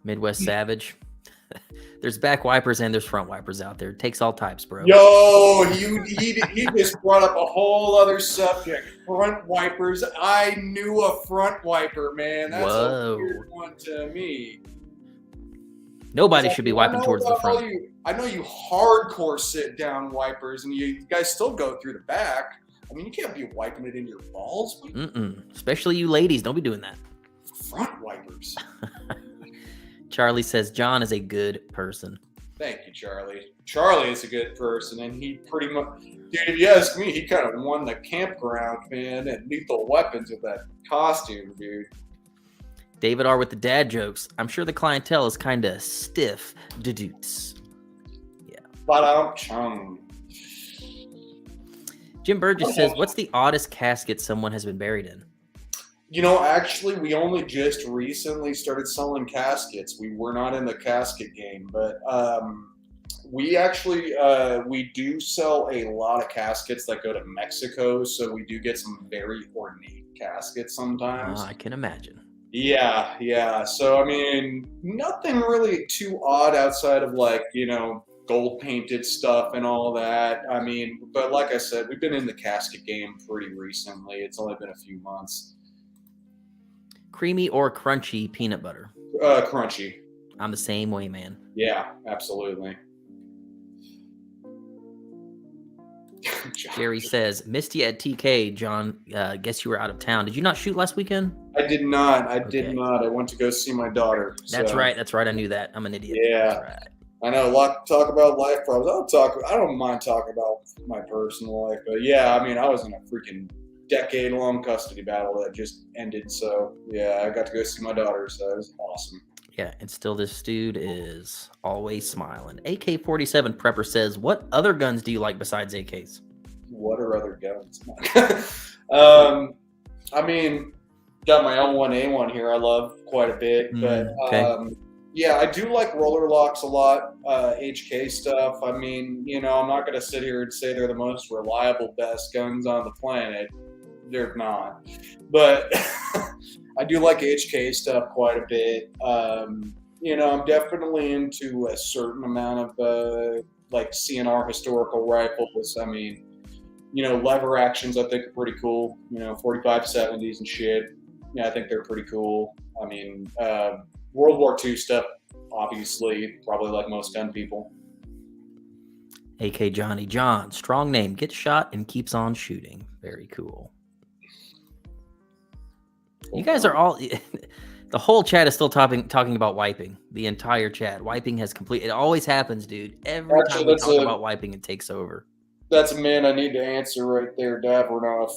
Midwest Savage. There's back wipers and there's front wipers out there. It takes all types, bro. Yo, he just brought up a whole other subject. Front wipers. I knew a front wiper, man. That's a weird one to me. Nobody should be wiping towards the front. I know you hardcore sit down wipers, and you guys still go through the back. I mean, you can't be wiping it in your balls. Especially you ladies. Don't be doing that. Front wipers. Charlie says John is a good person. Thank you, Charlie. Charlie is a good person, and he pretty much, dude, if you ask me, he kind of won the campground, man, and Lethal Weapons with that costume, dude. David R with the dad jokes. I'm sure the clientele is kind of stiff. Dudoots. Ba-dum-chum. Jim Burgess says, what's the oddest casket someone has been buried in? You know, actually, we only just recently started selling caskets. We were not in the casket game, but we actually we do sell a lot of caskets that go to Mexico, so we do get some very ornate caskets sometimes. I can imagine. Yeah. So, I mean, nothing really too odd outside of like, gold painted stuff and all that. I mean, but like I said, we've been in the casket game pretty recently. It's only been a few months. Creamy or crunchy peanut butter? Crunchy. I'm the same way, man. Yeah, absolutely. Jerry says, missed you at TK, John. Guess you were out of town. Did you not shoot last weekend? I did not. I went to go see my daughter. That's right. I knew that. I'm an idiot. Yeah. That's right. I know a lot to talk about life problems. I don't mind talking about my personal life, but yeah, I mean, I was in a freaking decade-long custody battle that just ended. So yeah, I got to go see my daughter. So it was awesome. Yeah, and still this dude is always smiling. AK-47 Prepper says, what other guns do you like besides AKs? What are other guns? I mean, got my L1A1 here I love quite a bit. But okay. yeah, I do like roller locks a lot, HK stuff. I mean, I'm not going to sit here and say they're the most reliable, best guns on the planet. They're not. But I do like HK stuff quite a bit. I'm definitely into a certain amount of like CNR historical rifles. I mean, lever actions I think are pretty cool. 45-70s and shit. Yeah, I think they're pretty cool. I mean, World War II stuff, obviously, probably like most gun people. AK Johnny John, strong name, gets shot and keeps on shooting. Very cool. You guys are all, the whole chat is still talking about wiping. The entire chat. Wiping has it always happens, dude. Every time we talk about wiping, it takes over. That's a man I need to answer right there, Davrinoff.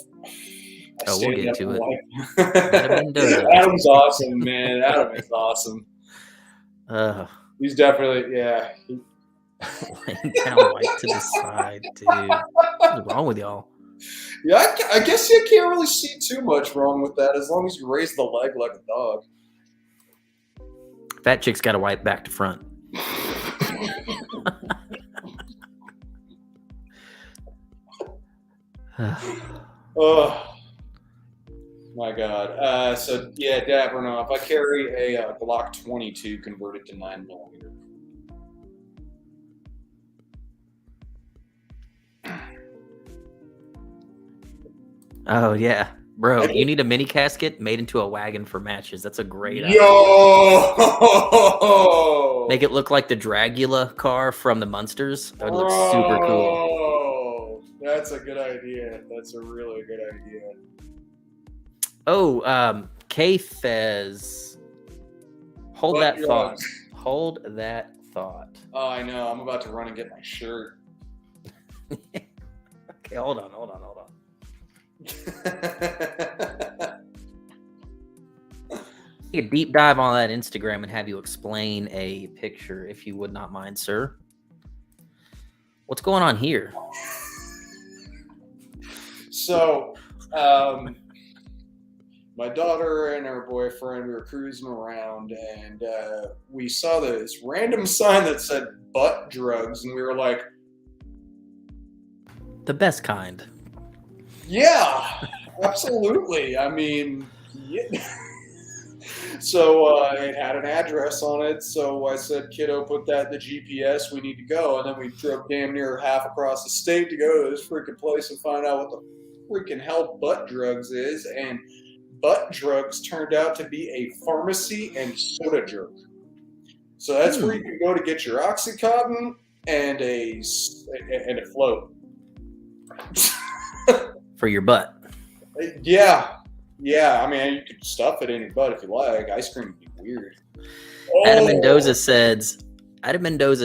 We'll get to it. Adam's awesome, man. Adam is awesome. He's definitely, yeah. Laying down white to the side, dude. What's wrong with y'all? Yeah, I guess you can't really see too much wrong with that as long as you raise the leg like a dog. Fat chick's got to wipe back to front. Oh my God. So yeah, Davrinoff, I carry a Glock 22 converted to 9mm. Oh yeah, bro, you need a mini casket made into a wagon for matches. That's a great idea. Yo! Make it look like the Dragula car from the Munsters. That would look super cool. Oh, that's a good idea. That's a really good idea. Oh, Kay says, hold that thought. drugs. Hold that thought. Oh, I know. I'm about to run and get my shirt. Okay, hold on. Take a deep dive on that Instagram and have you explain a picture, if you would not mind, sir. What's going on here? So, my daughter and her boyfriend were cruising around, and we saw this random sign that said butt drugs, and we were like, The best kind. yeah, absolutely. I mean, yeah. So it had an address on it, so I said, kiddo, put that in the GPS, we need to go. And then we drove damn near half across the state to go to this freaking place and find out what the freaking hell butt drugs is. And butt drugs turned out to be a pharmacy and soda jerk. So that's where you can go to get your Oxycontin and a float. For your butt. Yeah. I mean, you could stuff it in your butt if you like. Ice cream would be weird. Adam Mendoza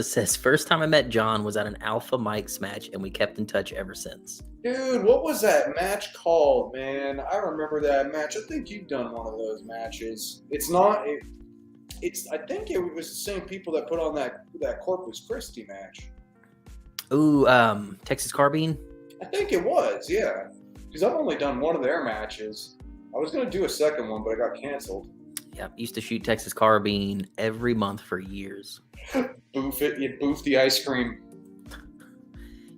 says, first time I met John was at an Alpha Mike's match, and we kept in touch ever since. Dude, what was that match called, man? I remember that match. I think you've done one of those matches. It's not. It's. I think it was the same people that put on that Corpus Christi match. Ooh, Texas Carbine. I think it was, yeah. Because I've only done one of their matches. I was gonna do a second one, but I got canceled. Yeah, used to shoot Texas Carbine every month for years. Boof it, you boof the ice cream.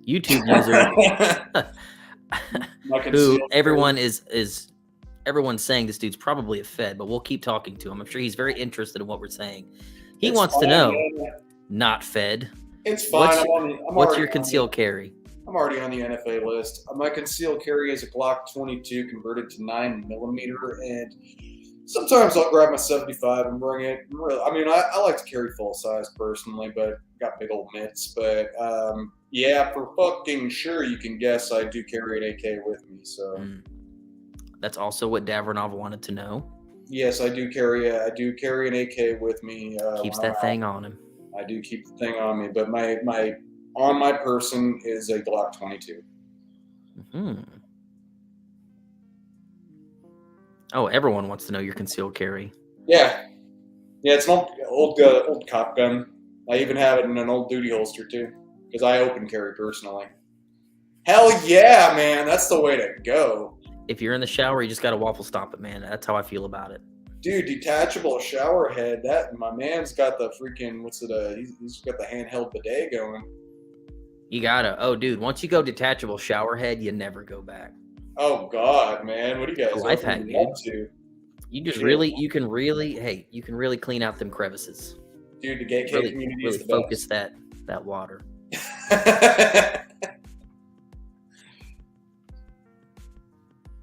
YouTube user Like who everyone's saying this dude's probably a Fed, but we'll keep talking to him. I'm sure he's very interested in what we're saying. He wants to know, not Fed. It's fine. What's your concealed carry? I'm already on the NFA list. My concealed carry is a Glock 22 converted to 9mm, and sometimes I'll grab my 75 and bring it. I mean, I like to carry full size personally, but got big old mitts. But yeah, for fucking sure, you can guess I do carry an AK with me. So that's also what Davronov wanted to know. Yes, I do carry an AK with me. Keeps that thing on him. I do keep the thing on me, but my on my person is a Glock 22. Oh, everyone wants to know your concealed carry. Yeah, it's an old cop gun. I even have it in an old duty holster too, because I open carry personally. Hell yeah, man, that's the way to go. If you're in the shower, you just got to waffle stomp it, man. That's how I feel about it. Dude, detachable shower head. That my man's got the freaking he's got the handheld bidet going. You gotta. Oh, dude, once you go detachable shower head, you never go back. Oh God, man, what do you guys? Life hack, dude. You can really clean out them crevices. Dude, the gay community really is the focus that water.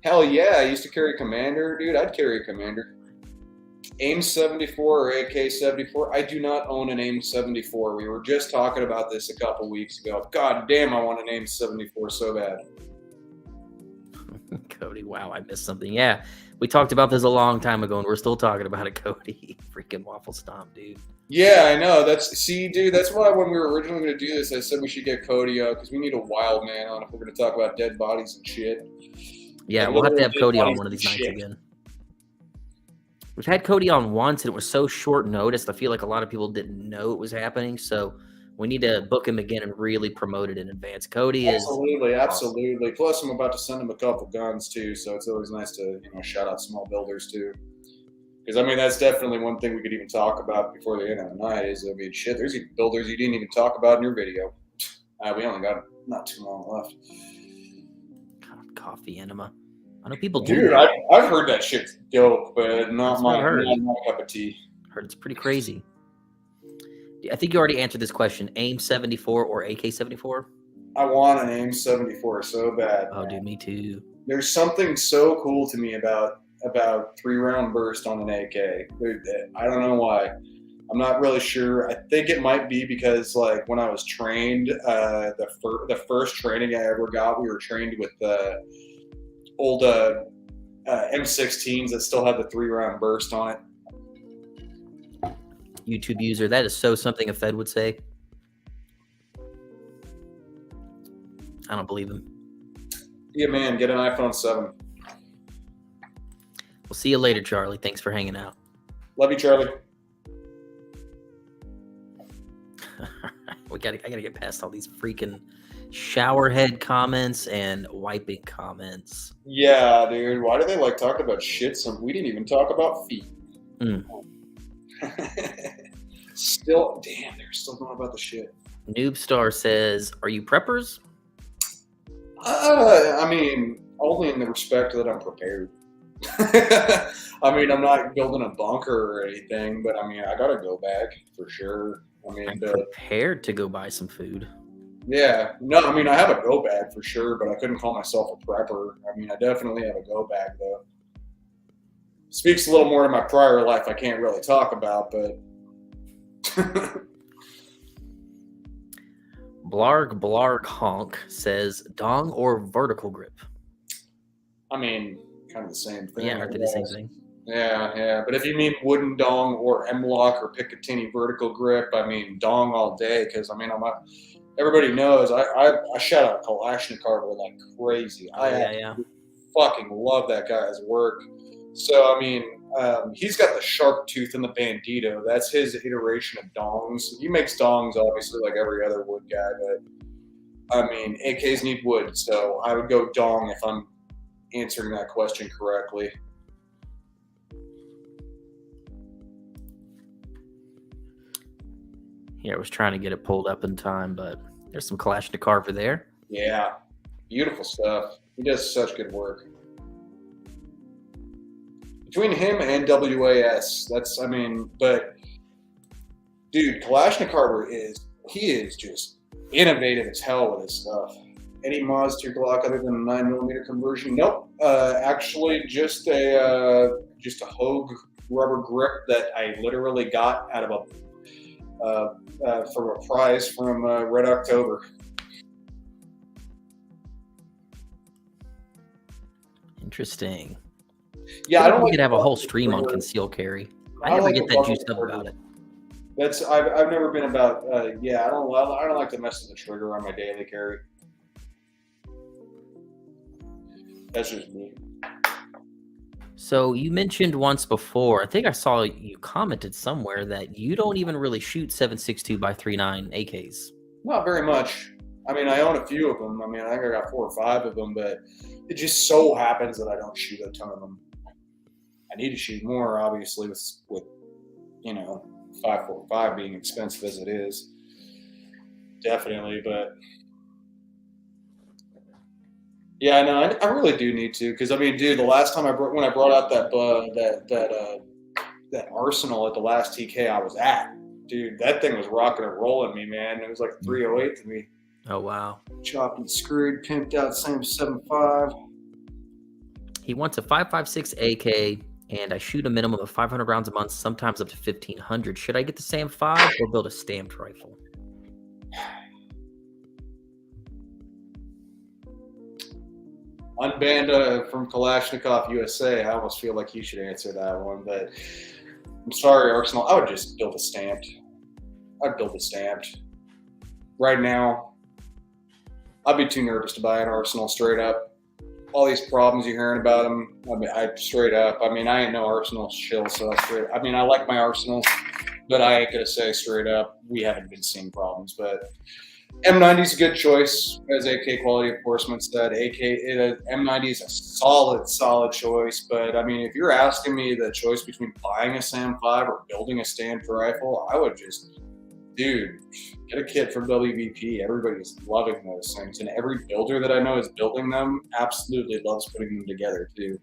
Hell yeah, I used to carry Commander, dude. I'd carry a Commander. AIM 74 or AK 74. I do not own an AIM 74. We were just talking about this a couple weeks ago. God damn, I want an AIM 74 so bad. Cody, wow, I missed something. Yeah, we talked about this a long time ago, and we're still talking about it, Cody. Freaking waffle stomp, dude. Yeah, I know. Dude, that's why when we were originally going to do this, I said we should get Cody out, because we need a wild man on if we're going to talk about dead bodies and shit. Yeah, we'll have to have Cody on one of these nights again. We've had Cody on once, and it was so short notice. I feel like a lot of people didn't know it was happening, so we need to book him again and really promote it in advance. Cody is absolutely. Plus, I'm about to send him a couple guns too, so it's always nice to shout out small builders too. Because I mean, that's definitely one thing we could even talk about before the end of the night. Shit, there's even builders you didn't even talk about in your video. We only got not too long left. God, coffee enema. I know people do. Dude, I've heard that shit's dope, but not my cup of tea. Heard it's pretty crazy. I think you already answered this question. AIM 74 or AK 74? I want an AIM 74 so bad. Oh, dude, me too. There's something so cool to me about 3-round burst on an AK. I don't know why. I'm not really sure. I think it might be because, like, when I was trained, the first training I ever got, we were trained with the old M16s that still had the 3-round burst on it. YouTube user, that is so something a Fed would say. I don't believe him. Yeah, man, get an iPhone 7. We'll see you later, Charlie. Thanks for hanging out. Love you, Charlie. I gotta get past all these freaking showerhead comments and wiping comments. Yeah, dude. Why do they like talking about shit? We didn't even talk about feet. Still, damn, they're still going about the shit. Noobstar says, "Are you preppers?" I mean, only in the respect that I'm prepared. I mean, I'm not building a bunker or anything, but I mean, I gotta go back for sure. I mean, I'm prepared to go buy some food. Yeah, no, I mean, I have a go bag for sure, but I couldn't call myself a prepper. I mean, I definitely have a go bag though. Speaks a little more to my prior life I can't really talk about, but Blarg Honk says, dong or vertical grip? I mean, kind of the same thing. Yeah, aren't they the same thing? Yeah. But if you mean wooden dong or M-lock or Picatinny vertical grip, I mean, dong all day. Because, I mean, everybody knows I shout out Kalashnikov like crazy. Yeah. Fucking love that guy's work. So I mean, he's got the sharp tooth and the bandito. That's his iteration of dongs. He makes dongs obviously like every other wood guy, but I mean AKs need wood, so I would go dong if I'm answering that question correctly. Yeah, I was trying to get it pulled up in time, but there's some Kalashnikov there. Yeah, beautiful stuff. He does such good work. Between him and WAS, but dude, Kalashnikov is just innovative as hell with his stuff. Any mods to your Glock other than a 9mm conversion? Nope. Actually, just a Hogue rubber grip that I literally got out of from a prize from Red October. Interesting. Yeah, I don't like to have a whole stream on concealed carry. I never get that juiced up about it. I've never been about. I don't like to mess with the trigger on my daily carry. That's just me. So you mentioned once before, I think I saw you commented somewhere that you don't even really shoot 7.62 by 3.9 AKs. Not very much. I mean, I own a few of them. I mean, I think I got 4 or 5 of them, but it just so happens that I don't shoot a ton of them. I need to shoot more, obviously, with 5.45 being expensive as it is. Definitely, but yeah, no, I really do need to, because I mean, dude, the last time when I brought out that Arsenal at the last TK I was at, dude, that thing was rocking and rolling me, man. It was like 308 to me. Oh wow! Chopped and screwed, pimped out, same 7.5. He wants a 5.56 AK, and I shoot a minimum of 500 rounds a month, sometimes up to 1,500. Should I get the SAM 5 or build a stamped rifle? Unbanned from Kalashnikov USA. I almost feel like you should answer that one, but I'm sorry, Arsenal. I would just build a stamped. I'd build a stamped. Right now, I'd be too nervous to buy an Arsenal straight up. All these problems you're hearing about them, I ain't no Arsenal shill, so I like my Arsenals, but I ain't gonna say straight up we haven't been seeing problems. But M90 is a good choice, as AK Quality Enforcement said. M90 is a solid choice. But I mean, if you're asking me the choice between buying a SAM 5 or building a stamped rifle, I would just, dude, get a kit from WVP. Everybody's loving those things, and every builder that I know is building them absolutely loves putting them together too.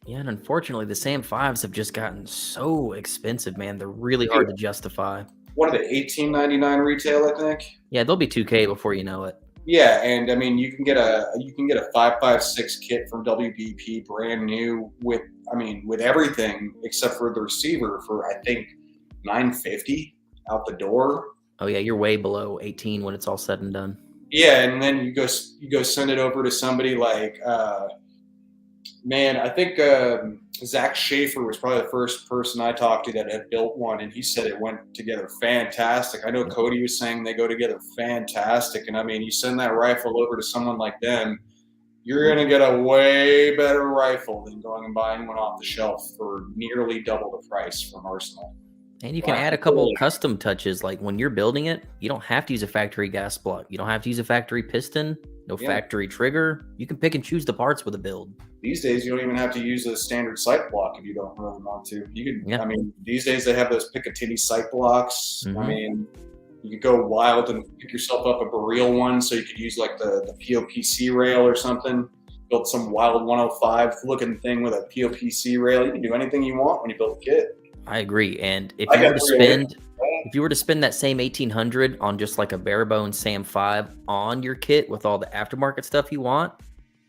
Yeah, and unfortunately, the SAM 5s have just gotten so expensive, man. They're really hard to justify. What are they, $18.99 retail, I think? Yeah, they'll be $2K before you know it. Yeah, and I mean, you can get a 5.56 kit from WVP brand new with everything except for the receiver for I think $950 out the door. Oh yeah, you're way below 18 when it's all said and done. Yeah, and then you go send it over to somebody like I think Zach Schaefer was probably the first person I talked to that had built one, and he said it went together fantastic. I know Cody was saying they go together fantastic, and I mean, you send that rifle over to someone like them, you're going to get a way better rifle than going and buying one off the shelf for nearly double the price from Arsenal. And you can add a couple of custom touches, like when you're building it, you don't have to use a factory gas block. You don't have to use a factory piston, factory trigger. You can pick and choose the parts with a build. These days, you don't even have to use a standard sight block if you don't really want to. You can, I mean, these days they have those Picatinny sight blocks. Mm-hmm. I mean, you could go wild and pick yourself up a Beryl one, so you could use like the POPC rail or something. Build some wild 105 looking thing with a POPC rail. You can do anything you want when you build a kit. I agree. And if you were to spend that same $1,800 on just like a bare bones SAM 5 on your kit with all the aftermarket stuff you want,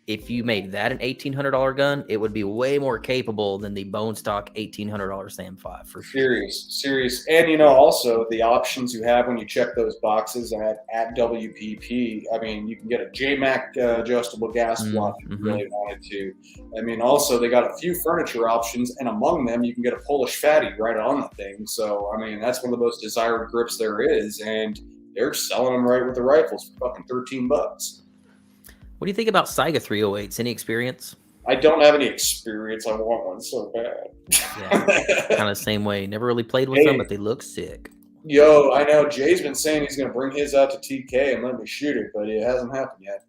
if you made that an $1,800 gun, it would be way more capable than the bone stock $1,800 SAM 5 for sure. Serious. And also the options you have when you check those boxes at WPP. I mean, you can get a JMac adjustable gas block if you really wanted to. I mean, also they got a few furniture options, and among them you can get a Polish fatty right on the thing. So I mean, that's one of the most desired grips there is, and they're selling them right with the rifles for fucking $13. What do you think about Saiga 308s? Any experience? I don't have any experience. I want one so bad. Yeah, kind of the same way. Never really played with them, but they look sick. Yo, I know Jay's been saying he's going to bring his out to TK and let me shoot it, but it hasn't happened yet.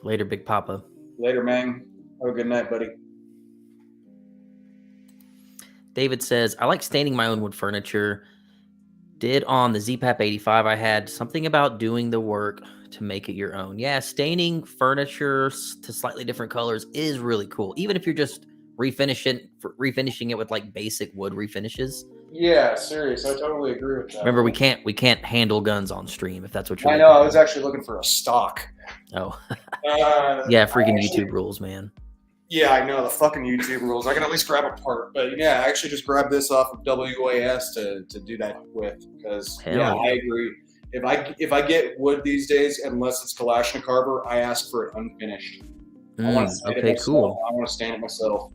Later, Big Papa. Later, man. Have a good night, buddy. David says, I like staining my own wood furniture. Did on the ZPAP 85, I had something about doing the work to make it your own. Yeah, staining furniture to slightly different colors is really cool. Even if you're just refinishing it with like basic wood refinishes. Yeah, serious. I totally agree with that. Remember, we can't handle guns on stream if that's what you're. I know. I was actually looking for a stock. Oh, yeah, freaking YouTube rules, man. Yeah, I know the fucking YouTube rules. I can at least grab a part, but yeah, I actually just grabbed this off of WAS to do that with because I agree. If I get wood these days, unless it's Kalash carver, I ask for it unfinished. I want to stain it myself. Cool. I want to stain it myself.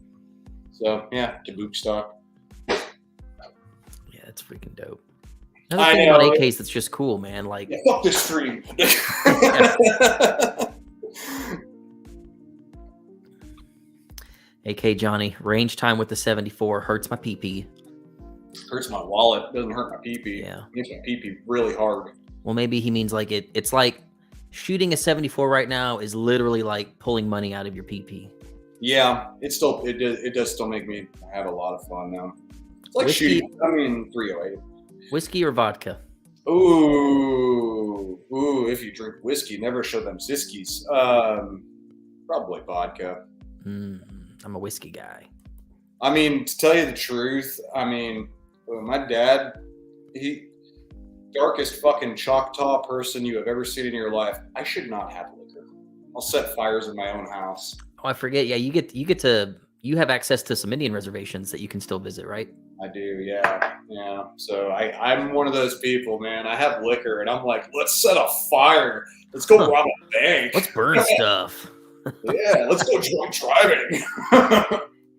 So yeah, Tabuk stock. Yeah, that's freaking dope. Another thing about AKs that's just cool, man. Like, yeah, fuck this stream. AK Johnny, range time with the 74 hurts my PP. Hurts my wallet. Doesn't hurt my PP. Yeah, it makes my PP really hard. Well, maybe he means like it's like shooting a 74 right now is literally like pulling money out of your PP. Yeah, it does still make me have a lot of fun now. It's like Whiskey, shooting. I mean, 308. Whiskey or vodka? Ooh. If you drink whiskey, never show them Ziskies. Probably vodka. I'm a whiskey guy. I mean, to tell you the truth, I mean, my dad, darkest fucking Choctaw person you have ever seen in your life. I should not have liquor. I'll set fires in my own house. Oh, I forget. Yeah, you have access to some Indian reservations that you can still visit, right? I do, yeah. So I'm one of those people, man. I have liquor, and I'm like, let's set a fire. Let's go rob a bank. Let's burn stuff. Yeah, let's go drunk driving.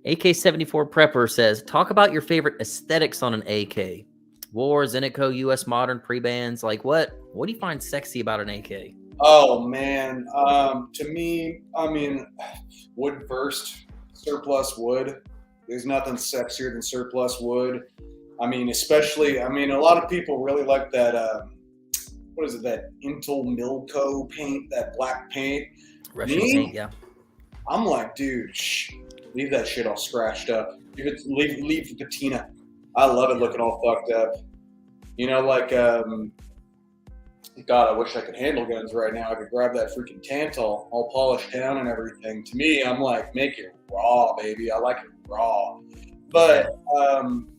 AK-74 Prepper says, talk about your favorite aesthetics on an AK. War, Zenico, US Modern, pre-bands. Like, what do you find sexy about an AK? Oh, man. To me, I mean, wood first. Surplus wood. There's nothing sexier than surplus wood. I mean, especially, a lot of people really like that, what is it, that Intel Milco paint, that black paint. Russian paint, yeah. I'm like, dude, leave that shit all scratched up. Leave the patina. I love it looking all fucked up. You know, like, God, I wish I could handle guns right now. I could grab that freaking Tantal, all polished down and everything. To me, I'm like, make it raw, baby. I like it raw. But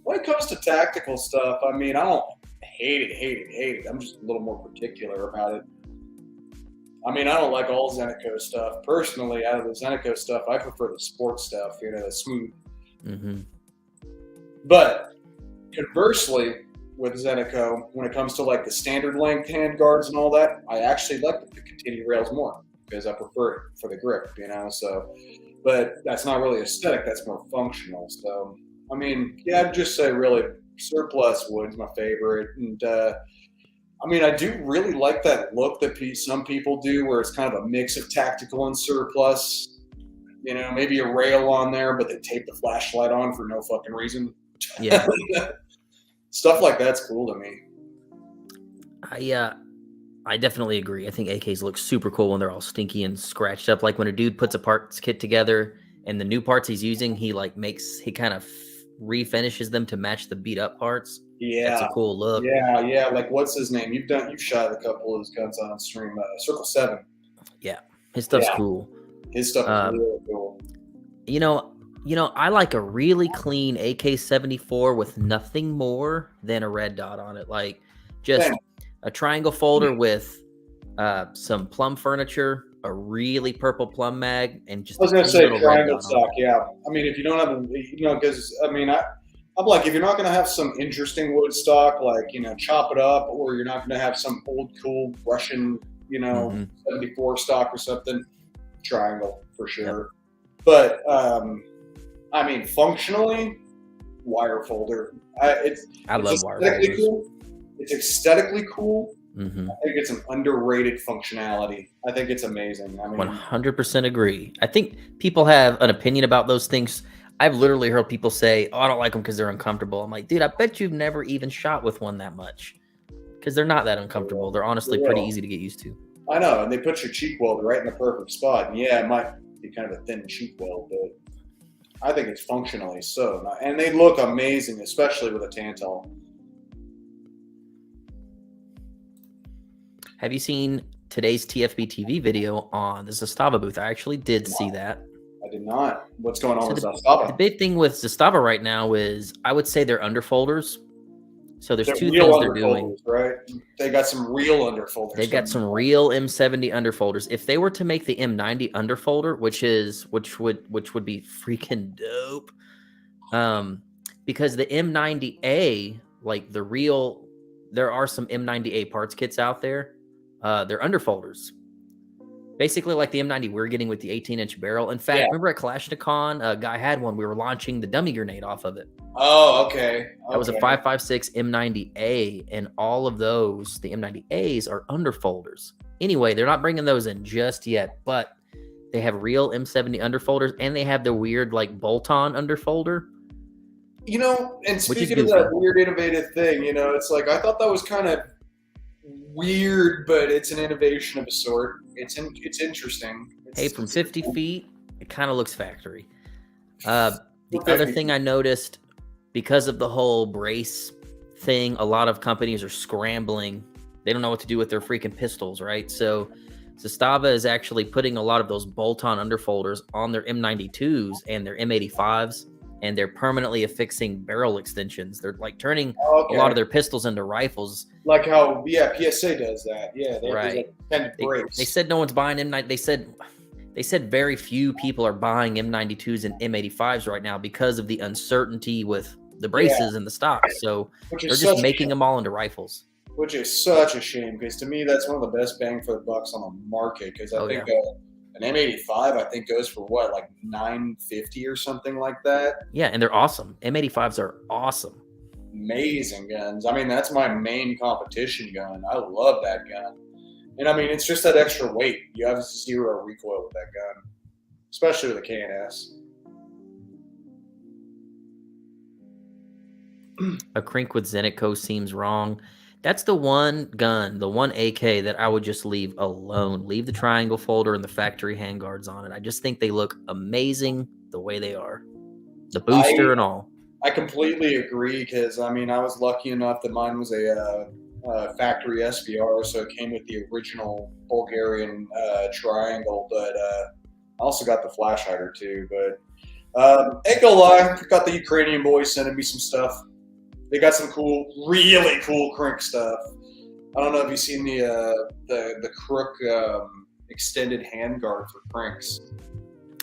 when it comes to tactical stuff, I mean, I don't hate it. I'm just a little more particular about it. I mean, I don't like all Zenico stuff. Personally, out of the Zenico stuff, I prefer the sports stuff, the smooth. Mm-hmm. But conversely, with Zenico, when it comes to like the standard length hand guards and all that, I actually like the Picatinny rails more because I prefer it for the grip, So, but that's not really aesthetic. That's more functional. So, I mean, yeah, I'd just say really surplus wood's my favorite. And, I do really like that look that some people do where it's kind of a mix of tactical and surplus. Maybe a rail on there, but they tape the flashlight on for no fucking reason. Yeah. Stuff like that's cool to me. I definitely agree. I think AKs look super cool when they're all stinky and scratched up. Like when a dude puts a parts kit together and the new parts he's using, he kind of refinishes them to match the beat up parts. Yeah, that's a cool look. Yeah. Like what's his name? You've shot a couple of his guns on stream. Circle 7. Yeah, his stuff's cool. His stuff is really cool. I like a really clean AK-74 with nothing more than a red dot on it. Like just a triangle folder with some plum furniture, a really purple plum mag, and just. I was going to say triangle stock. Yeah, if you don't have because I'm like, if you're not going to have some interesting wood stock, like chop it up, or you're not going to have some old cool Russian 74 stock or something, triangle for sure. Yep. But functionally, wire folder. I love wire folders. Cool. It's aesthetically cool, Mm-hmm. I think it's an underrated functionality. I think it's amazing. I mean, 100% agree. I think people have an opinion about those things. I've literally heard people say, "Oh, I don't like them because they're uncomfortable." I'm like, dude, I bet you've never even shot with one that much, because they're not that uncomfortable. They're honestly pretty easy to get used to. I know, and they put your cheek weld right in the perfect spot. And yeah, it might be kind of a thin cheek weld, but I think it's functionally so. And they look amazing, especially with a Tantal. Have you seen today's TFB TV video on the Zastava booth? I actually did see that. I did not. What's going on with The Zastava? big thing with Zastava right now is, I would say, they're underfolders. So there's They're two real things they're doing. underfolders, right? They got some real underfolders. They've got some real M70 underfolders. If they were to make the M90 underfolder, which would be freaking dope, because the M90A, like the real, there are some M90A parts kits out there. They're underfolders, basically like the M90 we're getting with the 18-inch barrel. In fact, remember at KalashNikon, a guy had one. We were launching the dummy grenade off of it. Oh, okay. That was a 5.56 M90A, and all of those, the M90As, are underfolders. Anyway, they're not bringing those in just yet, but they have real M70 underfolders, and they have the weird like bolt-on underfolder. You know, and Which is speaking of that weird innovative thing, you know, it's like I thought that was kind of weird, but it's an innovation of a sort. It's interesting. Hey, from 50 feet, it kind of looks factory. The other thing I noticed, because of the whole brace thing, a lot of companies are scrambling. They don't know what to do with their freaking pistols, right? So Zastava is actually putting a lot of those bolt-on underfolders on their M92s and their M85s, and they're permanently affixing barrel extensions. They're like turning a lot of their pistols into rifles. Like how, PSA does that. Yeah, Right. Brace. They said no one's buying M90. They said very few people are buying M92s and M85s right now because of the uncertainty with the braces and the stock. So they're just making them all into rifles. Which is such a shame, because to me that's one of the best bang for the bucks on the market. Because I think an M85 I think goes for what, like $950 or something like that. Yeah, and they're awesome. M85s are awesome. Amazing guns. I mean, that's my main competition gun. I love that gun. And I mean, it's just that extra weight. You have zero recoil with that gun, especially with a K&S. A Krink with Zenitco seems wrong. That's the one gun, the one AK that I would just leave alone. Leave the triangle folder and the factory handguards on it. I just think they look amazing the way they are. The booster and all. I completely agree, because, I mean, I was lucky enough that mine was a factory SBR, so it came with the original Bulgarian triangle, but I also got the flash hider too. But ain't gonna lie, got the Ukrainian boys sending me some stuff. They got some cool, really cool Krink stuff. I don't know if you've seen the Crook extended handguard for Krinks.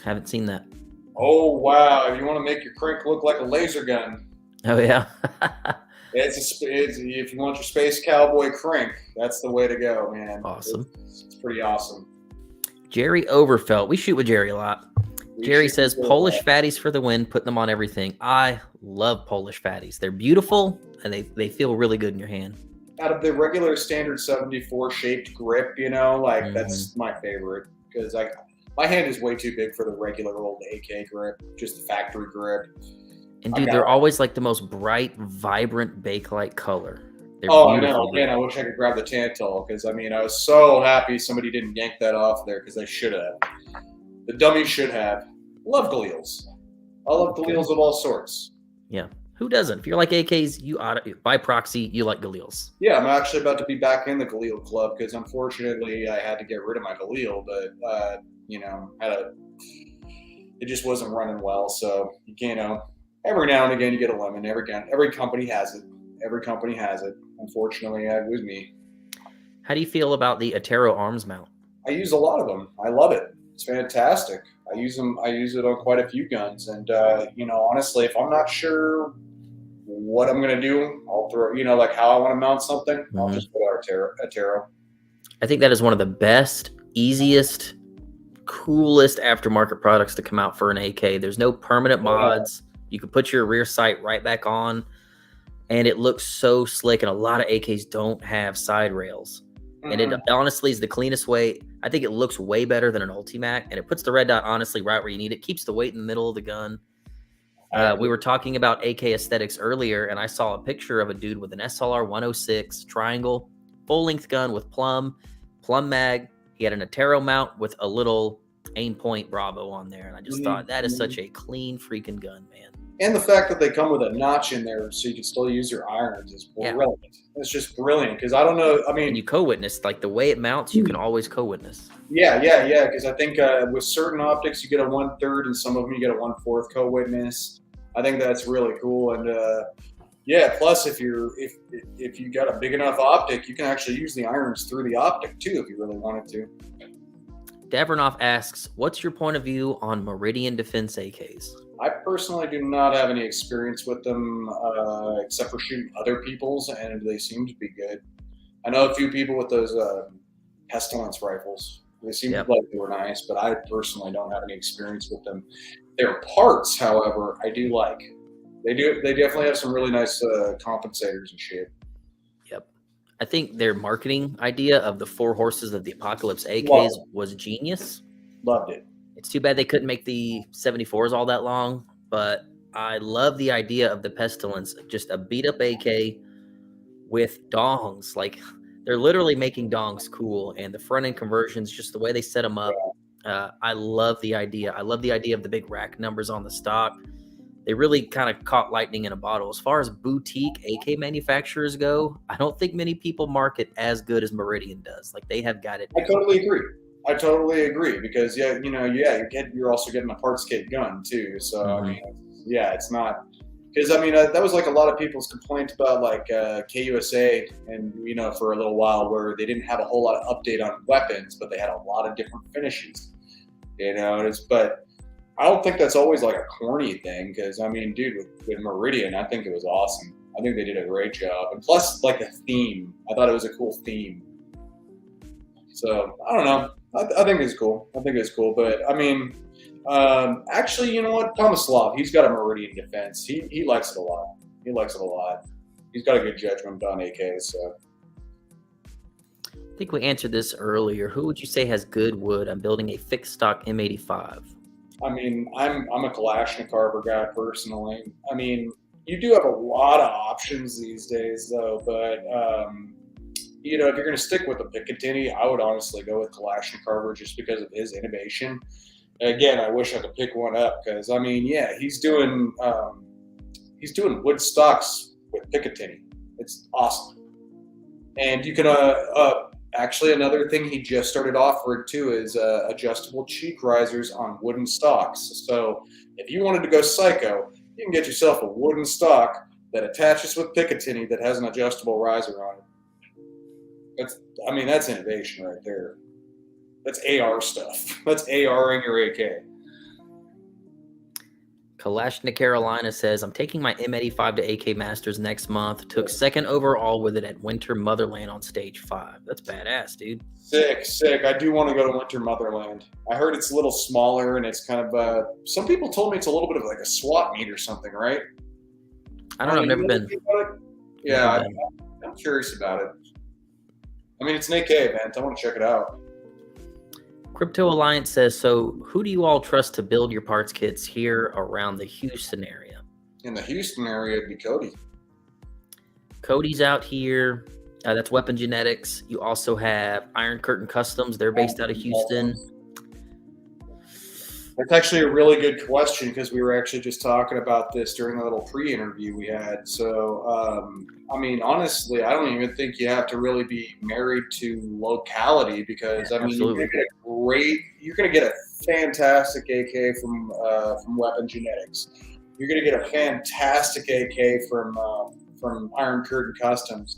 Haven't seen that. Oh wow! If you want to make your Krink look like a laser gun. Oh yeah. It's if you want your space cowboy Krink, that's the way to go, man. Awesome. It's pretty awesome. Jerry Overfelt. We shoot with Jerry a lot. Jerry says Polish fatties for the win. Put them on everything. I love Polish fatties. They're beautiful and they feel really good in your hand. Out of the regular standard 74 shaped grip, you know, like that's my favorite, because my hand is way too big for the regular old AK grip, just the factory grip. And dude, they're always like the most bright, vibrant bakelite color. They're I know. Again, I wish I could grab the Tantal, because I mean, I was so happy somebody didn't yank that off there, because they should have. The dummy should have. Love Galils. I love Galils of all sorts. Yeah. Who doesn't? If you're like AKs, you ought to, by proxy, you like Galils. Yeah, I'm actually about to be back in the Galil club, because unfortunately I had to get rid of my Galil, but you know, it just wasn't running well. So you know, every now and again you get a lemon. Every company has it. Every company has it. Unfortunately, it was me. How do you feel about the Atero arms mount? I use a lot of them. I love it. It's fantastic. I use it on quite a few guns, and you know, honestly, if I'm not sure what I'm gonna do, I'll throw, you know, like how I want to mount something, I'll just put Atero. I think that is one of the best, easiest, coolest aftermarket products to come out for an AK. There's no permanent mods. You can put your rear sight right back on. and it looks so slick. And a lot of AKs don't have side rails, and it honestly is the cleanest way. I think it looks way better than an Ultimac, and it puts the red dot honestly right where you need it. Keeps the weight in the middle of the gun. We were talking about AK aesthetics earlier, and I saw a picture of a dude with an SLR 106 triangle, full length gun with plum mag. He had an Atero mount with a little aim point Bravo on there, and I just thought that is such a clean freaking gun, man. And the fact that they come with a notch in there so you can still use your irons is brilliant. It's just brilliant because I don't know. I mean, and you co-witness, like the way it mounts, you can always co-witness. Yeah. Because I think with certain optics, you get a 1/3, and some of them you get a 1/4 co-witness. I think that's really cool. And plus if you got a big enough optic, you can actually use the irons through the optic too if you really wanted to. Davernoff asks, what's your point of view on Meridian Defense AKs? I personally do not have any experience with them except for shooting other people's, and they seem to be good. I know a few people with those Pestilence rifles. They seem like they were nice, but I personally don't have any experience with them. Their parts, however, I do like. They definitely have some really nice compensators and shit. Yep. I think their marketing idea of the 4 horses of the apocalypse AKs was genius. Loved it. It's too bad they couldn't make the 74s all that long, but I love the idea of the Pestilence, just a beat up AK with dongs. Like, they're literally making dongs cool, and the front end conversions, just the way they set them up. I love the idea. I love the idea of the big rack numbers on the stock. They really kind of caught lightning in a bottle. As far as boutique AK manufacturers go, I don't think many people market as good as Meridian does. Like, they have got it. I totally agree because you're also getting a parts kit gun too. So I mean, it's not because I mean that was like a lot of people's complaints about like KUSA and for a little while where they didn't have a whole lot of update on weapons, but they had a lot of different finishes. But I don't think that's always like a corny thing because I mean, dude, with Meridian, I think it was awesome. I think they did a great job, and plus like the theme, I thought it was a cool theme. So I don't know. I think it's cool. But I mean, actually, you know what? Tomislav, he's got a Meridian Defense. He likes it a lot. He's got a good judgment on AKs. So I think we answered this earlier. Who would you say has good wood? I'm building a fixed stock M85. I mean, I'm a Kalashnikov guy personally. I mean, you do have a lot of options these days, though. But if you're going to stick with a Picatinny, I would honestly go with Kalashnikov just because of his innovation. Again, I wish I could pick one up because I mean, he's doing wood stocks with Picatinny. It's awesome. And you can actually another thing he just started offering too is adjustable cheek risers on wooden stocks. So if you wanted to go psycho, you can get yourself a wooden stock that attaches with Picatinny that has an adjustable riser on it. That's innovation right there. That's AR stuff. That's AR-ing your AK. Kalashnik Carolina says, I'm taking my M85 to AK Masters next month. Took second overall with it at Winter Motherland on stage 5. That's badass, dude. Sick. I do want to go to Winter Motherland. I heard it's a little smaller and it's kind of, some people told me it's a little bit of like a swap meet or something, right? I don't know. I've never been. Yeah, I'm curious about it. I mean, it's an AK event. I want to check it out. Crypto Alliance says, so who do you all trust to build your parts kits here around the Houston area? In the Houston area, it'd be Cody. Cody's out here. That's Weapon Genetics. You also have Iron Curtain Customs. They're based out of Houston. That's actually a really good question because we were actually just talking about this during the little pre-interview we had. So, I mean, honestly, I don't even think you have to really be married to locality because, I mean, you're going to get a fantastic AK from Weapon Genetics. You're going to get a fantastic AK from Iron Curtain Customs.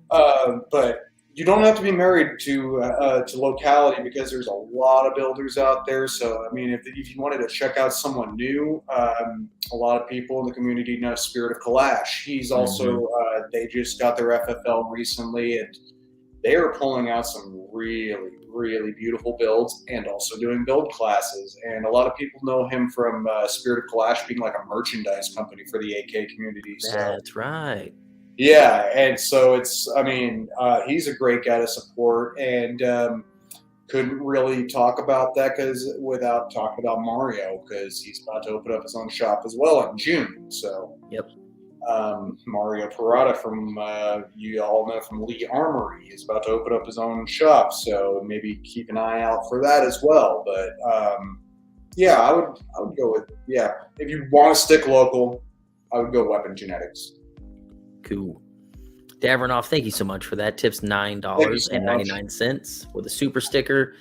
But you don't have to be married to locality because there's a lot of builders out there. So, I mean, if you wanted to check out someone new, a lot of people in the community know Spirit of Kalash. He's also, they just got their FFL recently, and they are pulling out some really, really beautiful builds and also doing build classes. And a lot of people know him from Spirit of Kalash being like a merchandise company for the AK community. So That's right. yeah, and so he's a great guy to support, and couldn't really talk about that without talking about Mario, because he's about to open up his own shop as well in June. So Yep. Mario Parada from you all know from Lee Armory is about to open up his own shop, so maybe keep an eye out for that as well. But yeah, I would go with if you want to stick local, I would go Weapon Genetics. Cool. Davranoff, thank you so much for that. Tips $9.99 with a super sticker.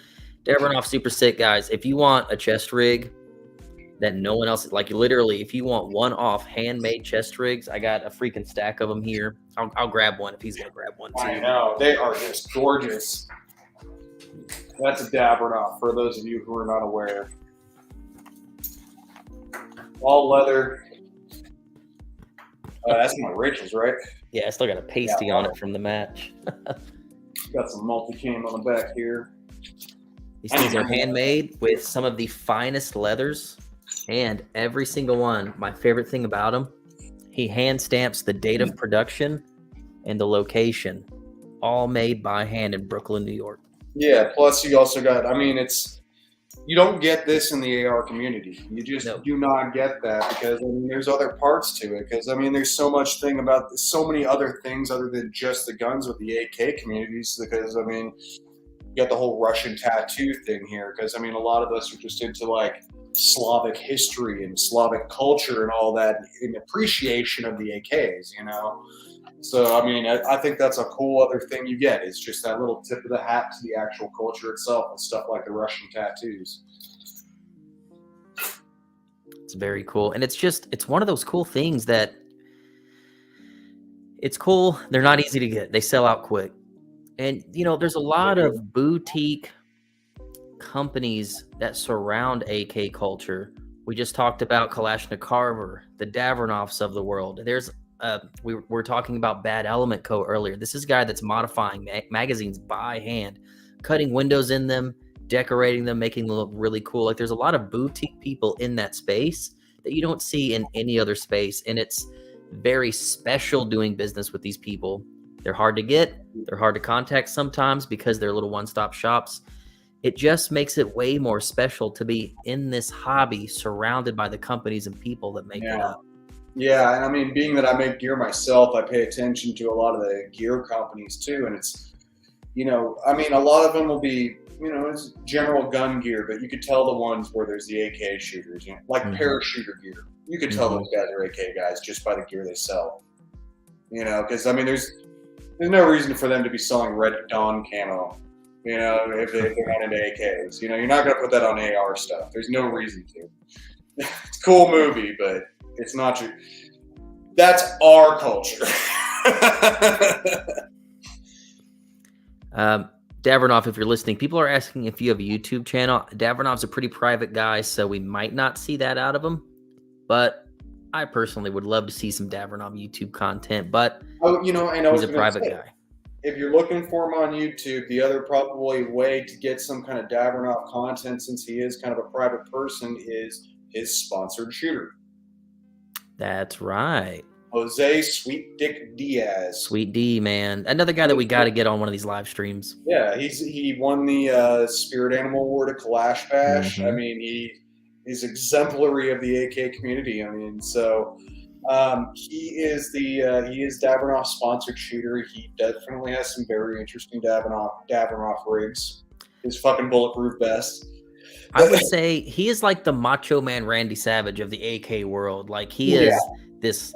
Davranoff, super sick, guys. If you want a chest rig that no one else, like literally, if you want one-off handmade chest rigs, I got a freaking stack of them here. I'll grab one if he's gonna grab one too. I know, they are just gorgeous. That's a Davranoff for those of you who are not aware. All leather. That's my Rachel's, right? Yeah, I still got a pasty on it from the match. Got some multi-cam on the back here. These things are handmade with some of the finest leathers, and every single one, my favorite thing about them, he hand stamps the date of production and the location, all made by hand in Brooklyn, New York. Yeah, plus you also got, you don't get this in the AR community. You just do not get that, because there's other parts to it. Because there's so many other things other than just the guns with the AK communities. Because you got the whole Russian tattoo thing here. Because a lot of us are just into like Slavic history and Slavic culture and all that in appreciation of the AKs. So I think that's a cool other thing you get. It's just that little tip of the hat to the actual culture itself and stuff like the Russian tattoos. It's very cool. And it's one of those cool things that it's cool. They're not easy to get. They sell out quick. And, there's a lot of boutique companies that surround AK culture. We just talked about Kalashnikov, the Davranoffs of the world. There's we were talking about Bad Element Co. earlier. This is a guy that's modifying magazines by hand, cutting windows in them, decorating them, making them look really cool. Like, there's a lot of boutique people in that space that you don't see in any other space, and it's very special doing business with these people. They're hard to get. They're hard to contact sometimes because they're little one-stop shops. It just makes it way more special to be in this hobby surrounded by the companies and people that make it up. Yeah, and being that I make gear myself, I pay attention to a lot of the gear companies too. And it's, a lot of them will be, it's general gun gear, but you could tell the ones where there's the AK shooters, like parachuter gear. You could tell those guys are AK guys just by the gear they sell. Because there's no reason for them to be selling Red Dawn camo. If they're not into AKs, you're not going to put that on AR stuff. There's no reason to. It's a cool movie, but it's not true. That's our culture. Davranoff, if you're listening, people are asking if you have a YouTube channel. Davranoff's a pretty private guy, so we might not see that out of him. But I personally would love to see some Davranoff YouTube content. But he's a private guy. If you're looking for him on YouTube, the other probably way to get some kind of Davranoff content, since he is kind of a private person, is his sponsored shooter. That's right. Jose Sweet Dick Diaz. Sweet D, man. Another guy that we got to get on one of these live streams. Yeah, he won the Spirit Animal Award at Kalash Bash. He's exemplary of the AK community. He is Davranoff sponsored shooter. He definitely has some very interesting Davranoff rigs. His fucking bulletproof vest. I would say he is like the Macho Man Randy Savage of the AK world. Like, he is this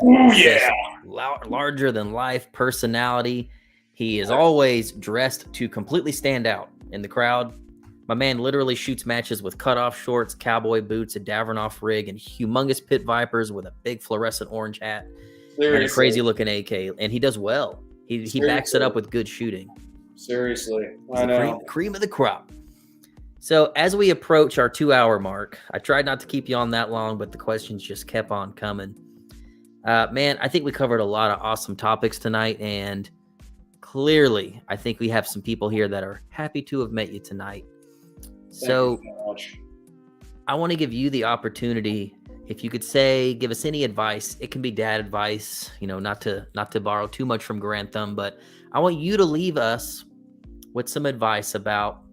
larger than life personality. He is always dressed to completely stand out in the crowd. My man literally shoots matches with cutoff shorts, cowboy boots, a Davranoff rig, and humongous pit vipers with a big fluorescent orange hat. Seriously. And a crazy looking AK. And he does well. He backs it up with good shooting. Seriously. He's the cream of the crop. So as we approach our 2-hour mark, I tried not to keep you on that long, but the questions just kept on coming. Man, I think we covered a lot of awesome topics tonight, and clearly, I think we have some people here that are happy to have met you tonight. So Thank you so much. I want to give you the opportunity, if you could give us any advice. It can be dad advice, not to borrow too much from Grantham, but I want you to leave us with some advice about,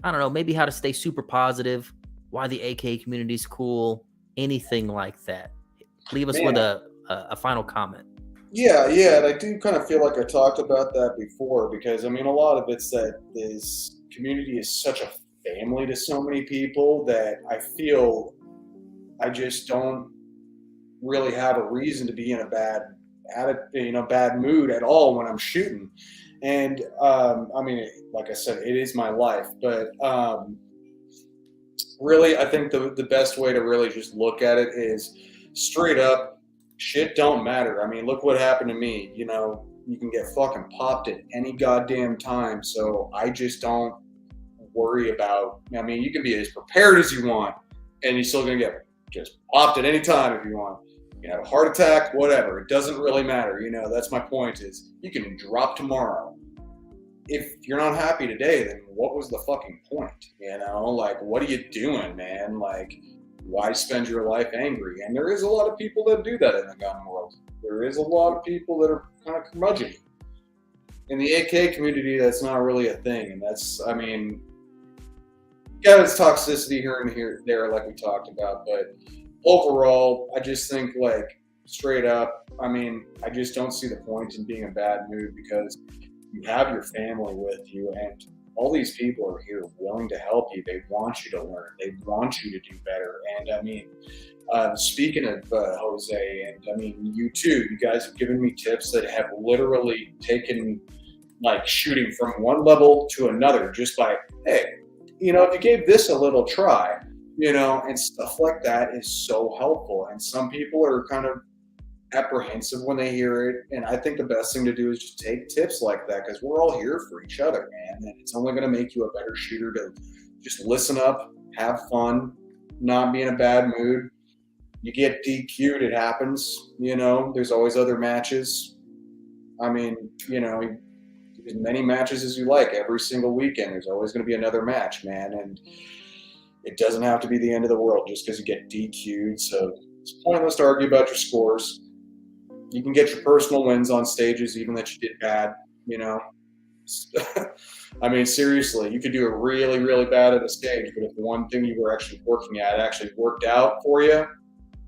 I don't know, maybe how to stay super positive, why the AK community is cool, anything like that. Leave us with a final comment. Yeah, and I do kind of feel like I talked about that before because, I mean, a lot of it's that this community is such a family to so many people that I feel I just don't really have a reason to be in a bad mood at all when I'm shooting. And I mean, like I said, it is my life, but really, I think the best way to really just look at it is straight up. Shit don't matter. I mean, look what happened to me. You can get fucking popped at any goddamn time. So I just don't worry about. I mean, you can be as prepared as you want, and you're still gonna get just popped at any time if you want. You have a heart attack, whatever. It doesn't really matter. That's my point. Is you can drop tomorrow. If you're not happy today, then what was the fucking point? Like, what are you doing, man? Like, why spend your life angry? And there is a lot of people that do that in the gun world. There is a lot of people that are kind of curmudgeon. In the AK community, that's not really a thing. And that's, I mean, yeah, there's toxicity here and there, like we talked about. But overall, I just think, like, straight up, I mean, I just don't see the point in being in a bad mood because you have your family with you, and all these people are here willing to help you. They want you to learn. They want you to do better. And I mean, speaking of Jose, and I mean, you too, you guys have given me tips that have literally taken like shooting from one level to another just by, hey, if you gave this a little try, and stuff like that is so helpful. And some people are kind of apprehensive when they hear it, and I think the best thing to do is just take tips like that because we're all here for each other, man, and it's only going to make you a better shooter to just listen up, have fun, not be in a bad mood. You get DQ'd, it happens, there's always other matches. I mean, as many matches as you like every single weekend. There's always going to be another match, man, and it doesn't have to be the end of the world just because you get DQ'd. So it's pointless to argue about your scores. You can get your personal wins on stages, even that you did bad, I mean, seriously, you could do it really, really bad at a stage, but if the one thing you were actually working at actually worked out for you,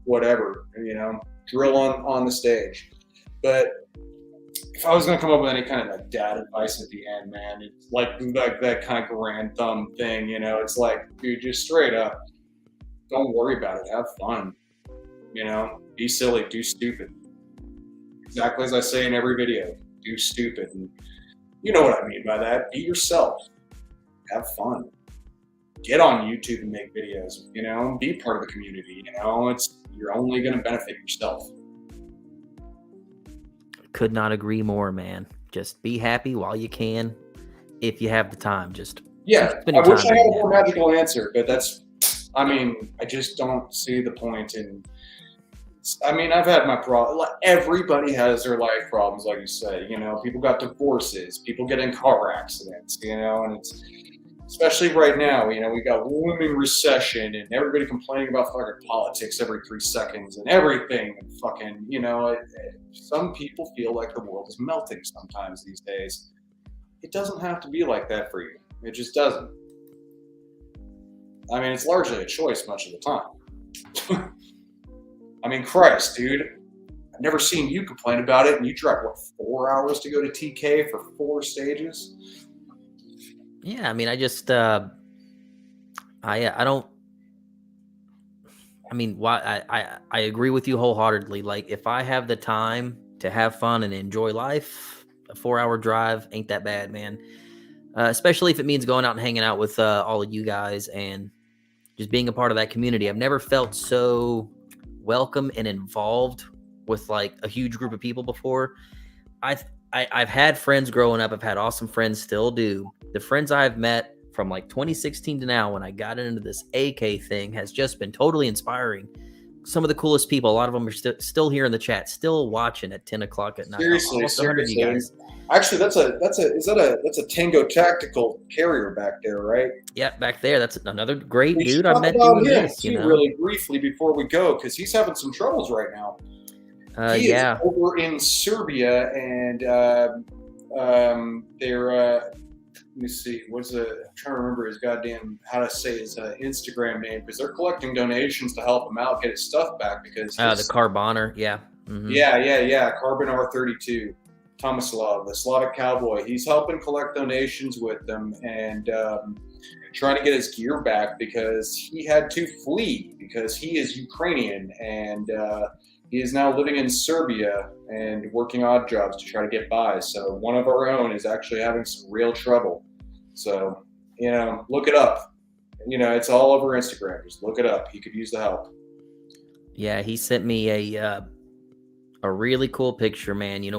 whatever, drill on the stage. But if I was going to come up with any kind of like dad advice at the end, man, it's like that kind of grand thumb thing, it's like, dude, just straight up, don't worry about it. Have fun, be silly, do stupid. Exactly as I say in every video, do stupid. And you know what I mean by that. Be yourself. Have fun. Get on YouTube and make videos, be part of the community, you're only going to benefit yourself. Could not agree more, man. Just be happy while you can. If you have the time, just I wish I had a more magical answer, but I just don't see the point in. I mean, I've had my problem. Everybody has their life problems, like you say. People got divorces, people get in car accidents. And it's especially right now. We got looming recession, and everybody complaining about fucking politics every 3 seconds and everything. And fucking, some people feel like the world is melting sometimes these days. It doesn't have to be like that for you. It just doesn't. I mean, it's largely a choice much of the time. I mean, Christ, dude. I've never seen you complain about it, and you drive, 4 hours to go to TK for 4 stages? Yeah, I mean, I just, I don't, I mean, why, I agree with you wholeheartedly. Like, if I have the time to have fun and enjoy life, a 4-hour drive ain't that bad, man. Especially if it means going out and hanging out with all of you guys and just being a part of that community. I've never felt so welcome and involved with like a huge group of people before. I've had friends growing up. I've had awesome friends, still do. The friends I've met from like 2016 to now, when I got into this AK thing, has just been totally inspiring. some of the coolest people. A lot of them are still here in the chat, still watching at 10 o'clock at night. Seriously, Almost 100 of you guys. Actually, that's a Tango Tactical carrier back there, right? Yeah, back there. That's another great We dude should I talk met about doing him this. too, You know, really briefly before we go, because he's having some troubles right now. He is over in Serbia, and they're. Let me see. I'm trying to remember his goddamn how to say his Instagram name, because they're collecting donations to help him out get his stuff back, because the Carboner, yeah. Mm-hmm. Yeah. Carbon R32. Tomislav, the Slavic cowboy, he's helping collect donations with them and trying to get his gear back, because he had to flee because he is Ukrainian, and he is now living in Serbia and working odd jobs to try to get by. So one of our own is actually having some real trouble. So, look it up. It's all over Instagram. Just look it up. He could use the help. Yeah, he sent me a really cool picture, man. He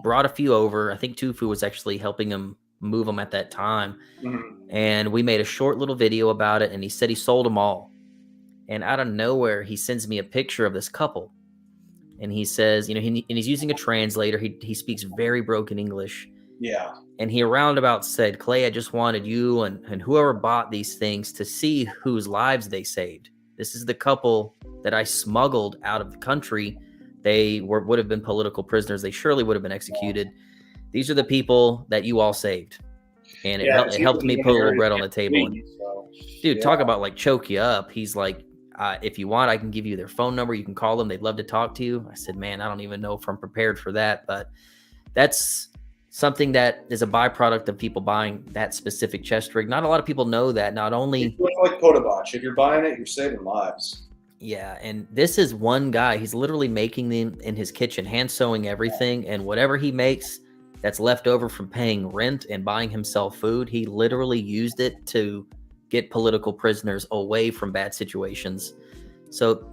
brought a few over. I think Tufu was actually helping him move them at that time. Mm-hmm. And we made a short little video about it, and he said he sold them all. And out of nowhere, he sends me a picture of this couple. And he says, and he's using a translator. He speaks very broken English. Yeah. And he roundabout said, Clay, I just wanted you and whoever bought these things to see whose lives they saved. This is the couple that I smuggled out of the country. They would have been political prisoners. They surely would have been executed. These are the people that you all saved. And it helped me put a little bread on the table. Dude, talk about like choke you up. He's like, if you want, I can give you their phone number. You can call them. They'd love to talk to you. I said, man, I don't even know if I'm prepared for that. But that's something that is a byproduct of people buying that specific chest rig. Not a lot of people know that. Not only it's like Podabach. If you're buying it, you're saving lives. Yeah, and this is one guy. He's literally making them in his kitchen, hand sewing everything, and whatever he makes that's left over from paying rent and buying himself food, he literally used it to get political prisoners away from bad situations. So,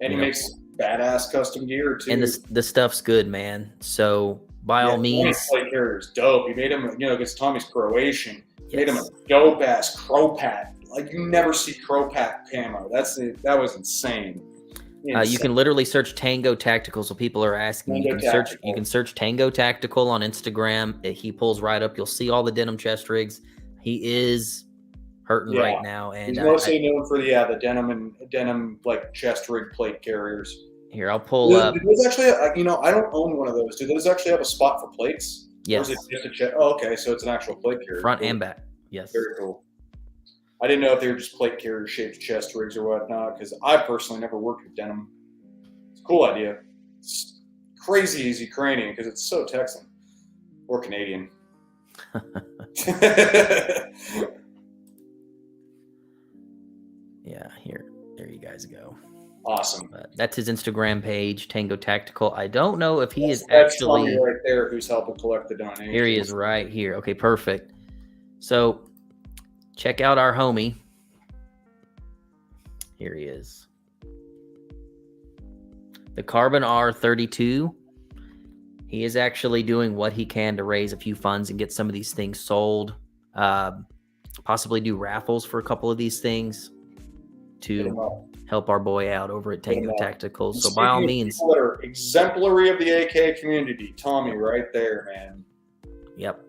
and he makes badass custom gear too. And the stuff's good, man. So by all means, plate carrier is dope. He made him, because Tommy's Croatian. Made him a dope ass Cropat. Like you never see Cropat camo. That was insane. You can literally search Tango Tactical. So people are asking. You can search Tango Tactical on Instagram. He pulls right up. You'll see all the denim chest rigs. He is hurting right now, and he's mostly known for the denim like chest rig plate carriers. Here, I'll pull up. Do those actually, I don't own one of those. Do those actually have a spot for plates? Yes. Or is it just a chest? Oh, okay, so it's an actual plate carrier. Front and back. Yes. Very cool. I didn't know if they were just plate carrier shaped chest rigs or whatnot, because I personally never worked with denim. It's a cool idea. It's crazy he's Ukrainian because it's so Texan or Canadian. Yeah, there you guys go. Awesome. That's his Instagram page, Tango Tactical. I don't know if he is that's actually right there who's helping collect the donations. Here he is right here. Okay, perfect. So check out our homie. Here he is. The Carbon R32. He is actually doing what he can to raise a few funds and get some of these things sold. Possibly do raffles for a couple of these things to help our boy out over at Tango Tactical. So by all means, that are exemplary of the AK community. Tommy right there, man. Yep.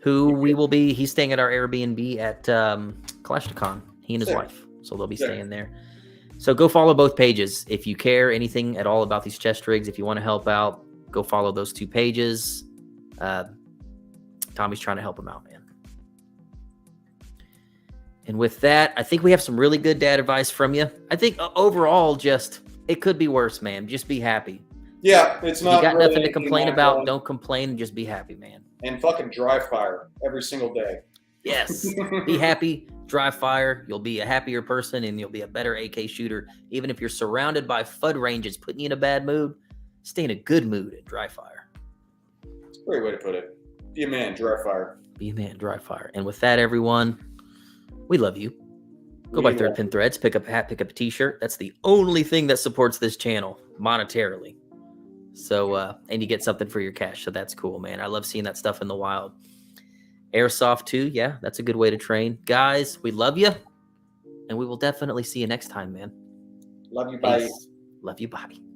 He's staying at our Airbnb at Kalash, he and his wife. So they'll be staying there. So go follow both pages. If you care anything at all about these chest rigs, if you want to help out, go follow those two pages. Tommy's trying to help him out, man. And with that, I think we have some really good dad advice from you. I think overall, it could be worse, man. Just be happy. Yeah, it's not. You got really nothing to complain about. Don't complain. Just be happy, man. And fucking dry fire every single day. Yes. Be happy. Dry fire. You'll be a happier person, and you'll be a better AK shooter. Even if you're surrounded by FUD ranges putting you in a bad mood, stay in a good mood at dry fire. It's a great way to put it. Be a man, dry fire. Be a man, dry fire. And with that, everyone, we love you. Go buy Third Pin Threads. Pick up a hat. Pick up a t-shirt. That's the only thing that supports this channel monetarily. So, and you get something for your cash. So that's cool, man. I love seeing that stuff in the wild. Airsoft too. Yeah, that's a good way to train. Guys, we love you. and we will definitely see you next time, man. Love you. Bye. Peace. Love you. Bye.